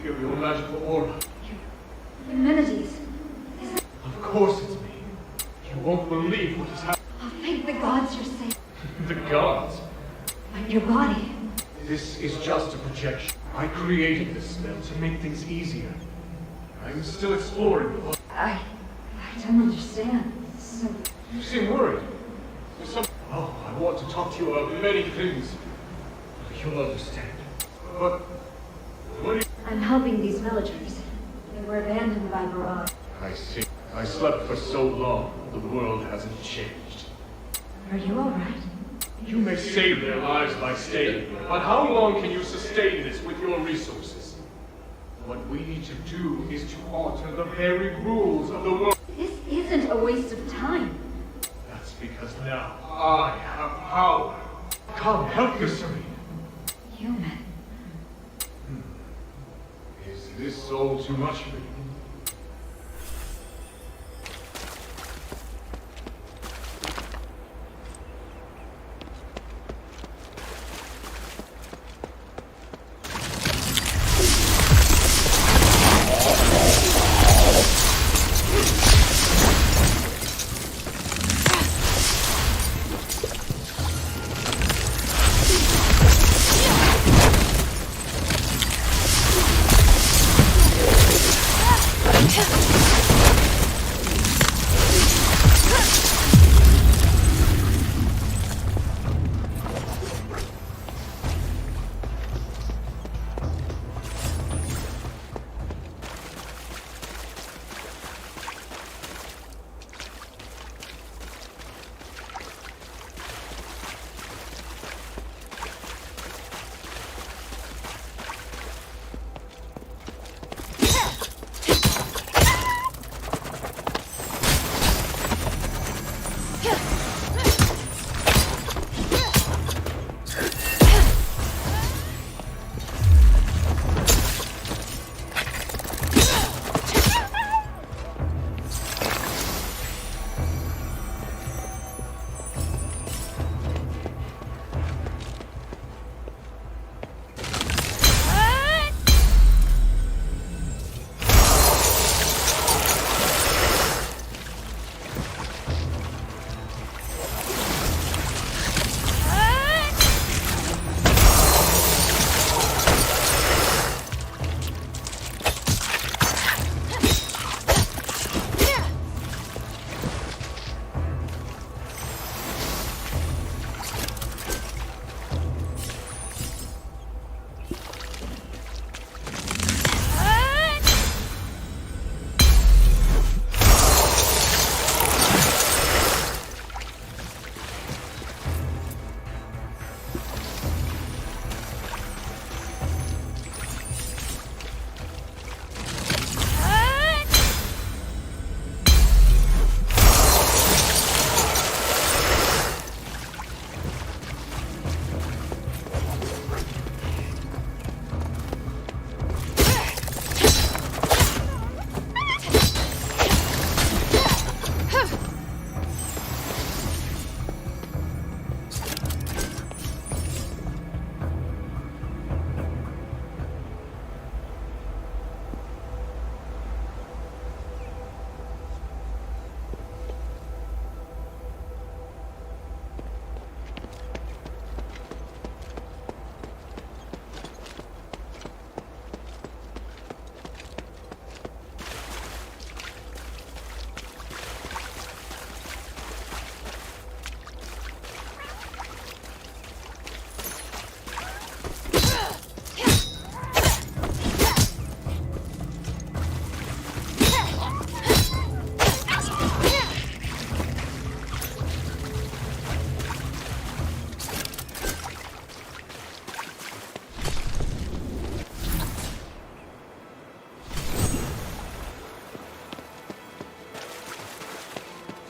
feel your magical aura. Amenities. Of course it's me. You won't believe what has happened. Oh, thank the gods you're safe. The gods? But your body. This is just a projection. I created this spell to make things easier. I'm still exploring the world. I don't understand. So... You seem worried. There's some... Oh, I want to talk to you about many things. You'll understand. But... what do you... I'm helping these villagers. They were abandoned by Barrage. I see. I slept for so long, the world hasn't changed. Are you alright? You may save their lives by staying, but how long can you sustain this with your resources? What we need to do is to alter the very rules of the world. This isn't a waste of time. That's because now I have power. Come, help your Serene. Human. Is this all too much for you?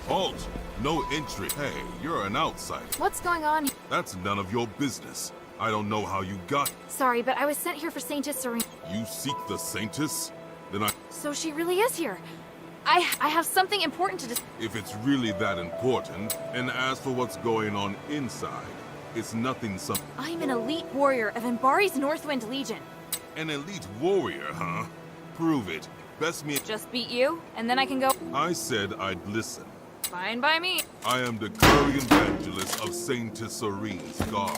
Halt! No entry. Hey, you're an outsider. What's going on? That's none of your business. I don't know how you got... Sorry, but I was sent here for Saintess Serene. You seek the Saintess? Then I... So she really is here. I have something important to If it's really that important, and as for what's going on inside, it's nothing some... I'm an elite warrior of Embari's Northwind Legion. An elite warrior, huh? Prove it. Best me... Just beat you, and then I can go... I said I'd listen. Fine by me. I am the Curry Evangelist of Saintess Serene's Guard.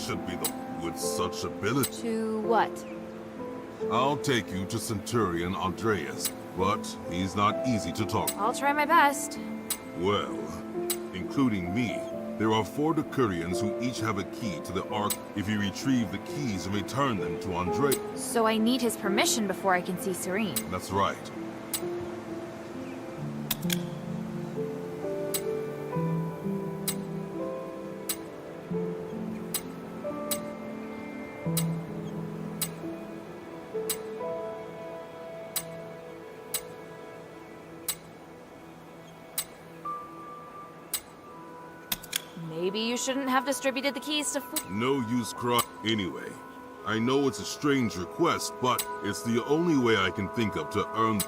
should be the with such ability. To what? I'll take you to Centurion Andreas, but he's not easy to talk to. I'll try my best. Well, including me, there are 4 Decurions who each have a key to the Ark. If you retrieve the keys and return them to Andreas. So I need his permission before I can see Serene. That's right. Maybe you shouldn't have distributed the keys to No use crying. Anyway, I know it's a strange request, but it's the only way I can think of to earn...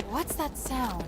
What's that sound?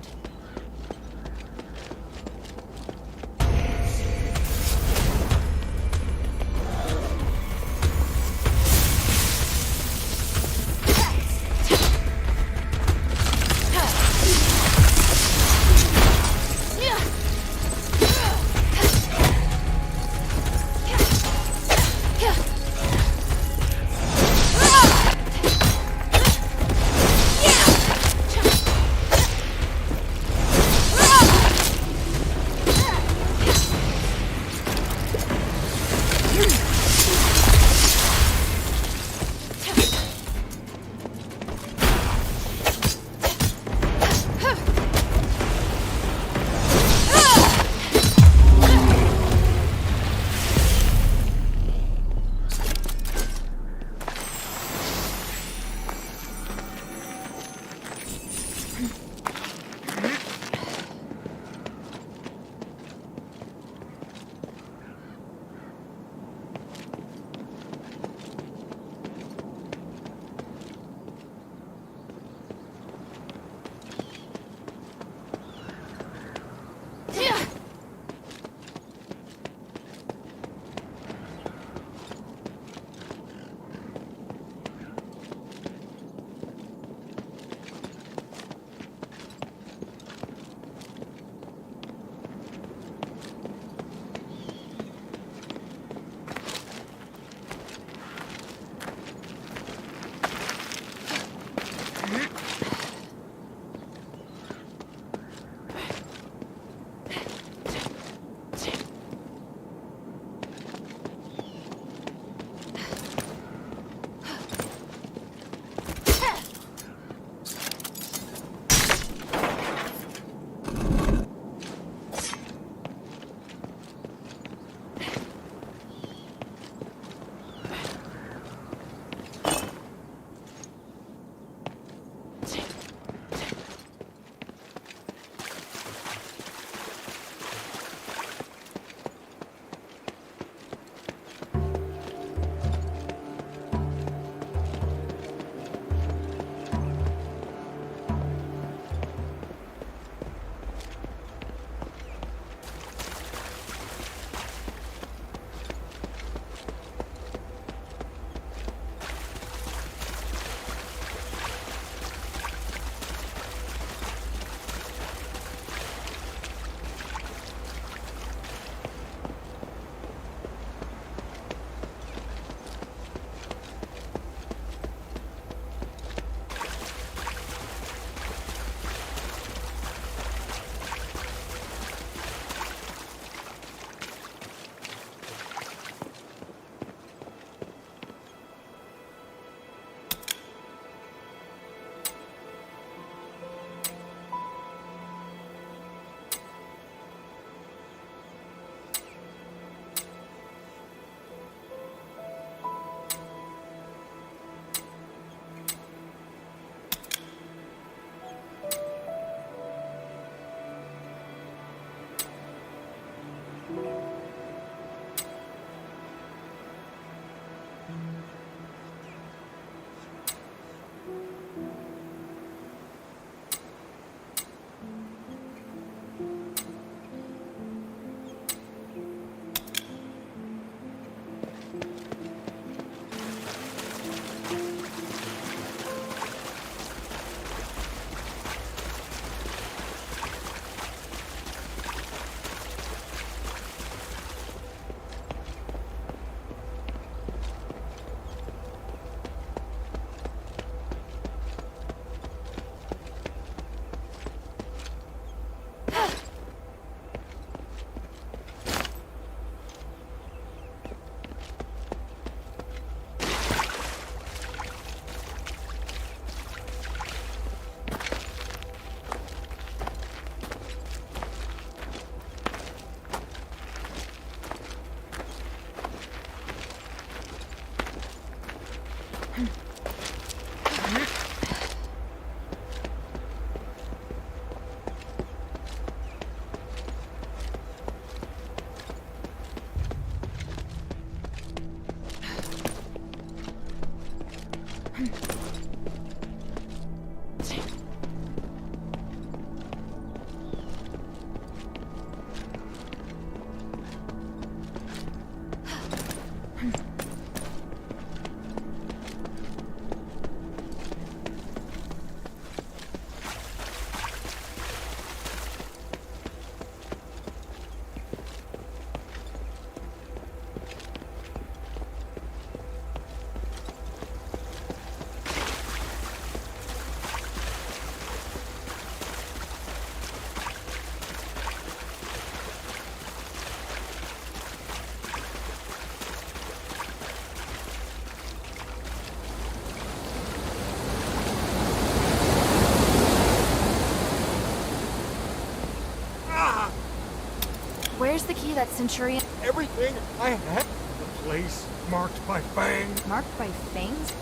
Here's the key that Centurion... Everything I had. The place marked by fangs. Marked by fangs?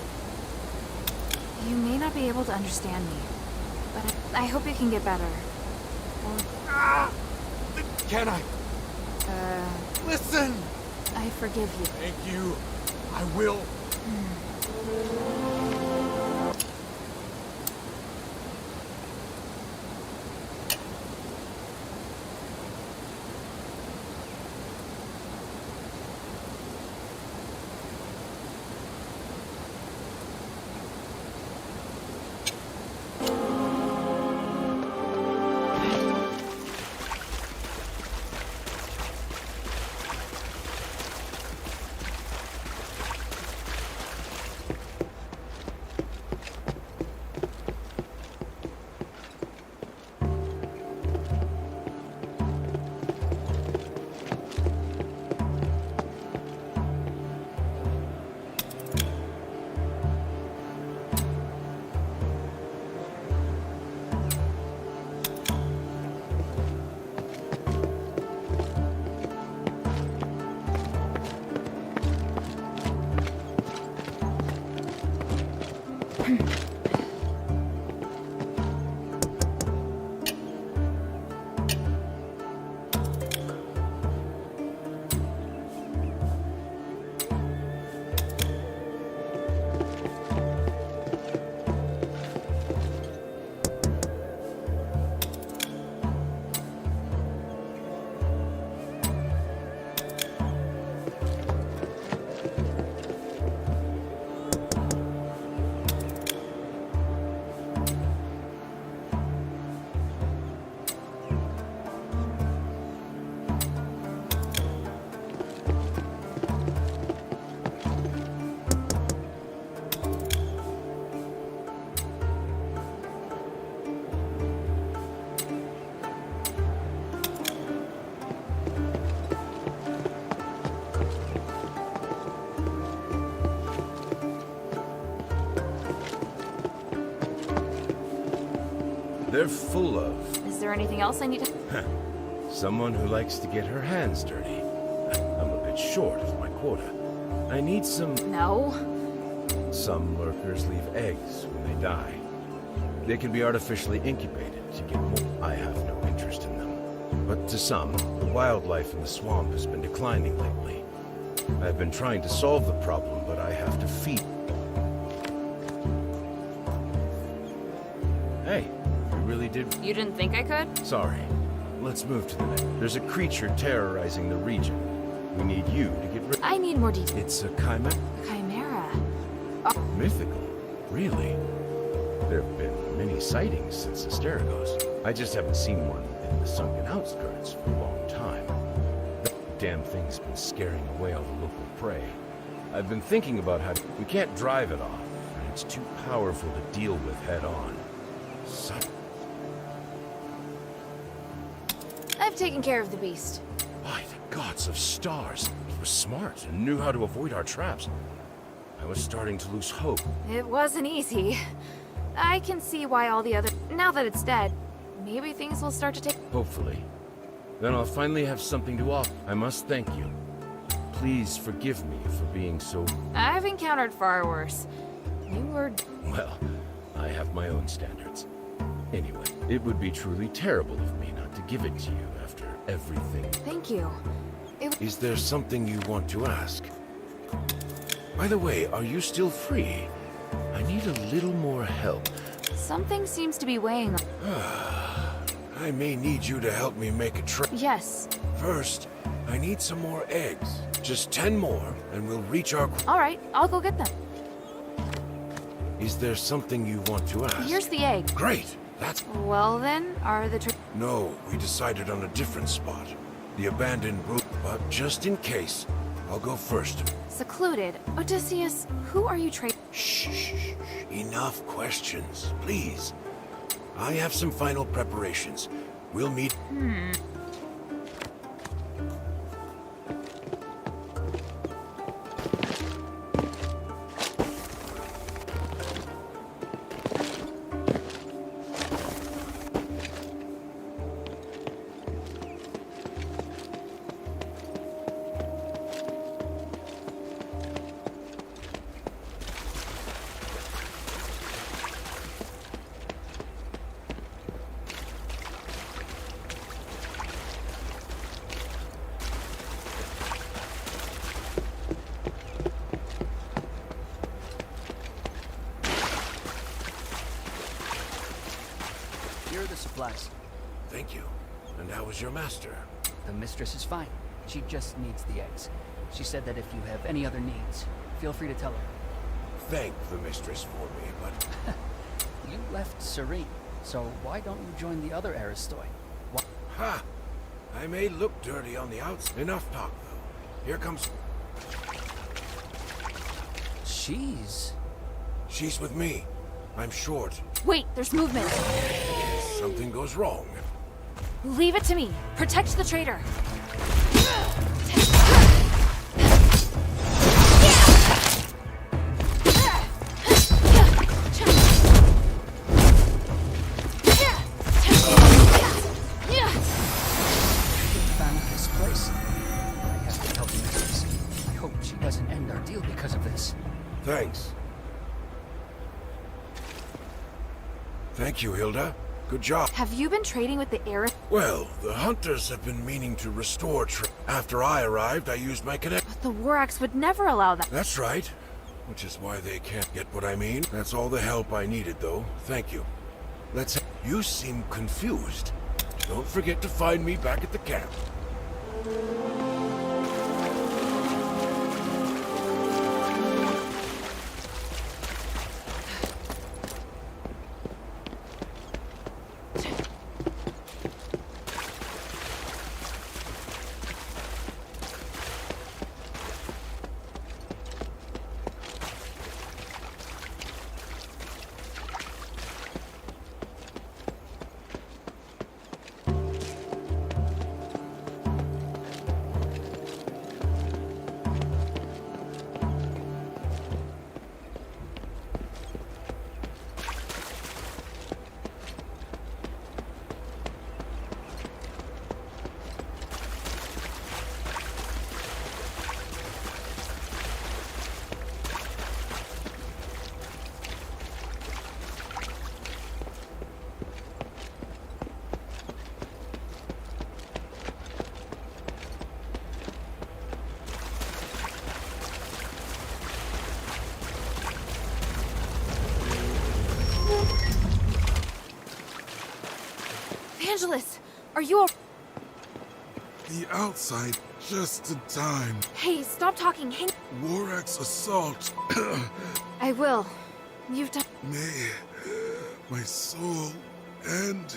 You may not be able to understand me, but I hope you can get better. Or... Can I? Listen! I forgive you. Thank you. I will. They're full of... Is there anything else I need to... Someone who likes to get her hands dirty. I'm a bit short of my quota. I need some... No. Some lurkers leave eggs when they die. They can be artificially incubated to get more. I have no interest in them. But to some, the wildlife in the swamp has been declining lately. I've been trying to solve the problem, but I have to feed... Hey, you really did... You didn't think I could? Sorry. Let's move to the next. There's a creature terrorizing the region. We need you to get rid... I need more details. It's a chimera? Chimera? Mythical? Really? There have been many sightings since Asterigos. I just haven't seen one in the sunken outskirts for a long time. That damn thing's been scaring away all the local prey. I've been thinking about how we can't drive it off, and it's too powerful to deal with head-on. I've taken care of the beast. By the gods of stars, it was smart and knew how to avoid our traps. I was starting to lose hope. It wasn't easy. I can see why all the other... Now that it's dead, maybe things will start to take... Hopefully. Then I'll finally have something to offer. I must thank you. Please forgive me for being so... I've encountered far worse. You were... Well, I have my own standards. Anyway, it would be truly terrible of me not to give it to you after everything. Thank you. Is there something you want to ask? By the way, are you still free? I need a little more help. Something seems to be weighing on... I may need you to help me make a trip. Yes. First, I need some more eggs. Just 10 more, and we'll reach our... All right, I'll go get them. Is there something you want to ask? Here's the egg. Great. That's... Well then, are the... No, we decided on a different spot. The abandoned room. But just in case, I'll go first. Secluded. Odysseus, who are you trading? Shh. Enough questions, please. I have some final preparations. We'll meet... supplies. Thank you. And how is your master? The mistress is fine. She just needs the eggs. She said that if you have any other needs, feel free to tell her. Thank the mistress for me, but... You left Serene, so why don't you join the other Aristoi? Ha! I may look dirty on the outside. Enough talk, though. Here comes... She's with me. I'm short. Wait, there's movement. Something goes wrong. Leave it to me. Protect the traitor. Found this place. I have to tell the mistress. I hope she doesn't end our deal because of this. Thanks. Thank you, Hilda. Good job. Have you been trading with the heir? Well, the hunters have been meaning to restore After I arrived, I used my connect. But the War Axe would never allow that. That's right. Which is why they can't get what I mean. That's all the help I needed, though. Thank you. You seem confused. Don't forget to find me back at the camp. Angelus, are you all... The outside, just in time. Hey, stop talking. Hang... War Axe assault. I will. You've done... May my soul end.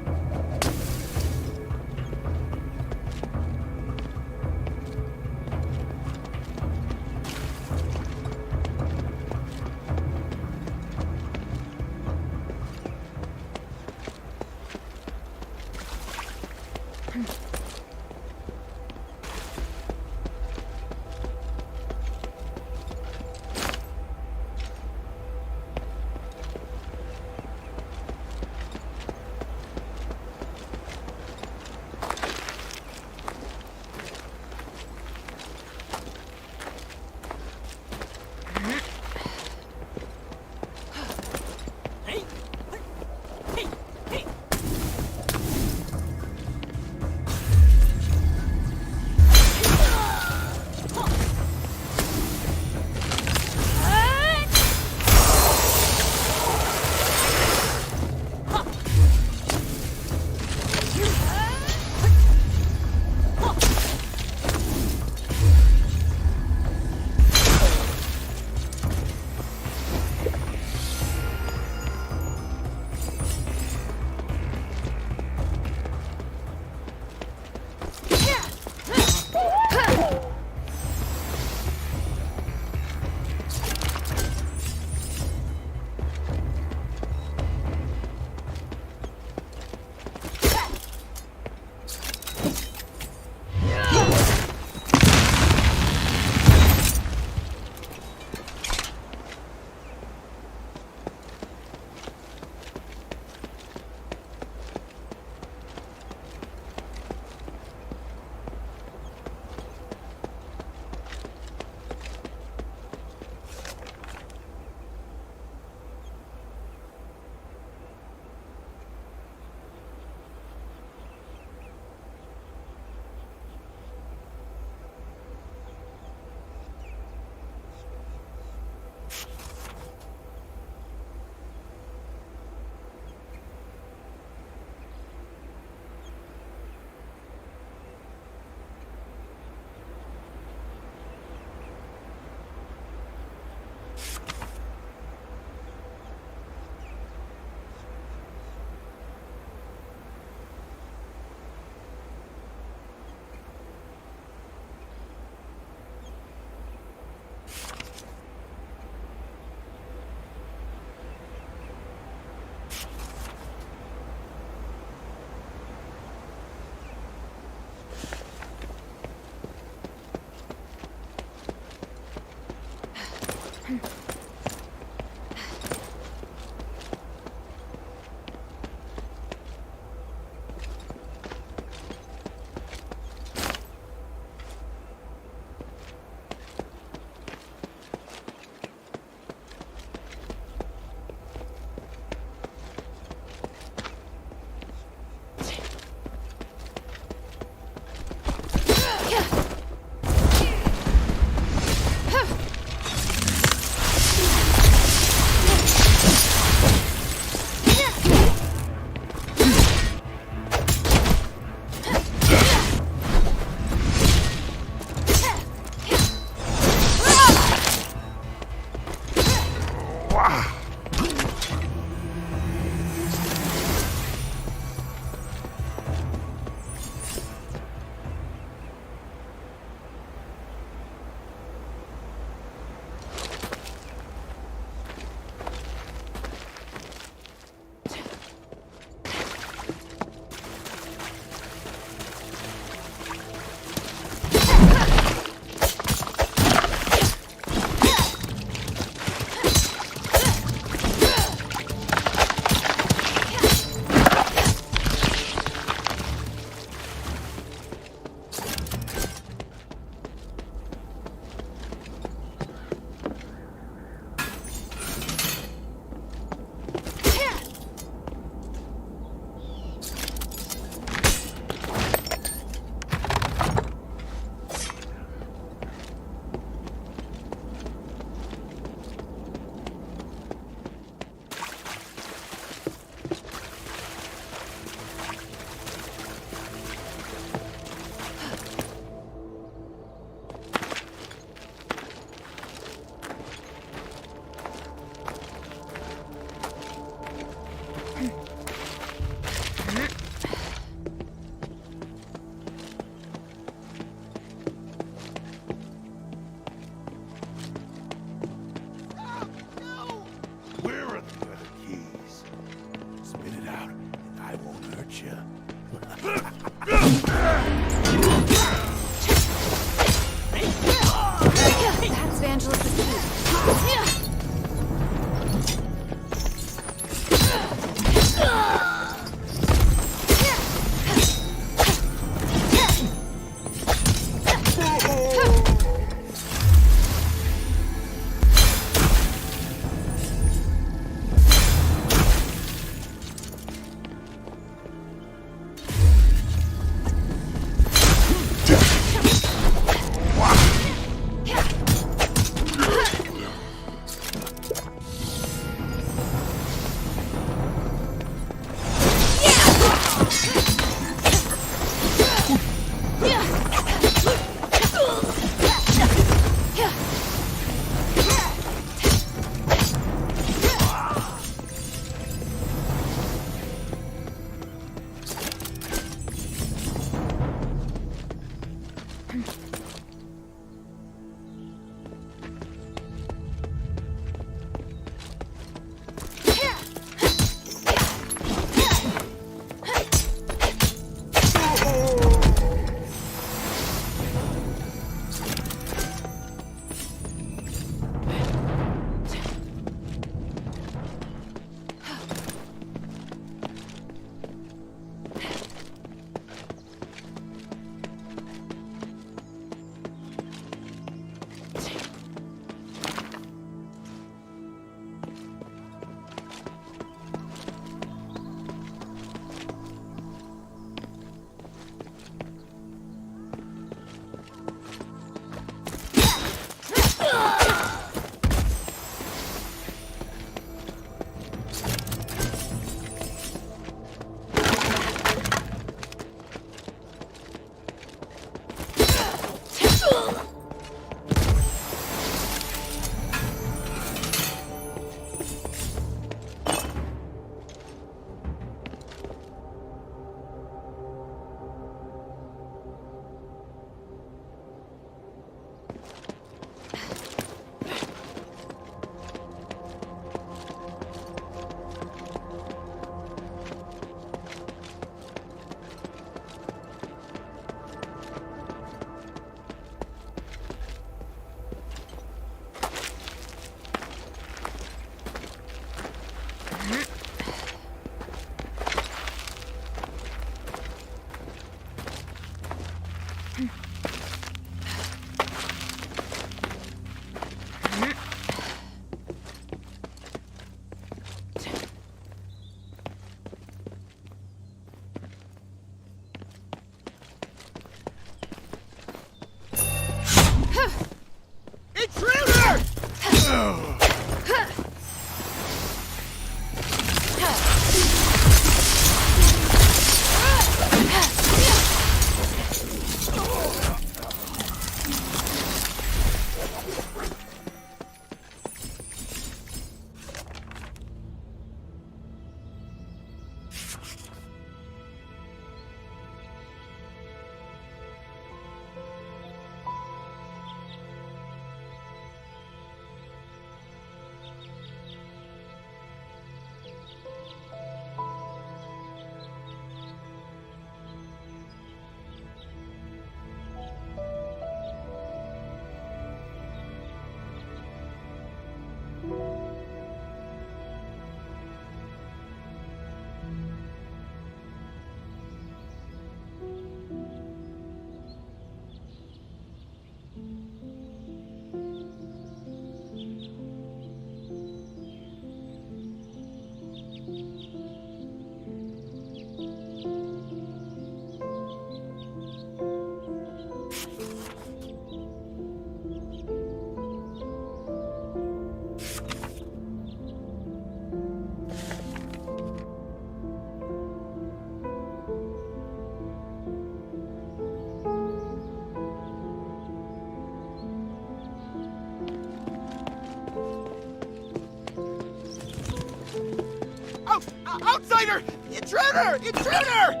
Outsider! Intruder! Intruder!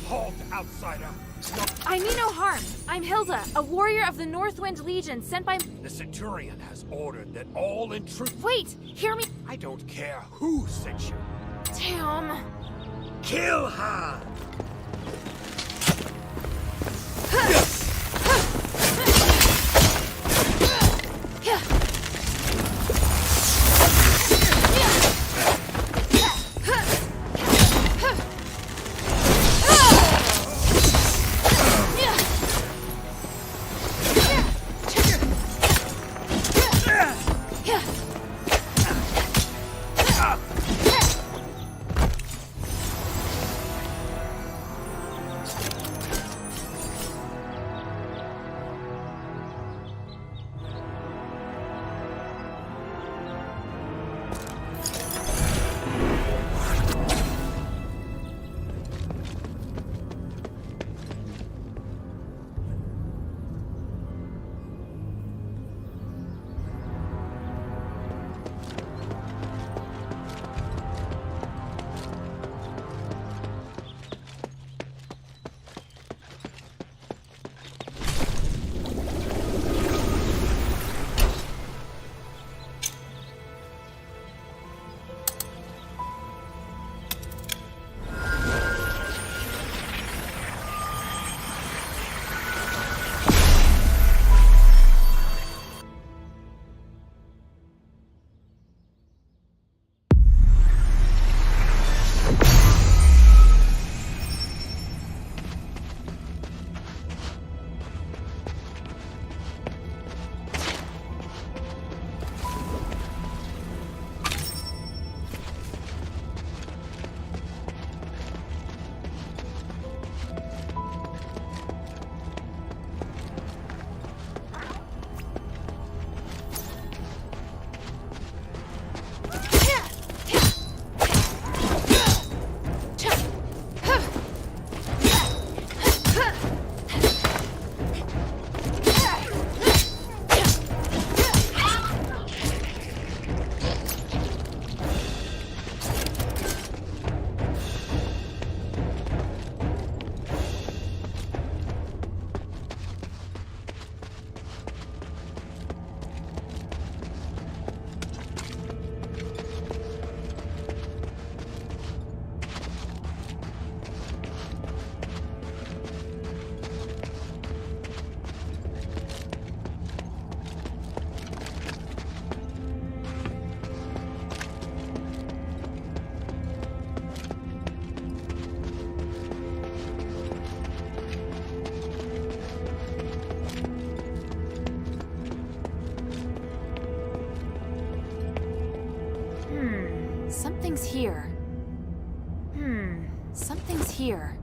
Halt, outsider! I mean no harm. I'm Hilda, a warrior of the Northwind Legion sent by... The Centurion has ordered that all intruders... Wait! Hear me... I don't care who sent you. Damn. Kill her! Something's here. Something's here.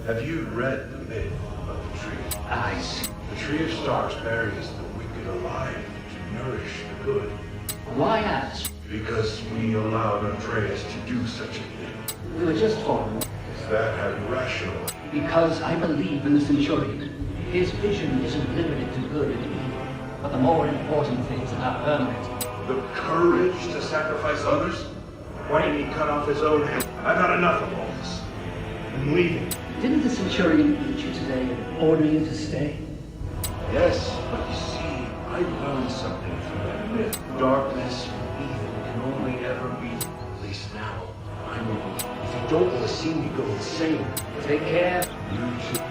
Have you read the myth of the tree? I see. The tree of stars buries the wicked alive to nourish the good. Why ask? Because we allowed Andreas to do such a thing. We were just talking. Is that irrational? Because I believe in the Centurion. His vision isn't limited to good and evil, but the more important things that are permanent. The courage to sacrifice others? Why didn't he cut off his own head? I've had enough of all this. I'm leaving. Didn't the Centurion meet you today and order you to stay? Yes, but you see, I learned something from that myth. Darkness and evil can only ever be, at least now, I'm alone. If you don't want to see me go insane, take care. You too.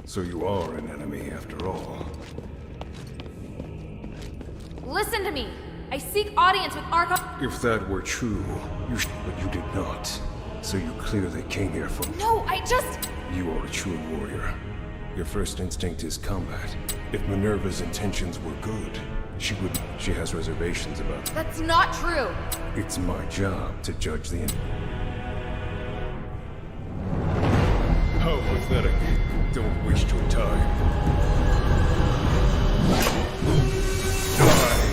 So you are an enemy after all. Listen to me. I seek audience with Archon. If that were true, but you did not. So you clearly came here from... No, I just... You are a true warrior. Your first instinct is combat. If Minerva's intentions were good, she has reservations about... That's not true. It's my job to judge the... How pathetic. Don't waste your time. Die!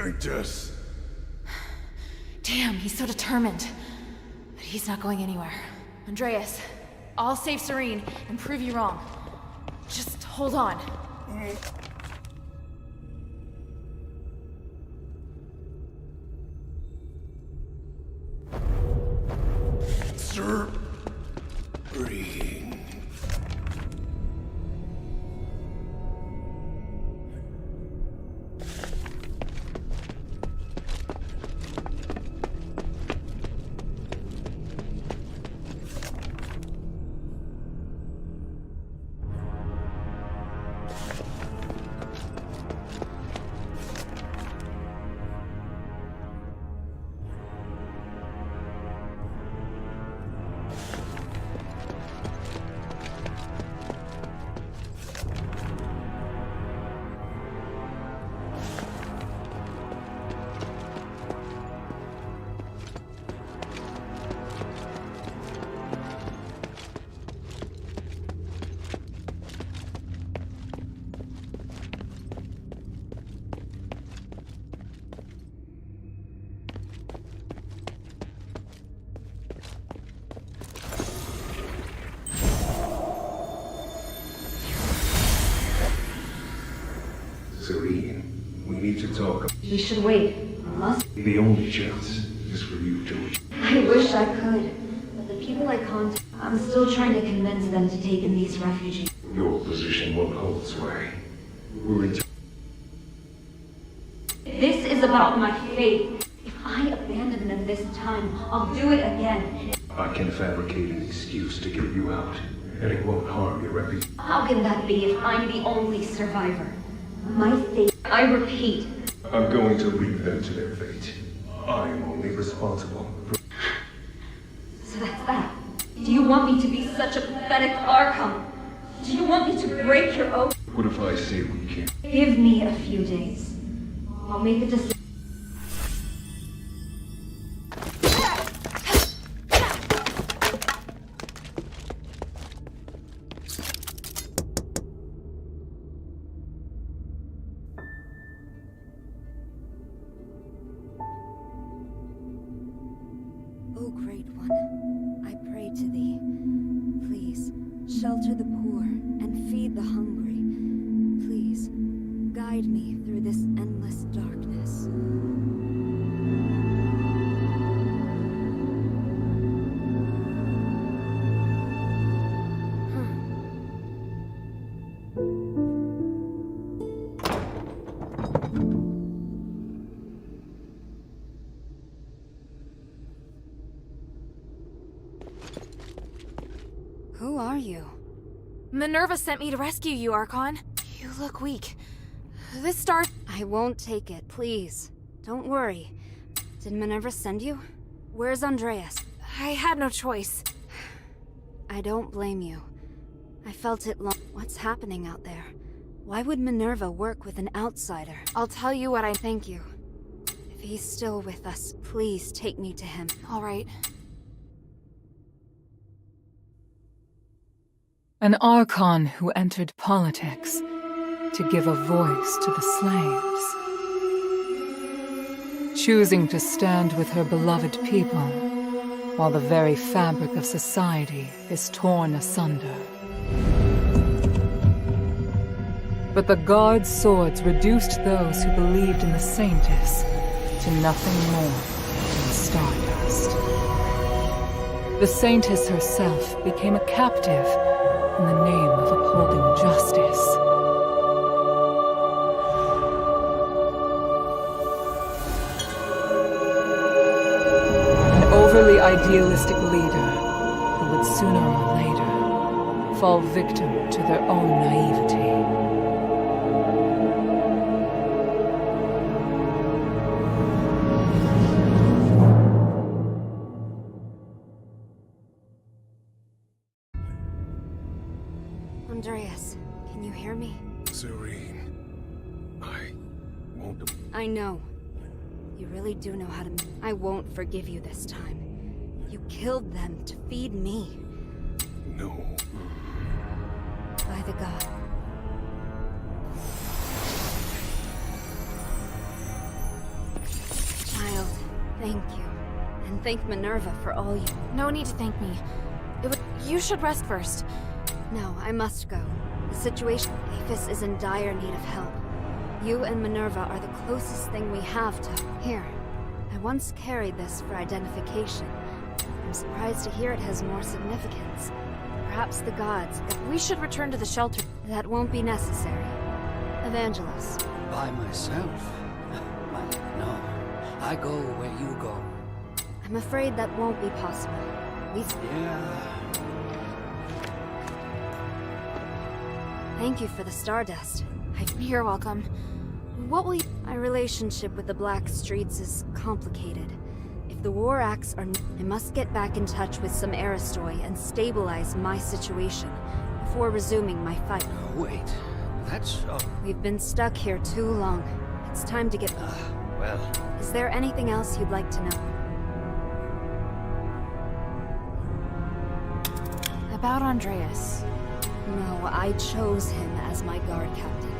Titus! Damn, he's so determined. But he's not going anywhere. Andreas, I'll save Serene and prove you wrong. Just hold on. Sir... Serene, we need to talk. We should wait. Must. The only chance is for you to... I wish I could. But the people I contact, I'm still trying to convince them to take in these refugees. Your position won't hold sway. We're in... This is about my faith. If I abandon them this time, I'll do it again. I can fabricate an excuse to get you out, and it won't harm your reputation. How can that be if I'm the only survivor? My faith, I repeat. I'm going to leave them to their fate. I am only responsible for... So that's that. Do you want me to be such a pathetic Archon? Do you want me to break your oath? What if I say we can't? Give me a few days. I'll make a decision. O Great One, I pray to thee. Please, shelter the poor and feed the hungry. Please, guide me through this endless darkness. Who are you? Minerva sent me to rescue you, Archon. You look weak. This star... I won't take it, please. Don't worry. Did Minerva send you? Where's Andreas? I had no choice. I don't blame you. I felt it long. What's happening out there? Why would Minerva work with an outsider? I'll tell you what I... Thank you. If he's still with us, please take me to him. All right. An Archon who entered politics to give a voice to the slaves. Choosing to stand with her beloved people while the very fabric of society is torn asunder. But the Guard's swords reduced those who believed in the Saintess to nothing more than stardust. The Saintess herself became a captive in the name of upholding justice. An overly idealistic leader who would sooner or later fall victim to their own naivety. Andreas, can you hear me? Serene, I won't... I know. You really do know how to... I won't forgive you this time. You killed them to feed me. No. By the god. thank Minerva for all you... No need to thank me. You should rest first. No, I must go. The situation... Aphis is in dire need of help. You and Minerva are the closest thing we have to... Here. I once carried this for identification. I'm surprised to hear it has more significance. Perhaps the gods... We should return to the shelter. That won't be necessary. Evangelos. By myself? No. I go where you go. I'm afraid that won't be possible. Yeah. Thank you for the stardust. You're welcome. What will you... My relationship with the Black Streets is complicated. If the war acts are... I must get back in touch with some Aristoi and stabilize my situation before resuming my fight. Wait, that's... We've been stuck here too long. It's time to get... well... Is there anything else you'd like to know? About Andreas. No, I chose him as my guard captain.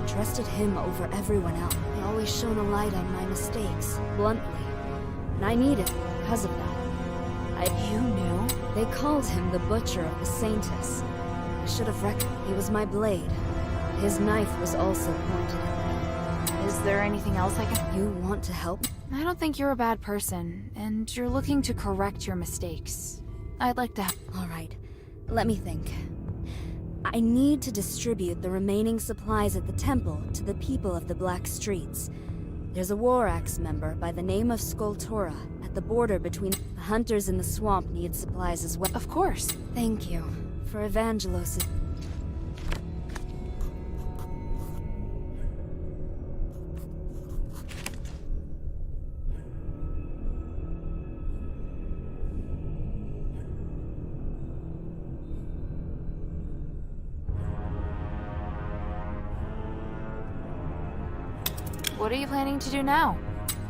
I trusted him over everyone else. He always shone a light on my mistakes, bluntly. And I need it because of that. You knew? They called him the Butcher of the Saintess. I should have reckoned he was my blade. His knife was also pointed at me. Is there anything else I can... You want to help? I don't think you're a bad person, and you're looking to correct your mistakes. I'd like to... Alright, let me think. I need to distribute the remaining supplies at the temple to the people of the Black Streets. There's a War Axe member by the name of Skultora at the border between... The hunters in the swamp need supplies as well. Of course. Thank you. For Evangelos. What are you planning to do now?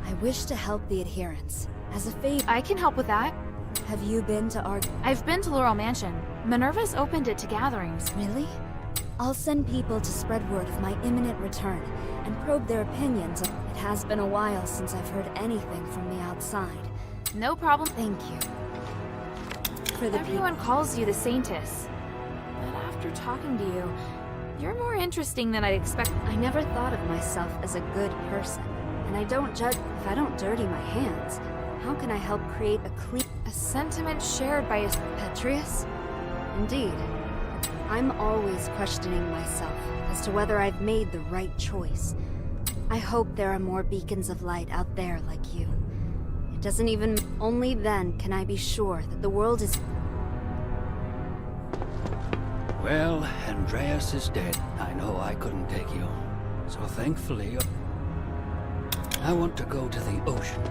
I wish to help the adherents. As a favor... I can help with that. Have you been to our... I've been to Laurel Mansion. Minerva's opened it to gatherings. Really? I'll send people to spread word of my imminent return and probe their opinions. It has been a while since I've heard anything from the outside. No problem. Thank you. For the Everyone calls you the Saintess. But after talking to you, you're more interesting than I'd expect. I never thought of myself as a good person, and I don't judge. If I don't dirty my hands, how can I help create a clean... A sentiment shared by a... Petrius? Indeed. I'm always questioning myself as to whether I've made the right choice. I hope there are more beacons of light out there like you. It doesn't even... Only then can I be sure that the world is... Well, Andreas is dead. I know I couldn't take you. So thankfully... I want to go to the ocean.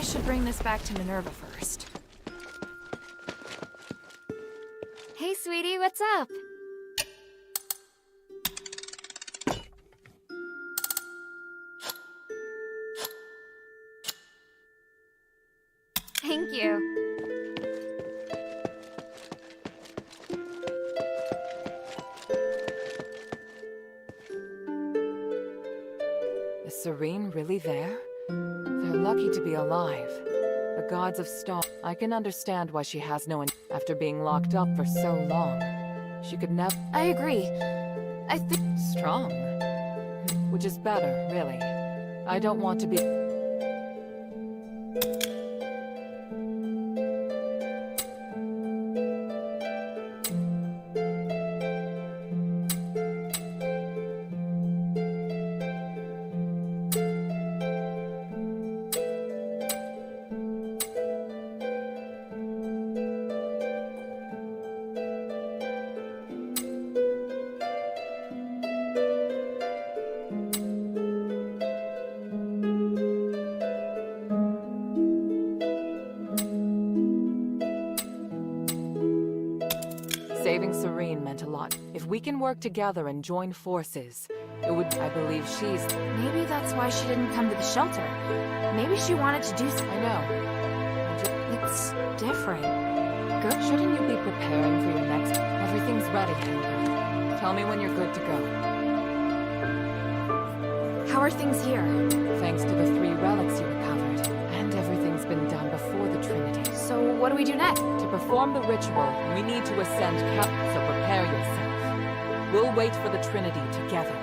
should bring this back to Minerva first. Hey, sweetie, what's up? Thank you. Is Serene really there? They're lucky to be alive. The gods of Star. I can understand why she has no after being locked up for so long. She could never. I agree. I think strong. Which is better, really. I don't want to be. Saving Serene meant a lot. If we can work together and join forces, it would. I believe she's. Maybe that's why she didn't come to the shelter. Maybe she wanted to do something. I know. It's different. Good. Shouldn't you be preparing for your next? Everything's ready, Hильda. Tell me when you're good to go. How are things here? Thanks to the 3 relics you recovered, and everything's been done before the Trinity. So what do we do next? To perform the ritual, we need to ascend so prepare yourself. We'll wait for the Trinity together.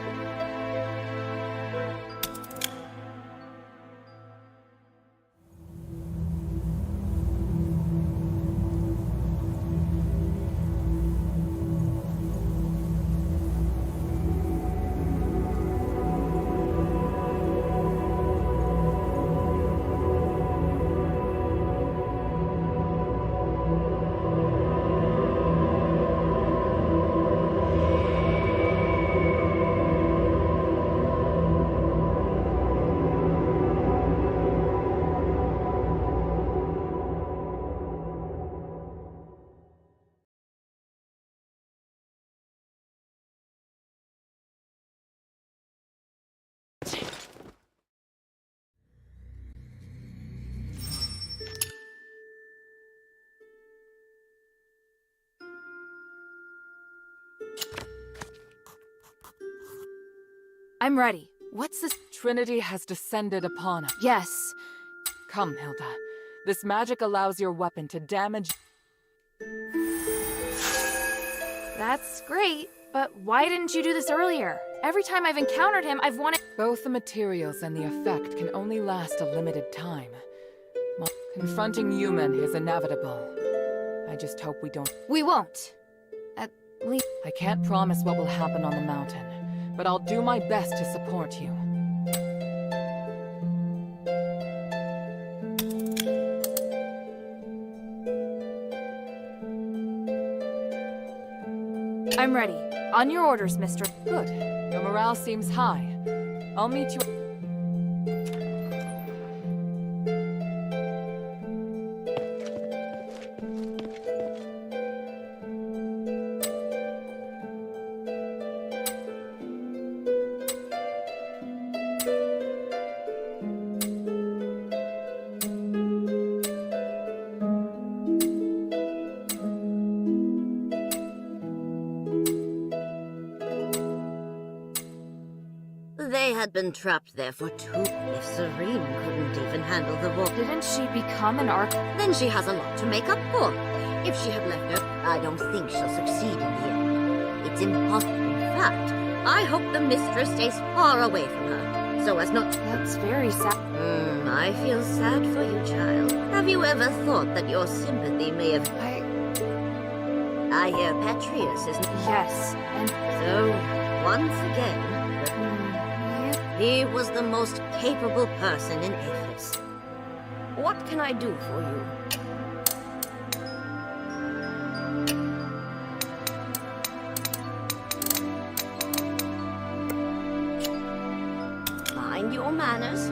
I'm ready. What's this? Trinity has descended upon us. Yes. Come, Hильda. This magic allows your weapon to damage. That's great, but why didn't you do this earlier? Every time I've encountered him, I've wanted— Both the materials and the effect can only last a limited time. Confronting human is inevitable. I just hope we don't— We won't. At least— I can't promise what will happen on the mountain, but I'll do my best to support you. I'm ready. On your orders, mister. Good. Your morale seems high. I'll meet you. They had been trapped there for 2. If Serene couldn't even handle the war, didn't she become an arc? Then she has a lot to make up for. If she had left her, I don't think she'll succeed in the end. It's impossible. In fact, I hope the mistress stays far away from her, so as not— That's very sad. I feel sad for you, child. Have you ever thought that your sympathy may have— I hear Petrius isn't— Yes, and— So, once again, he was the most capable person in Ephes. What can I do for you? Mind your manners.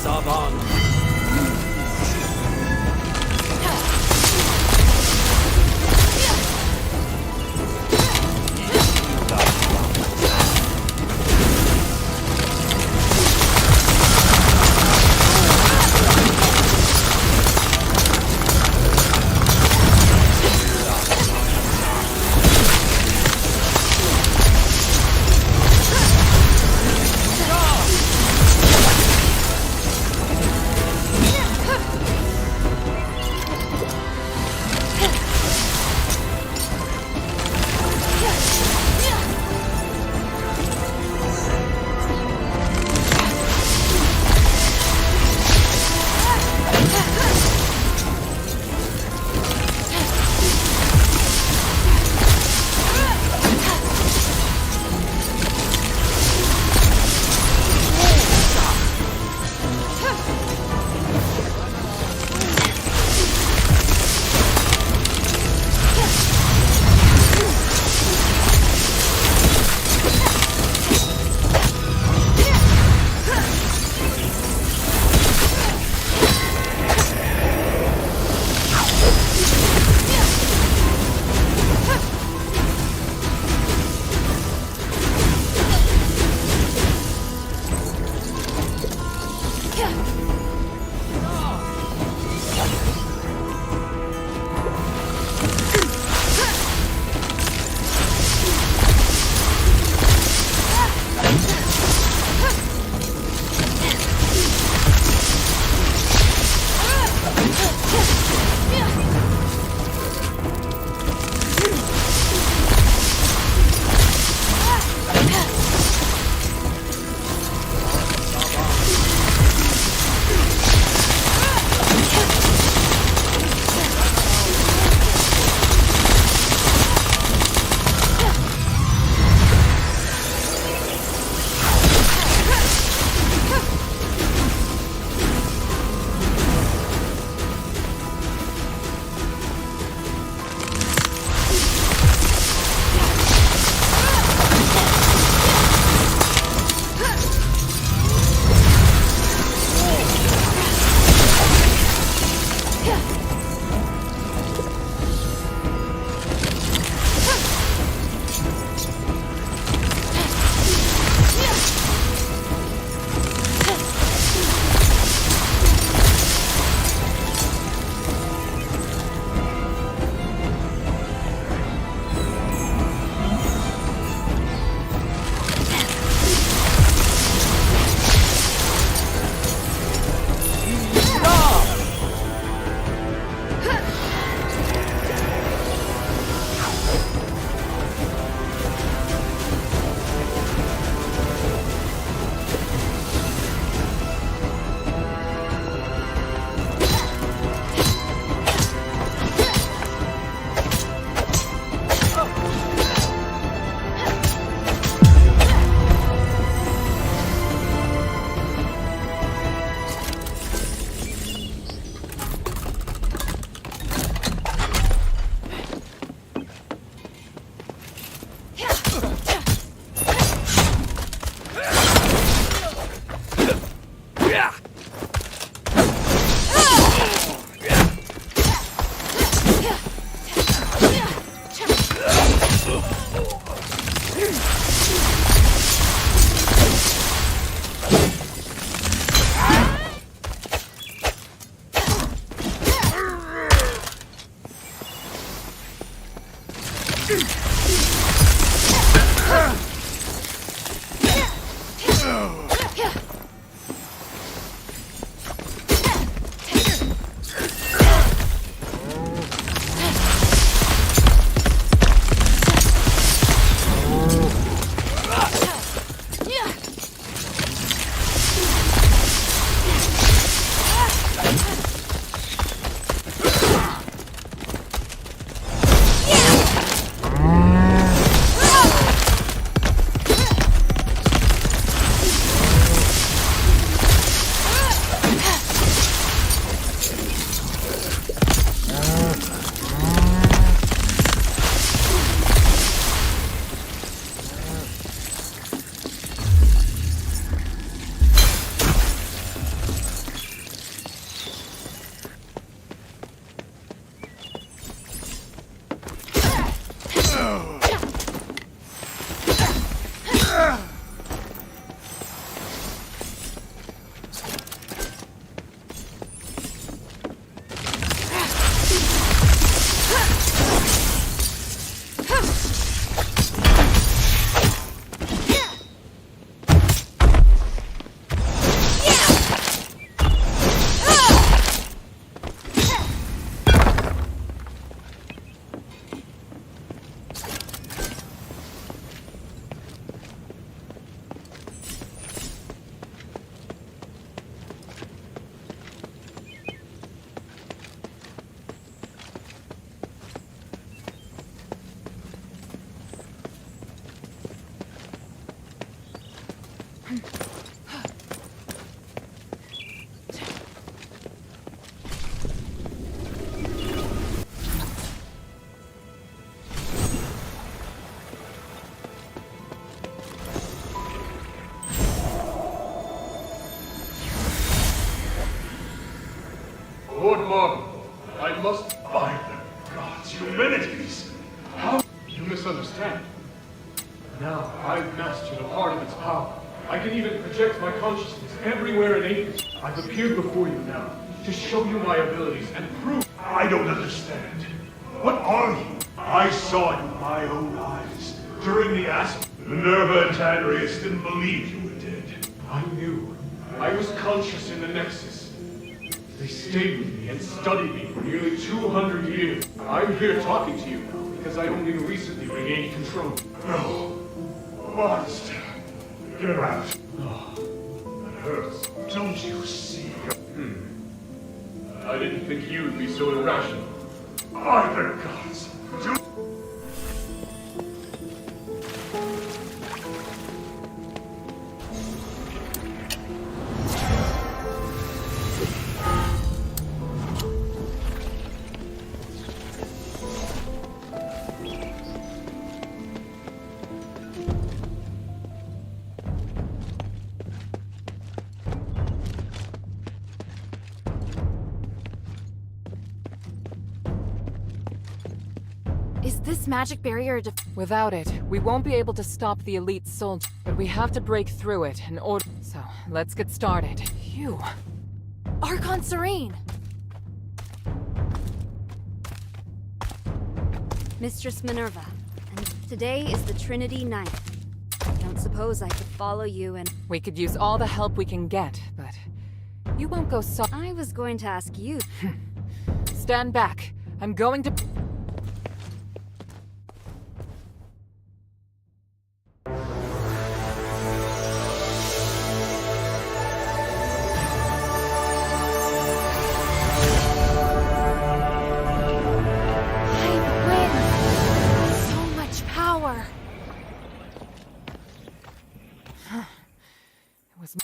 Saban. Lord Marvel, I must... By the gods, humanities! How... You misunderstand. Now, I've mastered a part of its power. I can even project my consciousness everywhere in Athens. I've appeared before you now, to show you my abilities and prove... I don't understand. What are you? I saw you with my own eyes. During the Minerva and Tadrius didn't believe you were dead. I knew. I was conscious in the Nexus. They stayed with me and studied me for nearly 200 years. I'm here talking to you now because I only recently regained control. No. Monster. Get out. Oh, that hurts. Don't you see? I didn't think you'd be so irrational. By the gods. Is this magic barrier Without it, we won't be able to stop the elite soldier. But we have to break through it in order. So, let's get started. Phew. Archon Serene! Mistress Minerva, and today is the Trinity Night. I don't suppose I could follow you and... We could use all the help we can get, but... You won't go so... I was going to ask you. Stand back. I'm going to...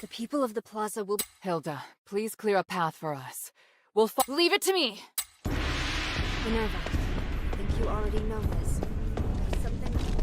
The people of the plaza will... Hilda, please clear a path for us. We'll Leave it to me! Minerva, I think you already know this. There's something...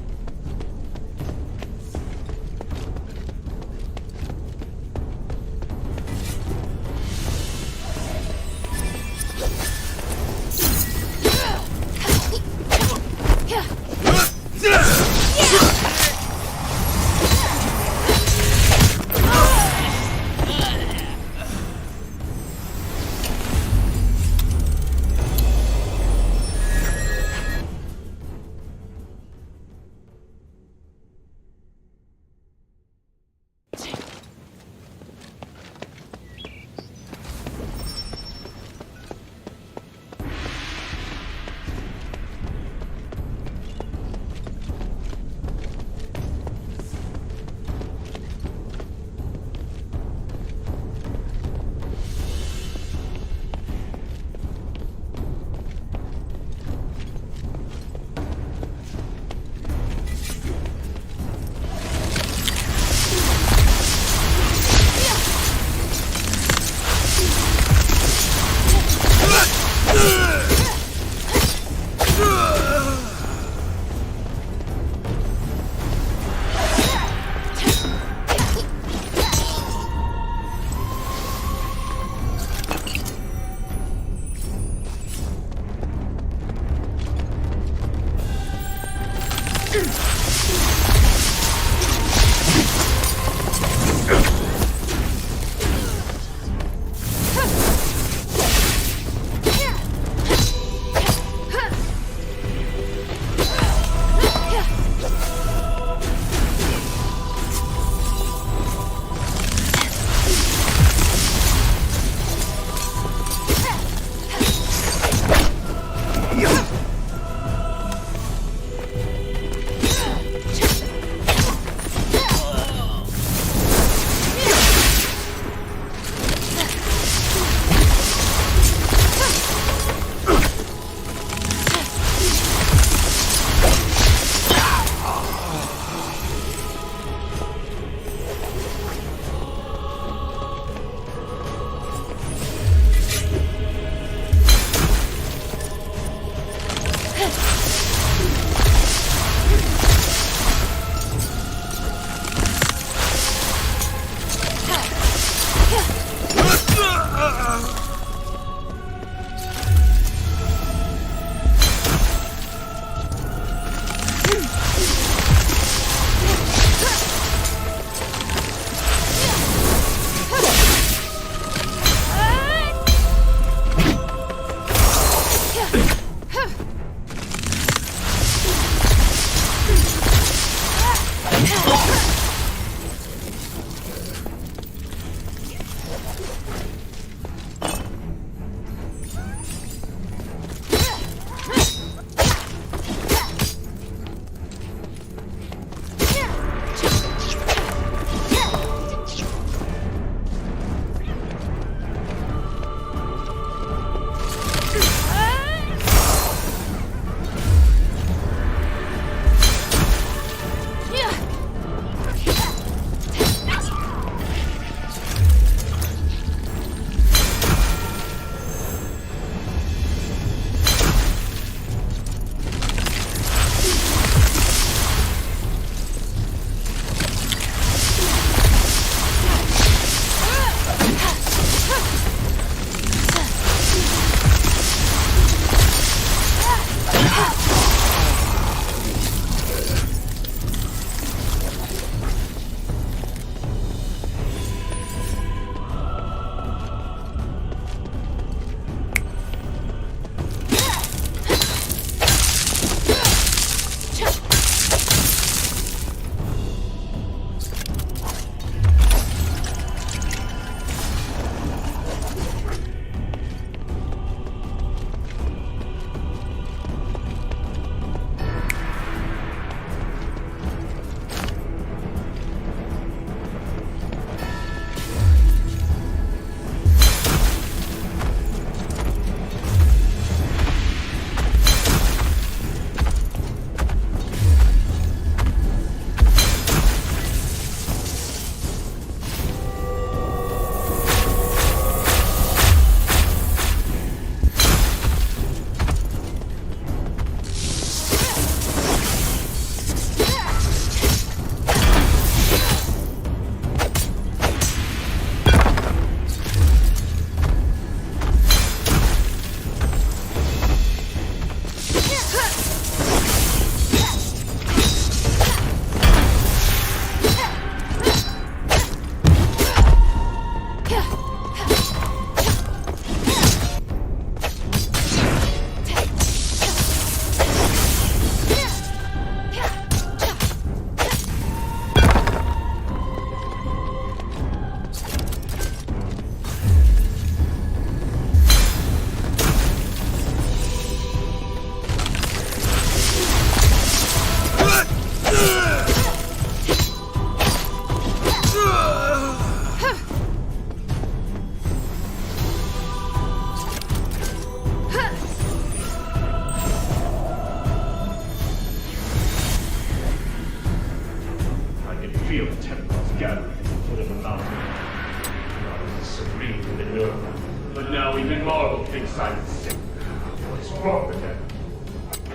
feel the temples gathering at the foot of the mountain. I was serene with Minerva, but now even Marvel thinks I'm sick. What is wrong with them?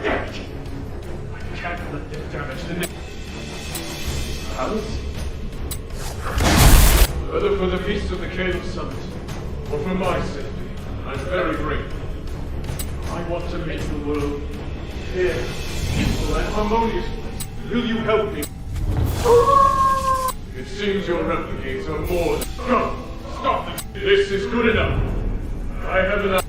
I can't let them damage the palace. Whether for the peace of the Caleb Summit, or for my safety, I'm very grateful. I want to make the world fair, peaceful, and harmonious place. Will you help me? It seems your replicates are more than... Go! Stop them! This is good enough. I have enough.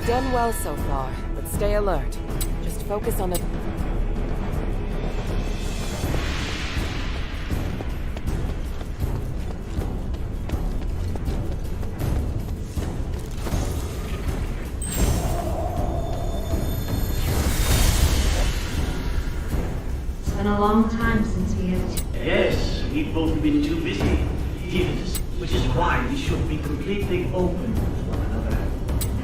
done well so far, but stay alert. Just focus on it. It's been a long time since we had... Yes, we've both been too busy. Which is why we should be completely open with one another.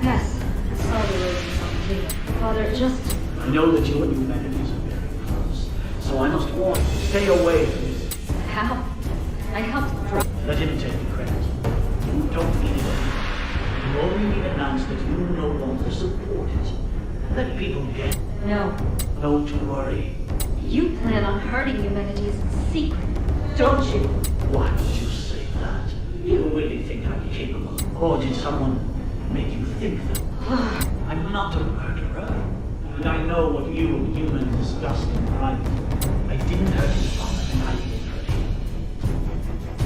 Yes, I saw the roses on the table. Father, just... I know that your humanities are very close, so I must warn you, stay away from this. How? I helped drop... Let him take the credit. You don't need it. You already announced that you no longer support it. Let people get... No. Don't worry. You plan on hurting humanities in secret, don't you? Why would you say that? You really think I'm capable? Or did someone make you think that? I'm not a murderer. And I know what you humans discussed in private. I didn't hurt his father, and I didn't hurt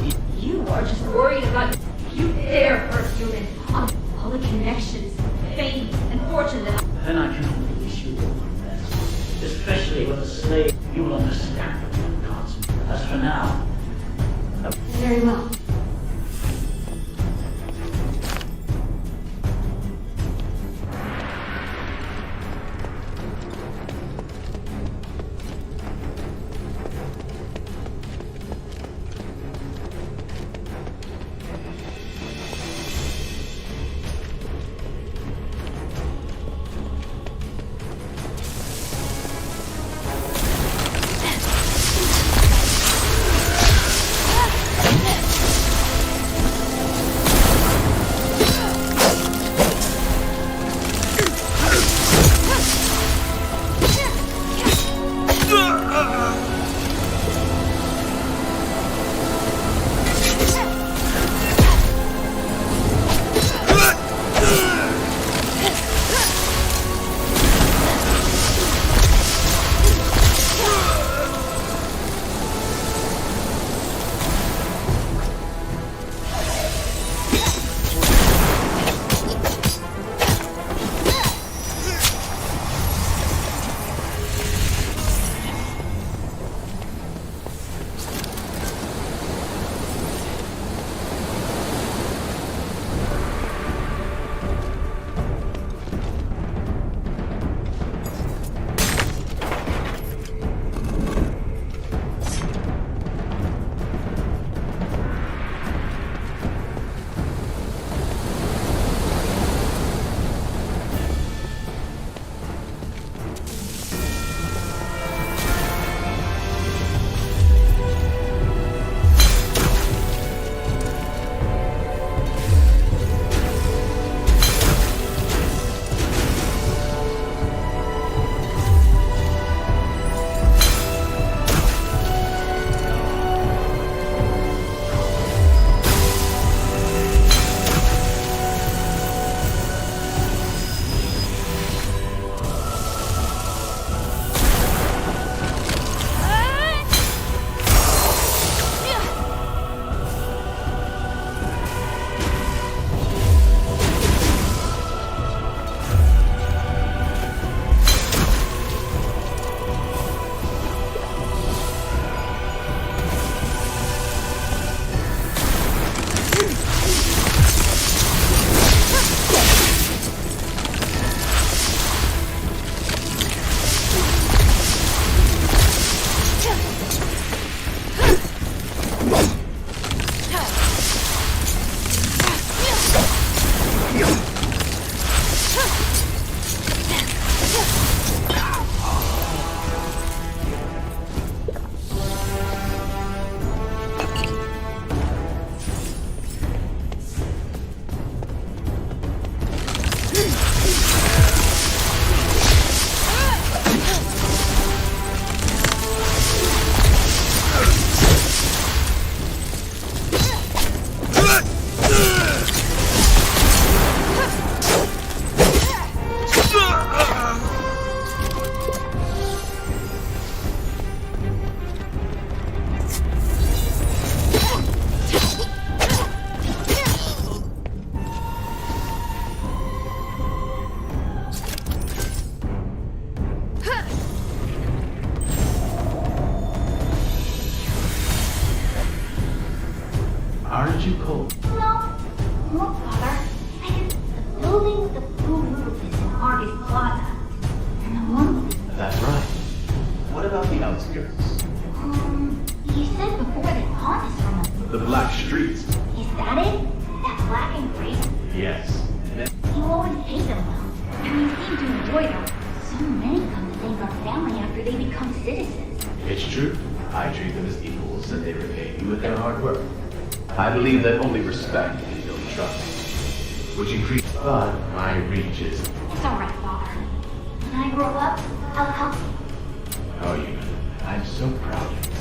him. You are just worried about... You dare hurt humans on all the connections, fame, and fortune that... Then I can only wish you all the best. Especially with a slave. You will understand the consequences. As for now... Very well. Yes. You always hate them, though. And you seem to enjoy them. So many come to thank our family after they become citizens. It's true. I treat them as equals, and they repay me with their hard work. I believe that only respect can build trust, which increases my reach is. It's all right, Father. When I grow up, I'll help you. Oh, you. I'm so proud of you.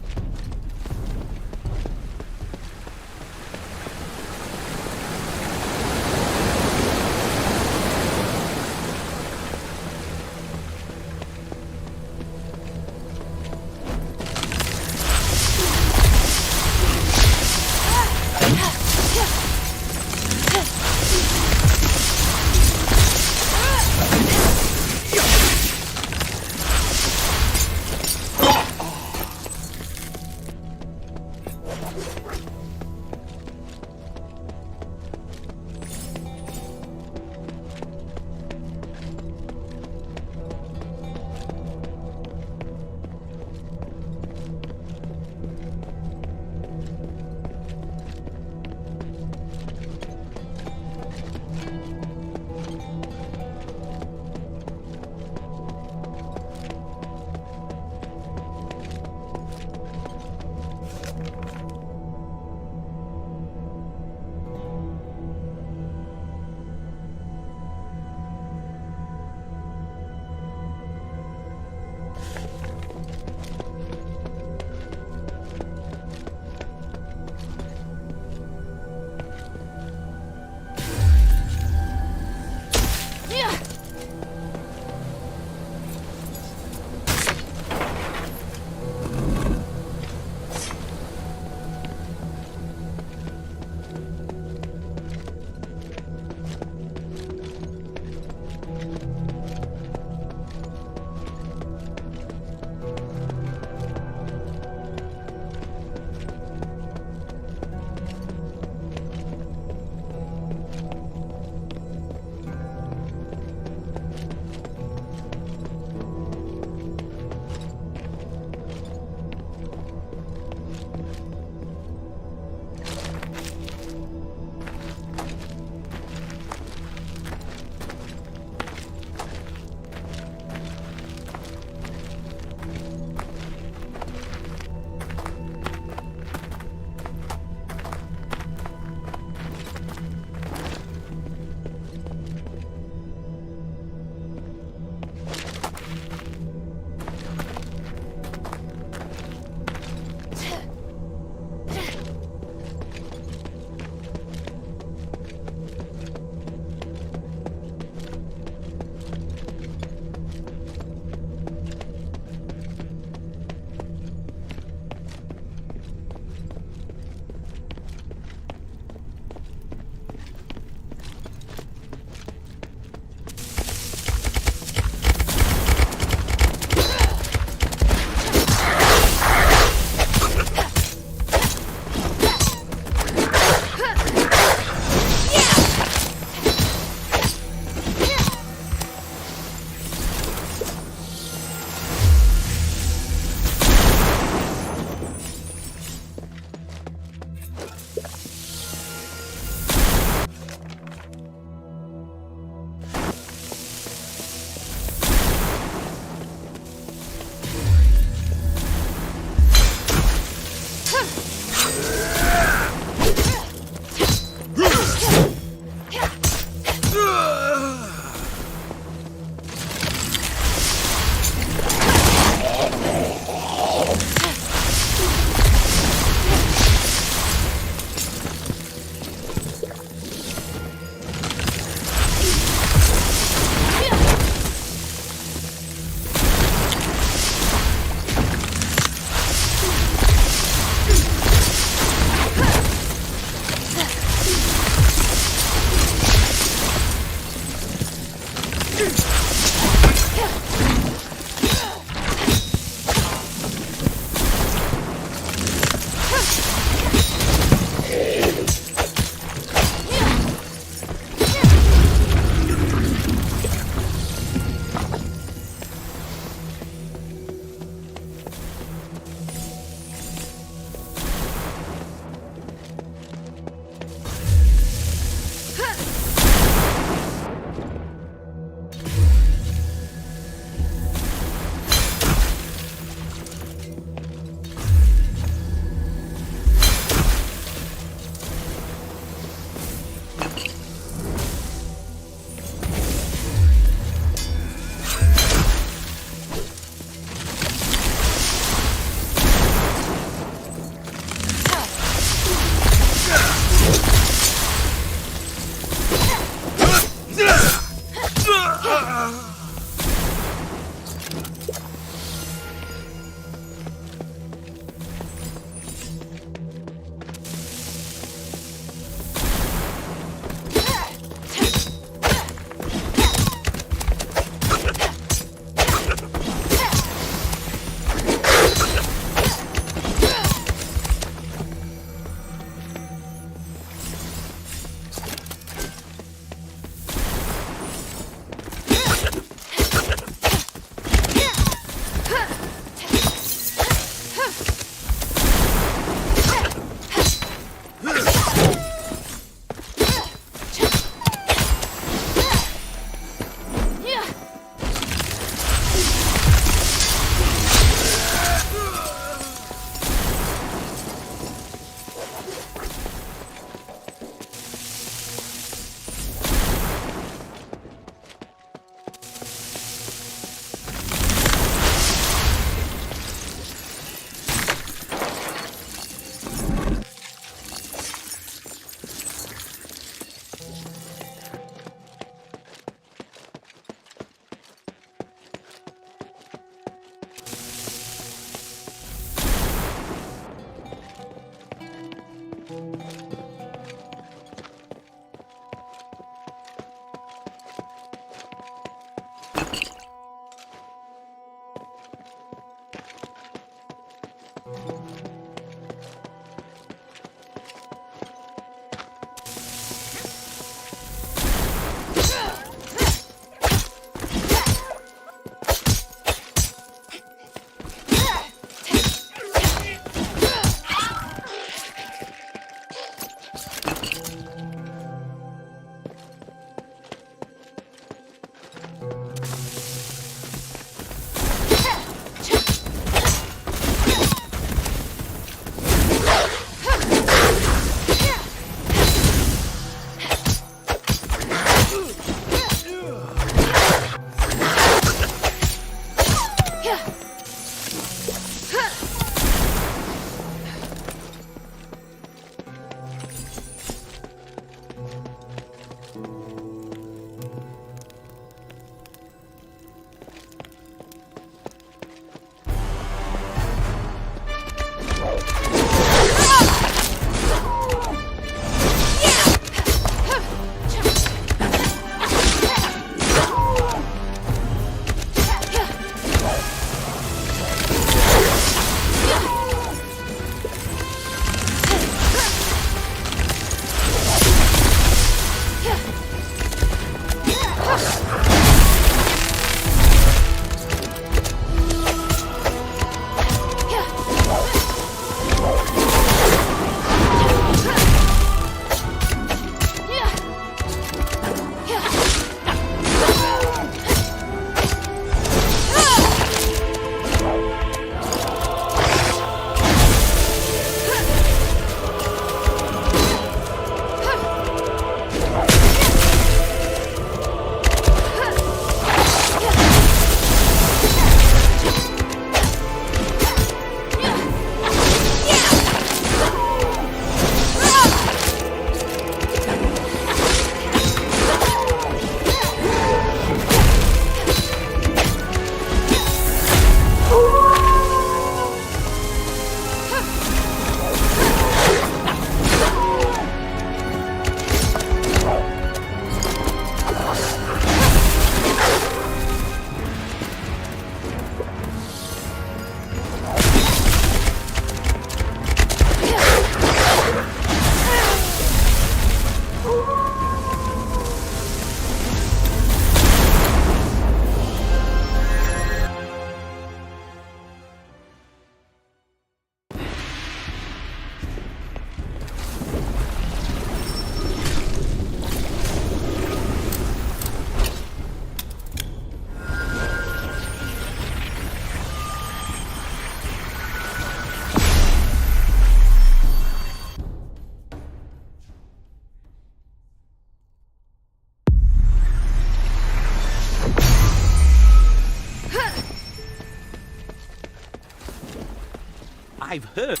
I've heard.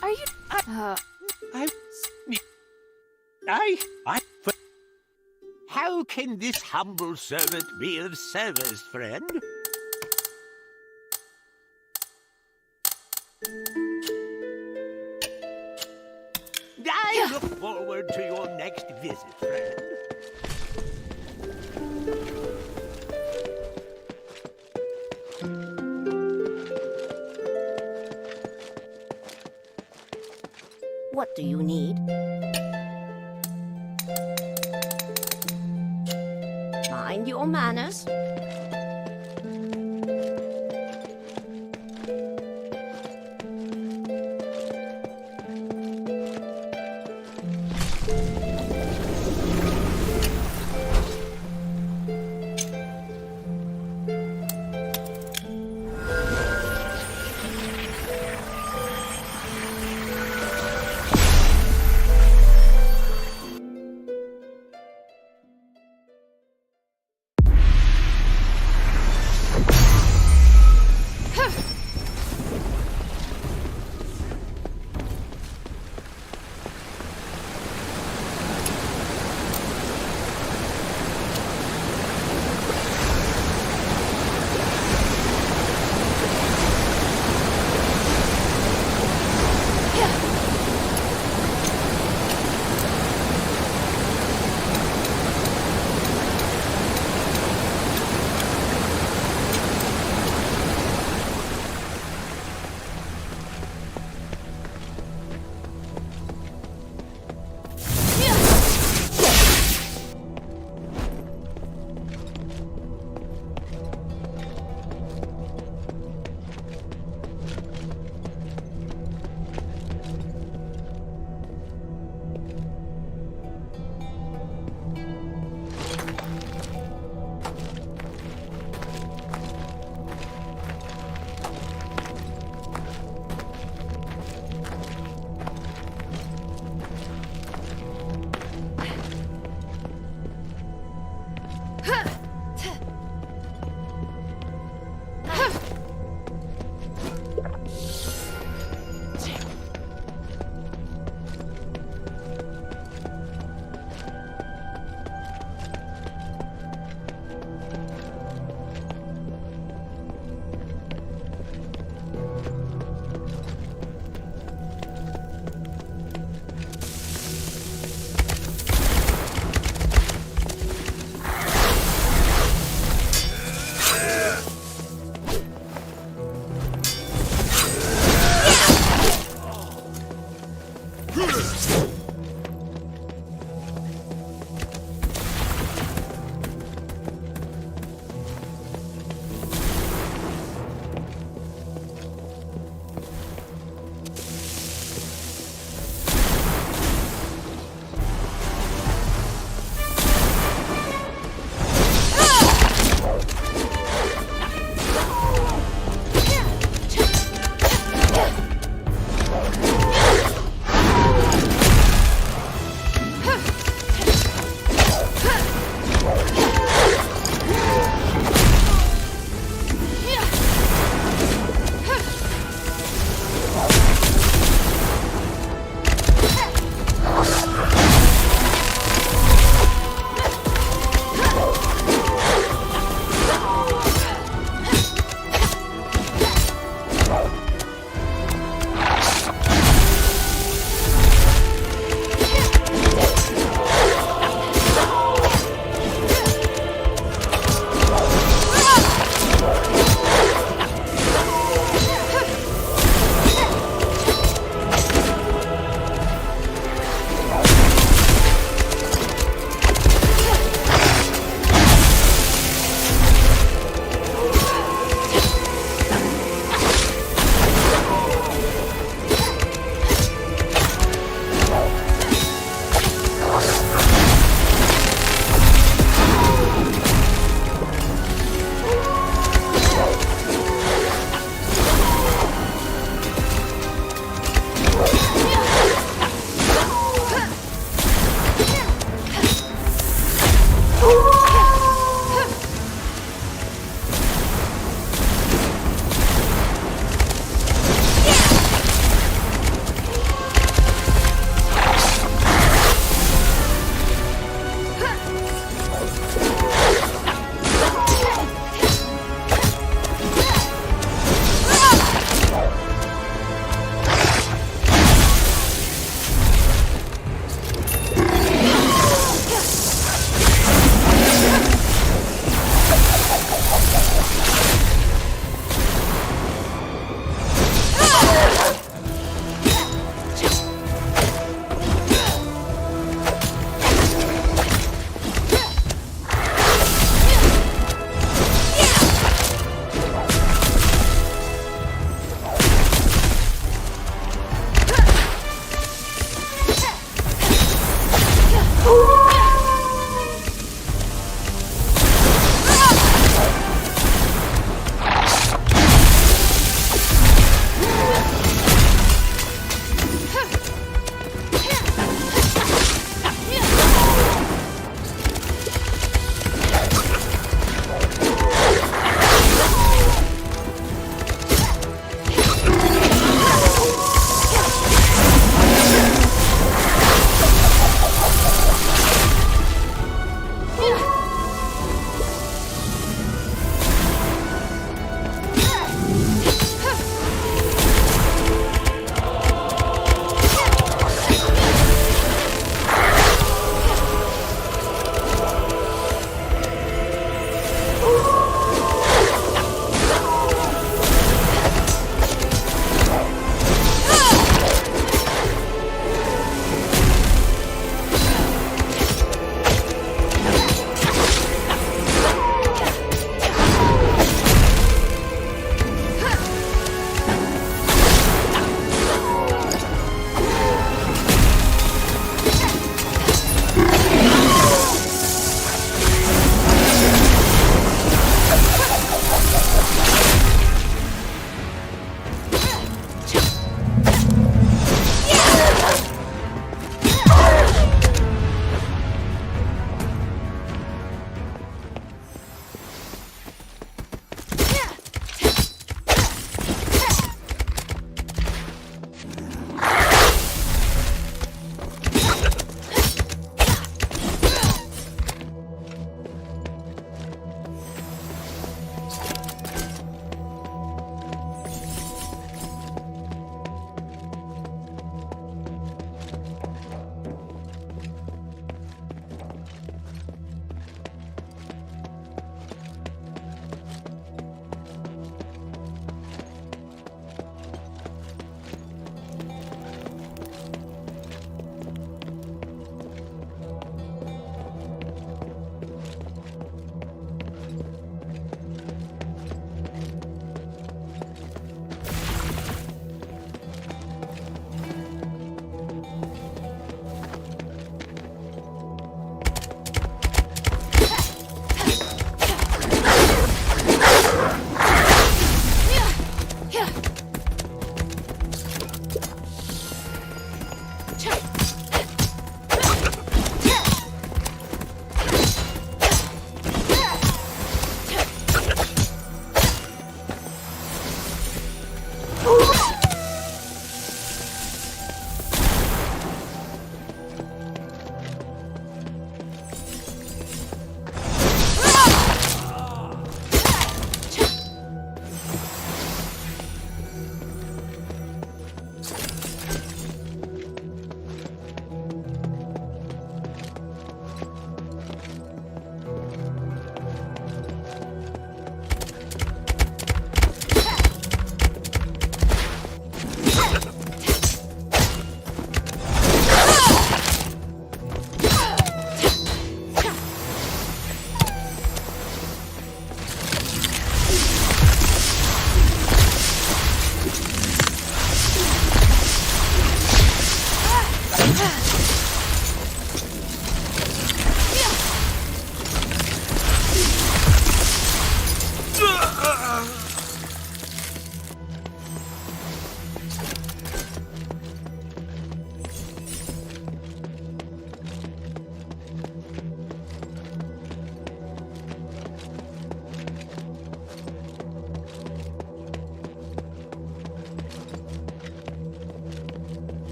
Are you... How can this humble servant be of service, friend? I look forward to your next visit, friend. What do you need? Mind your manners.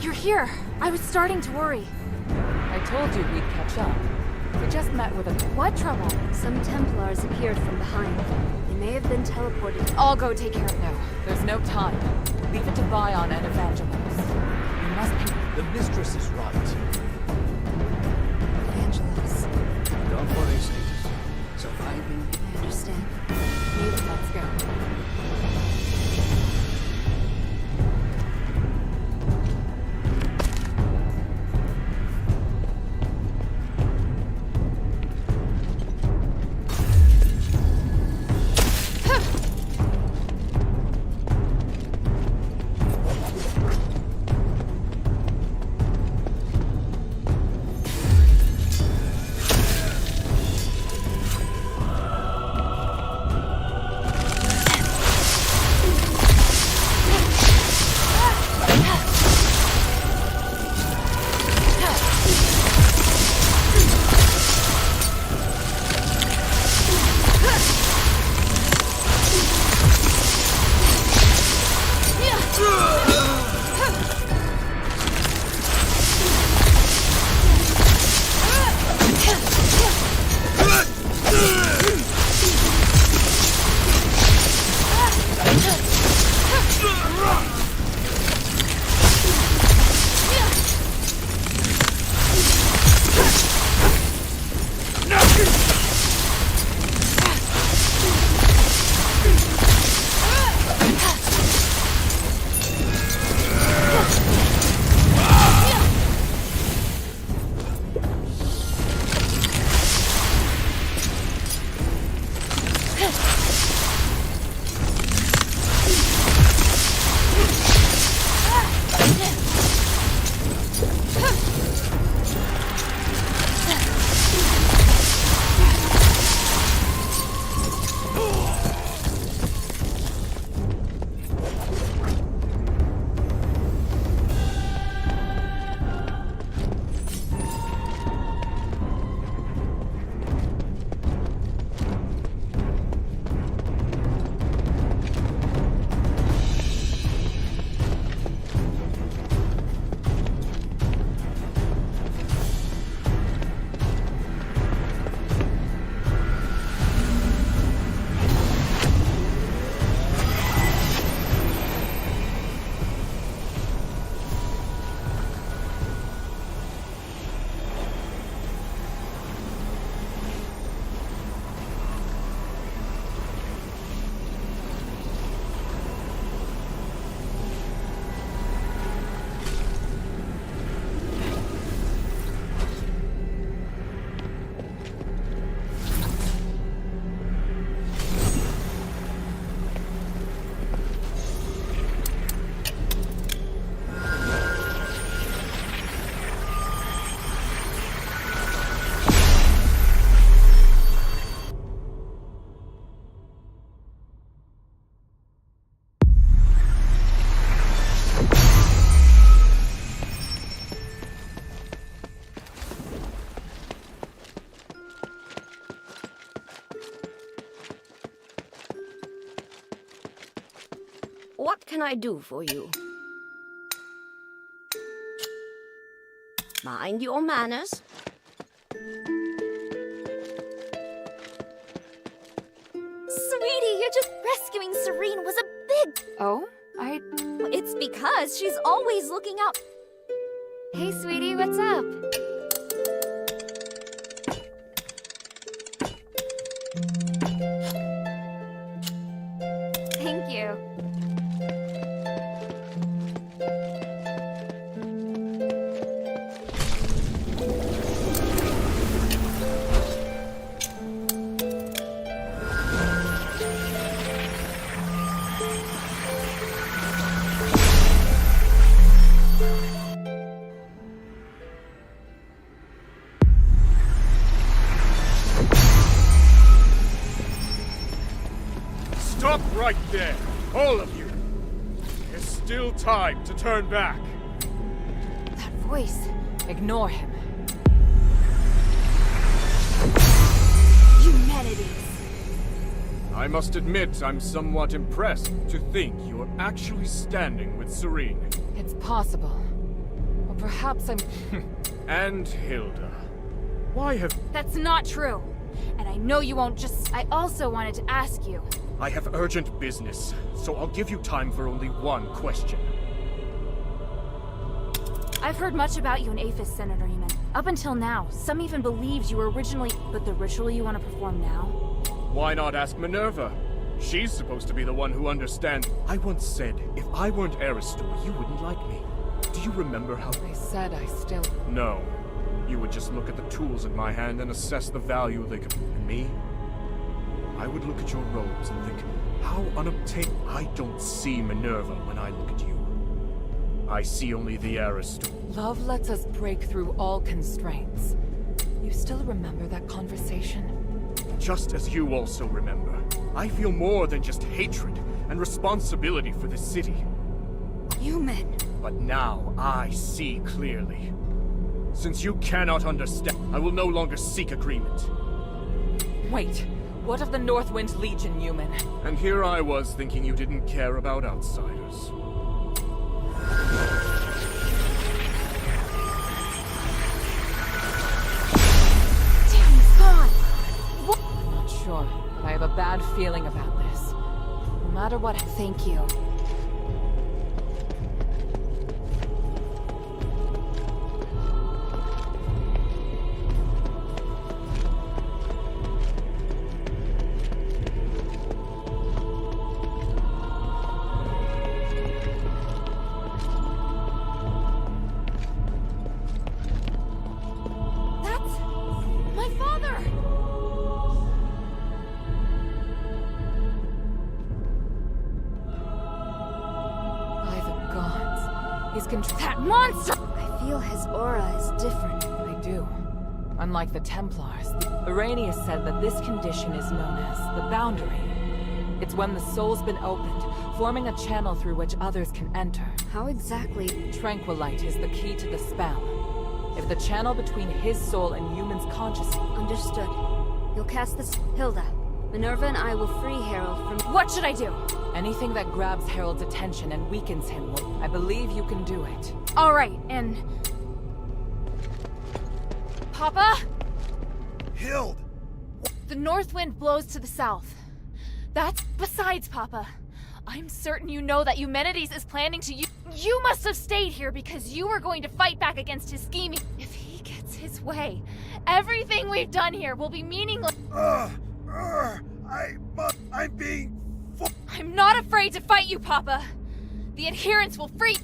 You're here. I was starting to worry. I told you we'd catch up. We just met with a... What trouble? Some Templars appeared from behind. They may have been teleported. I'll go take care of it. No, there's no time. Leave it to Bion and Evangelos. You must be... The mistress is right. Evangelos. Don't worry, Sadie. Surviving. I understand. Let's go. What can I do for you? Mind your manners. Sweetie, you're just rescuing Serene was a big... Oh? It's because she's always looking out... Hey, sweetie, what's up? Thank you. Stop right there, all of you! There's still time to turn back. That voice. Ignore him. Humanities. I must admit I'm somewhat impressed to think you're actually standing with Serene. It's possible. perhaps I'm... And Hilda. Why have... That's not true. And I know you won't just... I also wanted to ask you. I have urgent business, so I'll give you time for only one question. I've heard much about you in Aphis, Senator Newman. Up until now, some even believed you were originally... But the ritual you want to perform now? Why not ask Minerva? She's supposed to be the one who understands. I once said, if I weren't Aristor, you wouldn't like me. Do you remember how... I said I still... No. You would just look at the tools in my hand and assess the value they could... And me? I would look at your robes and think, how unobtainable... I don't see Minerva when I look at you. I see only the Aristor. Love lets us break through all constraints. You still remember that conversation? Just as you also remember, I feel more than just hatred and responsibility for this city. Human. But now I see clearly. Since you cannot understand, I will no longer seek agreement. Wait, what of the Northwind Legion, Newman? And here I was thinking you didn't care about outsiders. Damn, he's gone! I'm not sure, but I have a bad feeling about this. No matter what... Thank you. That monster! I feel his aura is different. I do. Unlike the Templars, Irenaeus said that this condition is known as the boundary. It's when the soul's been opened, forming a channel through which others can enter. How exactly? Tranquilite is the key to the spell. If the channel between his soul and Newman's consciousness... Understood. You'll cast this... Hilda. Minerva and I will free Harold from... What should I do? Anything that grabs Harold's attention and weakens him will... I believe you can do it. Alright, and... Papa? Hild! The north wind blows to the south. That's... Besides, Papa, I'm certain you know that Eumenides is planning to... You must have stayed here because you were going to fight back against his scheming. If he gets his way, everything we've done here will be meaningless. I'm being... I'm not afraid to fight you, Papa. The adherents will free...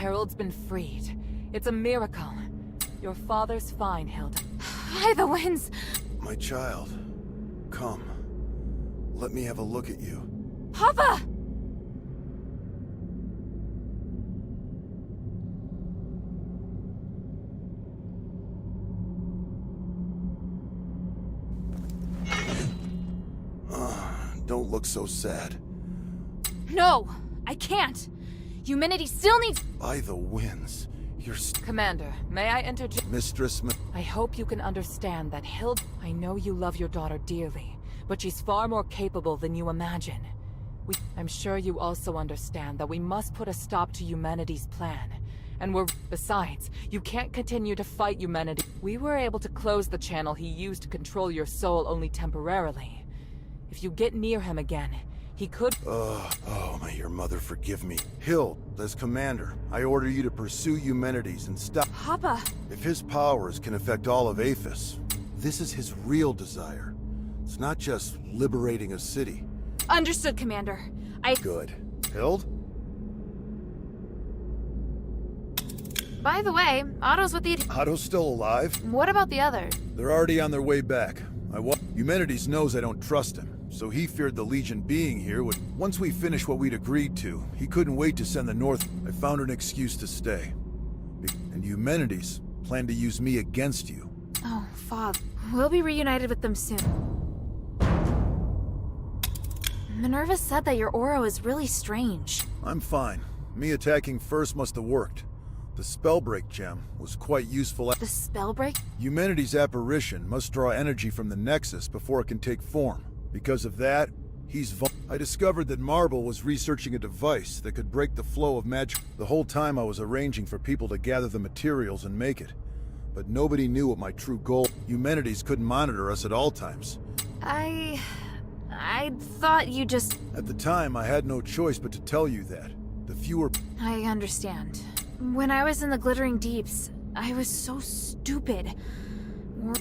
herald's been freed. It's a miracle. Your father's fine, Hilda. By the winds! My child, come. Let me have a look at you. Papa! Don't look so sad. No! I can't! Humanity still needs— By the winds, you're Commander, may I interject? Mistress I hope you can understand that Hilda— I know you love your daughter dearly, but she's far more capable than you imagine. I'm sure you also understand that we must put a stop to humanity's plan. And besides, you can't continue to fight humanity. We were able to close the channel he used to control your soul only temporarily. If you get near him again, he could— Oh, may your mother forgive me. Hild, as commander, I order you to pursue Eumenides and stop— Papa! If his powers can affect all of Aphis, this is his real desire. It's not just liberating a city. Understood, Commander. Good. Hild? By the way, Otto's with the— Otto's still alive? What about the others? They're already on their way back. Eumenides knows I don't trust him, so he feared the Legion being here would— Once we finished what we'd agreed to, he couldn't wait to send the North— I found an excuse to stay. And Eumenides planned to use me against you. Oh, Father. We'll be reunited with them soon. Minerva said that your aura is really strange. I'm fine. Me attacking first must have worked. The Spellbreak gem was quite useful. The Spellbreak? Eumenides' apparition must draw energy from the Nexus before it can take form. Because of that, he's I discovered that Marble was researching a device that could break the flow of magic. The whole time I was arranging for people to gather the materials and make it. But nobody knew what my true goal— Eumenides couldn't monitor us at all times. I thought you just— At the time, I had no choice but to tell you that. The fewer— I understand. When I was in the Glittering Deeps, I was so stupid.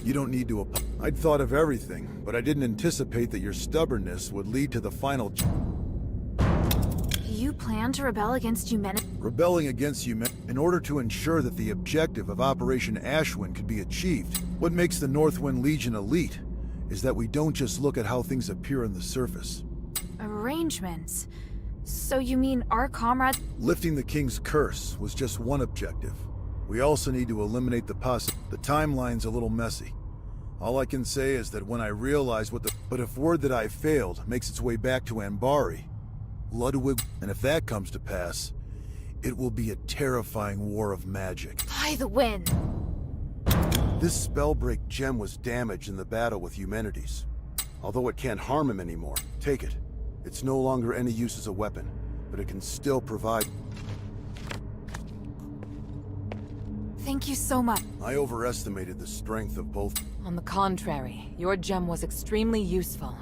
You don't need to— I'd thought of everything, but I didn't anticipate that your stubbornness would lead to the final— You plan to rebel against humanity? Rebelling against humanity in order to ensure that the objective of Operation Ashwind could be achieved. What makes the Northwind Legion elite is that we don't just look at how things appear on the surface. Arrangements? So you mean our comrades— Lifting the King's curse was just one objective. We also need to eliminate the The timeline's a little messy. All I can say is that when I realized what the— But if word that I failed makes its way back to Ambari, Ludwig— And if that comes to pass, it will be a terrifying war of magic. By the wind! This Spellbreak gem was damaged in the battle with Eumenides. Although it can't harm him anymore. Take it. It's no longer any use as a weapon, but it can still provide— Thank you so much. I overestimated the strength of both— On the contrary, your gem was extremely useful.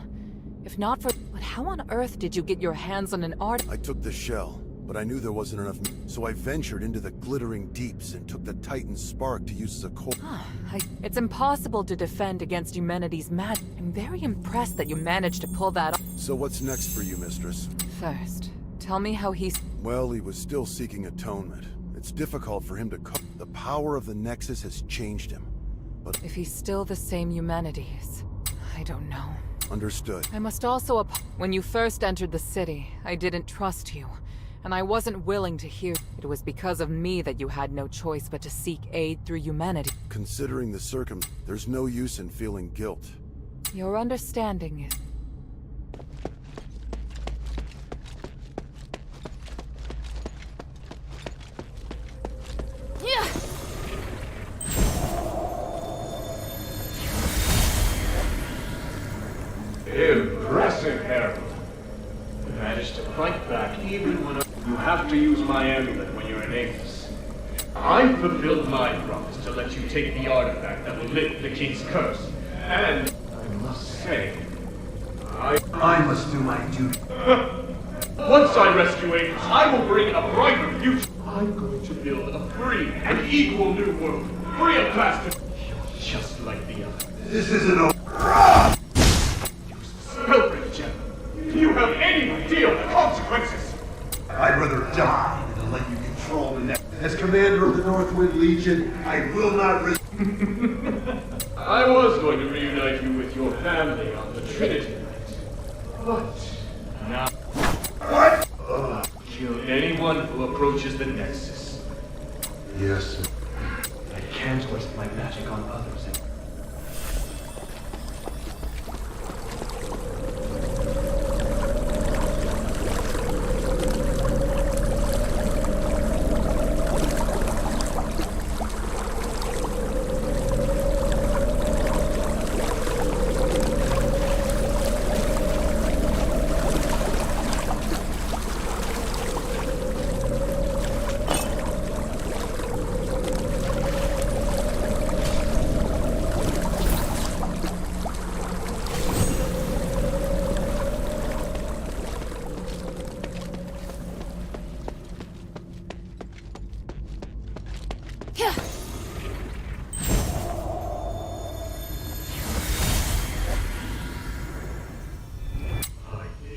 If not for— But how on earth did you get your hands on an art— I took the shell, but I knew there wasn't enough— So I ventured into the Glittering Deeps and took the Titan Spark to use as a core— It's impossible to defend against Eumenides' magic. I'm very impressed that you managed to pull that off. So what's next for you, Mistress? First, tell me how he's— Well, he was still seeking atonement. It's difficult for him to cope. The power of the Nexus has changed him. But if he's still the same Eumenides, I don't know. Understood. I must also when you first entered the city, I didn't trust you. And I wasn't willing to hear. It was because of me that you had no choice but to seek aid through humanity. Considering the there's no use in feeling guilt. Your understanding is— Impressive, Herald. You managed to fight back even when you have to use my amulet when you're in Aphis. I fulfilled my promise to let you take the artifact that will lift the King's curse. And I must say, I must do my duty. Once I rescue Aphis, I will bring a brighter future. I'm going to build a free and equal new world, free of plastic, just like the other. This isn't over. Spellbreak gem. Do you have any idea of the consequences? I'd rather die than let you control the next. Northwind Legion. I will not I was going to reunite you with your family on the Trinity night. But now... What? Kill anyone who approaches the Nexus. Yes, sir. I can't waste my magic on others.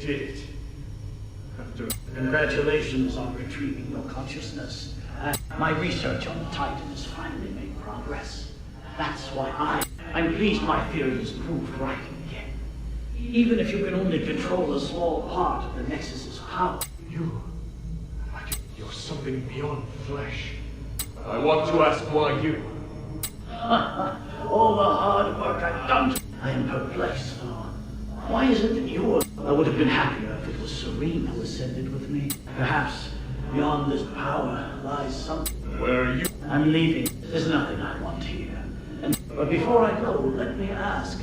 Did it. Congratulations on retrieving your consciousness. My research on the Titan has finally made progress. That's why I'm pleased my theory is proved right again. Even if you can only control a small part of the Nexus's power. You're something beyond flesh. I want to ask why you. All the hard work I've done. I am perplexed now. Why is it that you I would have been happier if it was Serene who ascended with me. Perhaps beyond this power lies something. Where are you? I'm leaving. There's nothing I want here. But before I go, let me ask,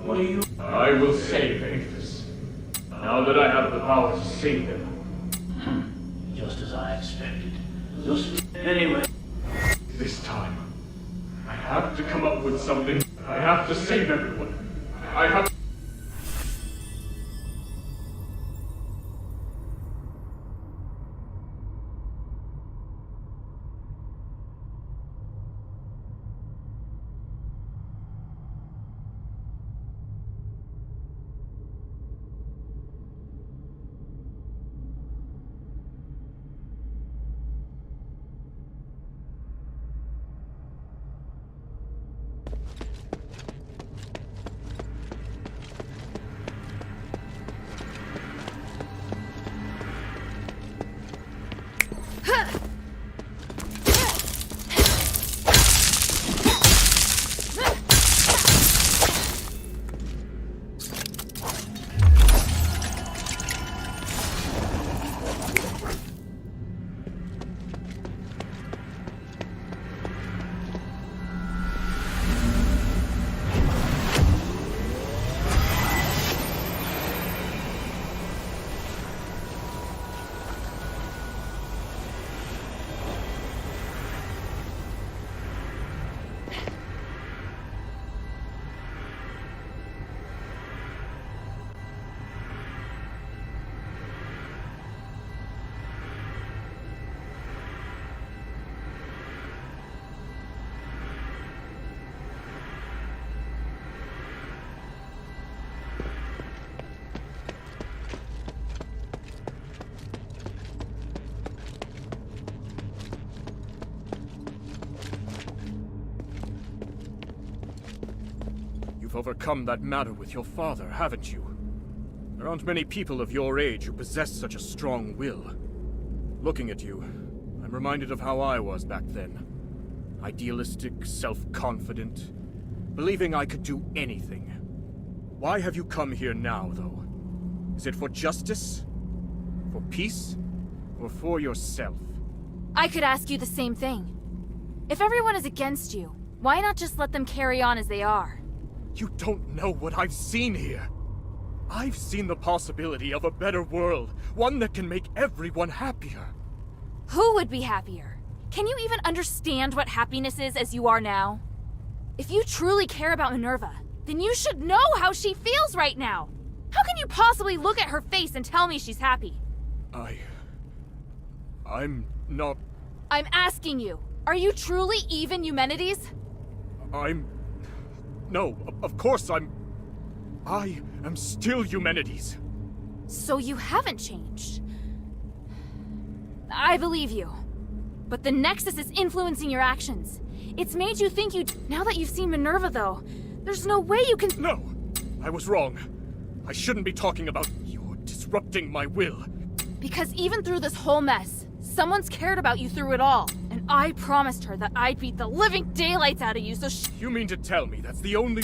what are you... I will save Aphis. Now that I have the power to save them. Just as I expected. Anyway. This time, I have to come up with something. I have to save everyone. I have... You've overcome that matter with your father, haven't you? There aren't many people of your age who possess such a strong will. Looking at you, I'm reminded of how I was back then. Idealistic, self-confident, believing I could do anything. Why have you come here now, though? Is it for justice? For peace? Or for yourself? I could ask you the same thing. If everyone is against you, why not just let them carry on as they are? You don't know what I've seen here. I've seen the possibility of a better world, one that can make everyone happier. Who would be happier? Can you even understand what happiness is as you are now? If you truly care about Minerva, then you should know how she feels right now. How can you possibly look at her face and tell me she's happy? I'm not... I'm asking you, are you truly even Eumenides? No, of course I am still Eumenides. So you haven't changed. I believe you. But the Nexus is influencing your actions. It's made you think you... Now that you've seen Minerva, though, there's no way you can... No! I was wrong. I shouldn't be talking about... You're disrupting my will. Because even through this whole mess, someone's cared about you through it all. And I promised her that I'd beat the living daylights out of you, so You mean to tell me that's the only...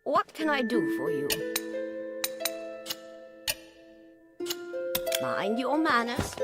What can I do for you? Mind your manners.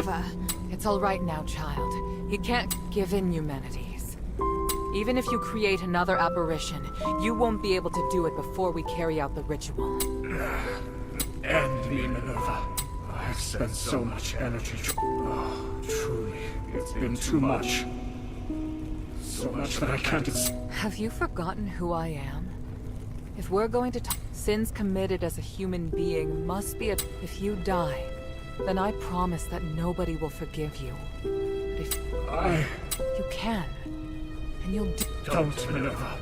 Minerva. It's all right now, child. He can't give in humanities. Even if you create another apparition, you won't be able to do it before we carry out the ritual. End me, Minerva. I've spent so much energy. Oh, truly, it's been too much. So much that I can't. Have you forgotten who I am? If we're going to sins committed as a human being must be if you die, then I promise that nobody will forgive you. But if you can, and you'll do. Don't, Minerva.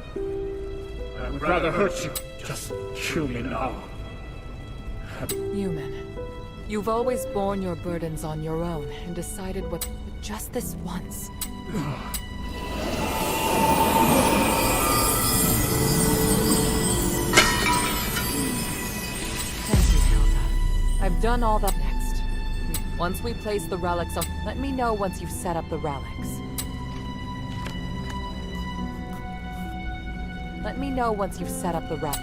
I would rather hurt you. Just kill me now. Human, you've always borne your burdens on your own and decided what. But just this once. Thank you, Hilda. I've done all that next. Once we place the relics on, let me know once you've set up the relics. Let me know once you've set up the relics.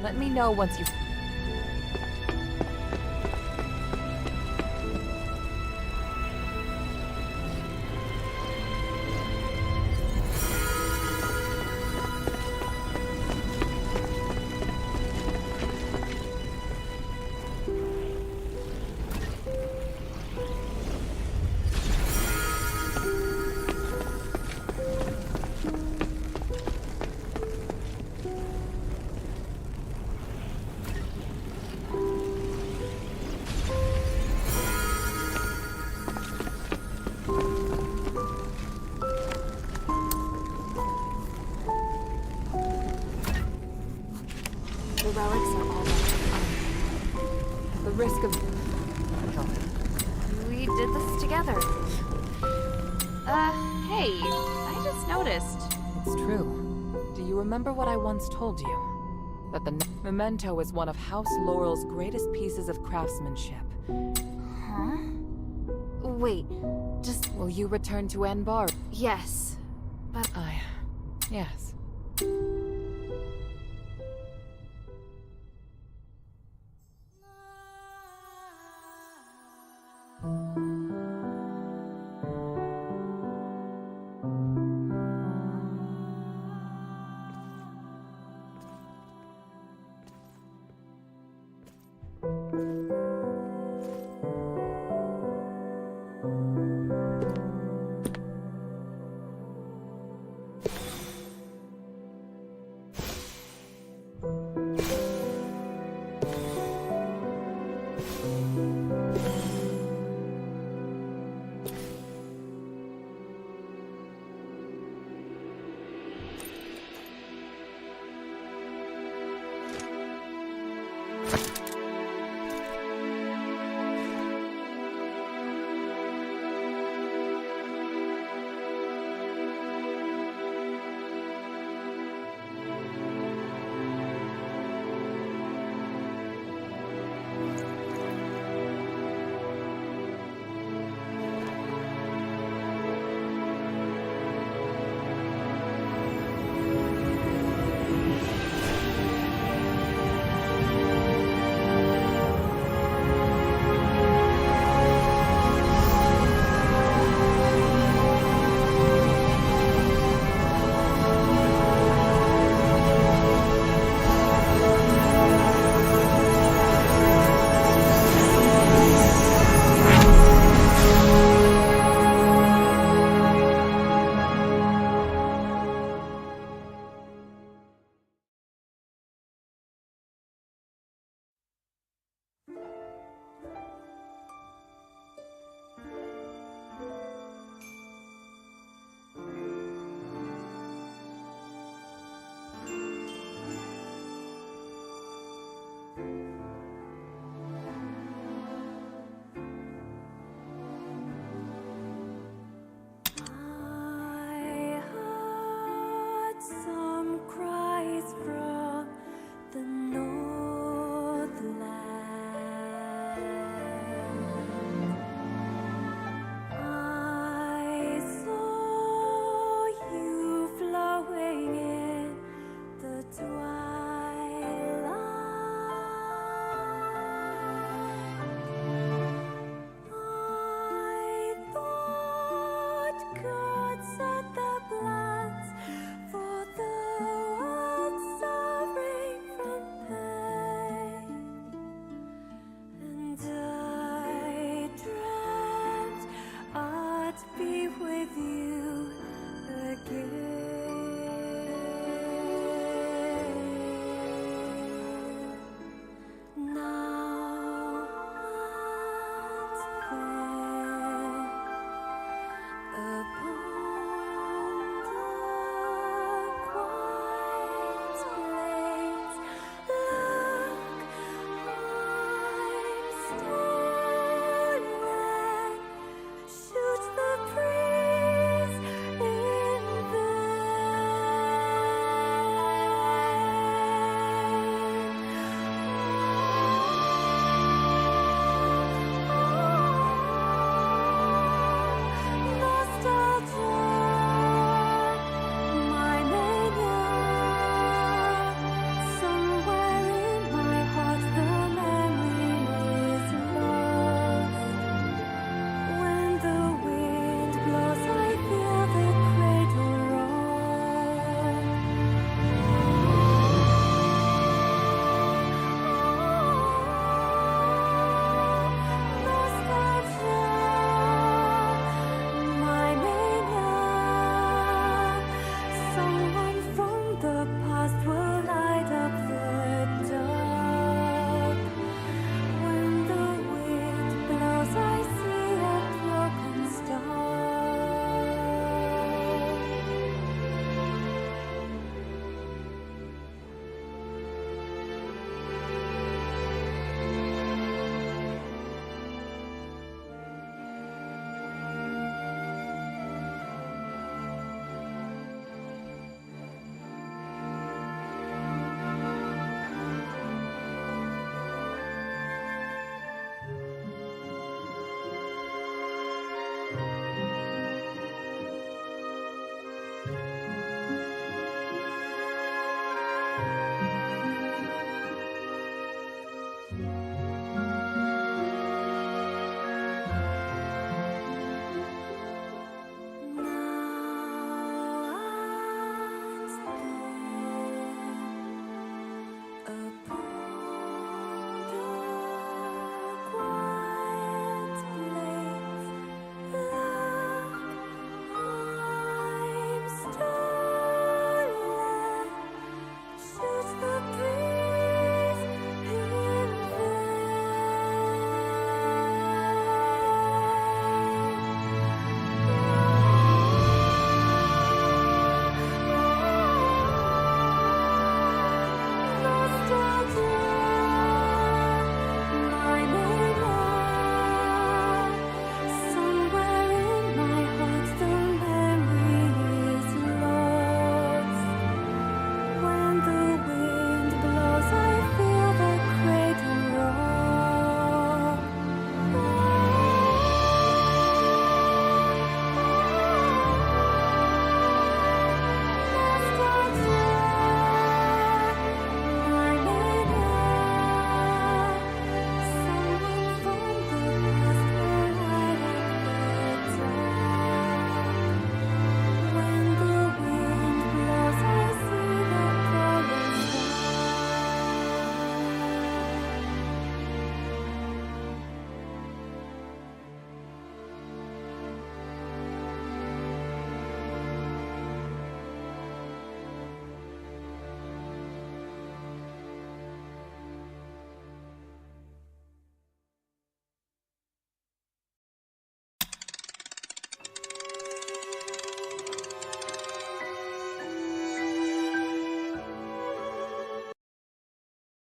Let me know once you've... The relics are all at the risk of... We did this together. Hey, I just noticed. It's true. Do you remember what I once told you? That the memento is one of House Laurel's greatest pieces of craftsmanship. Huh? Wait, just... Will you return to Anbar? Yes, but... Yes.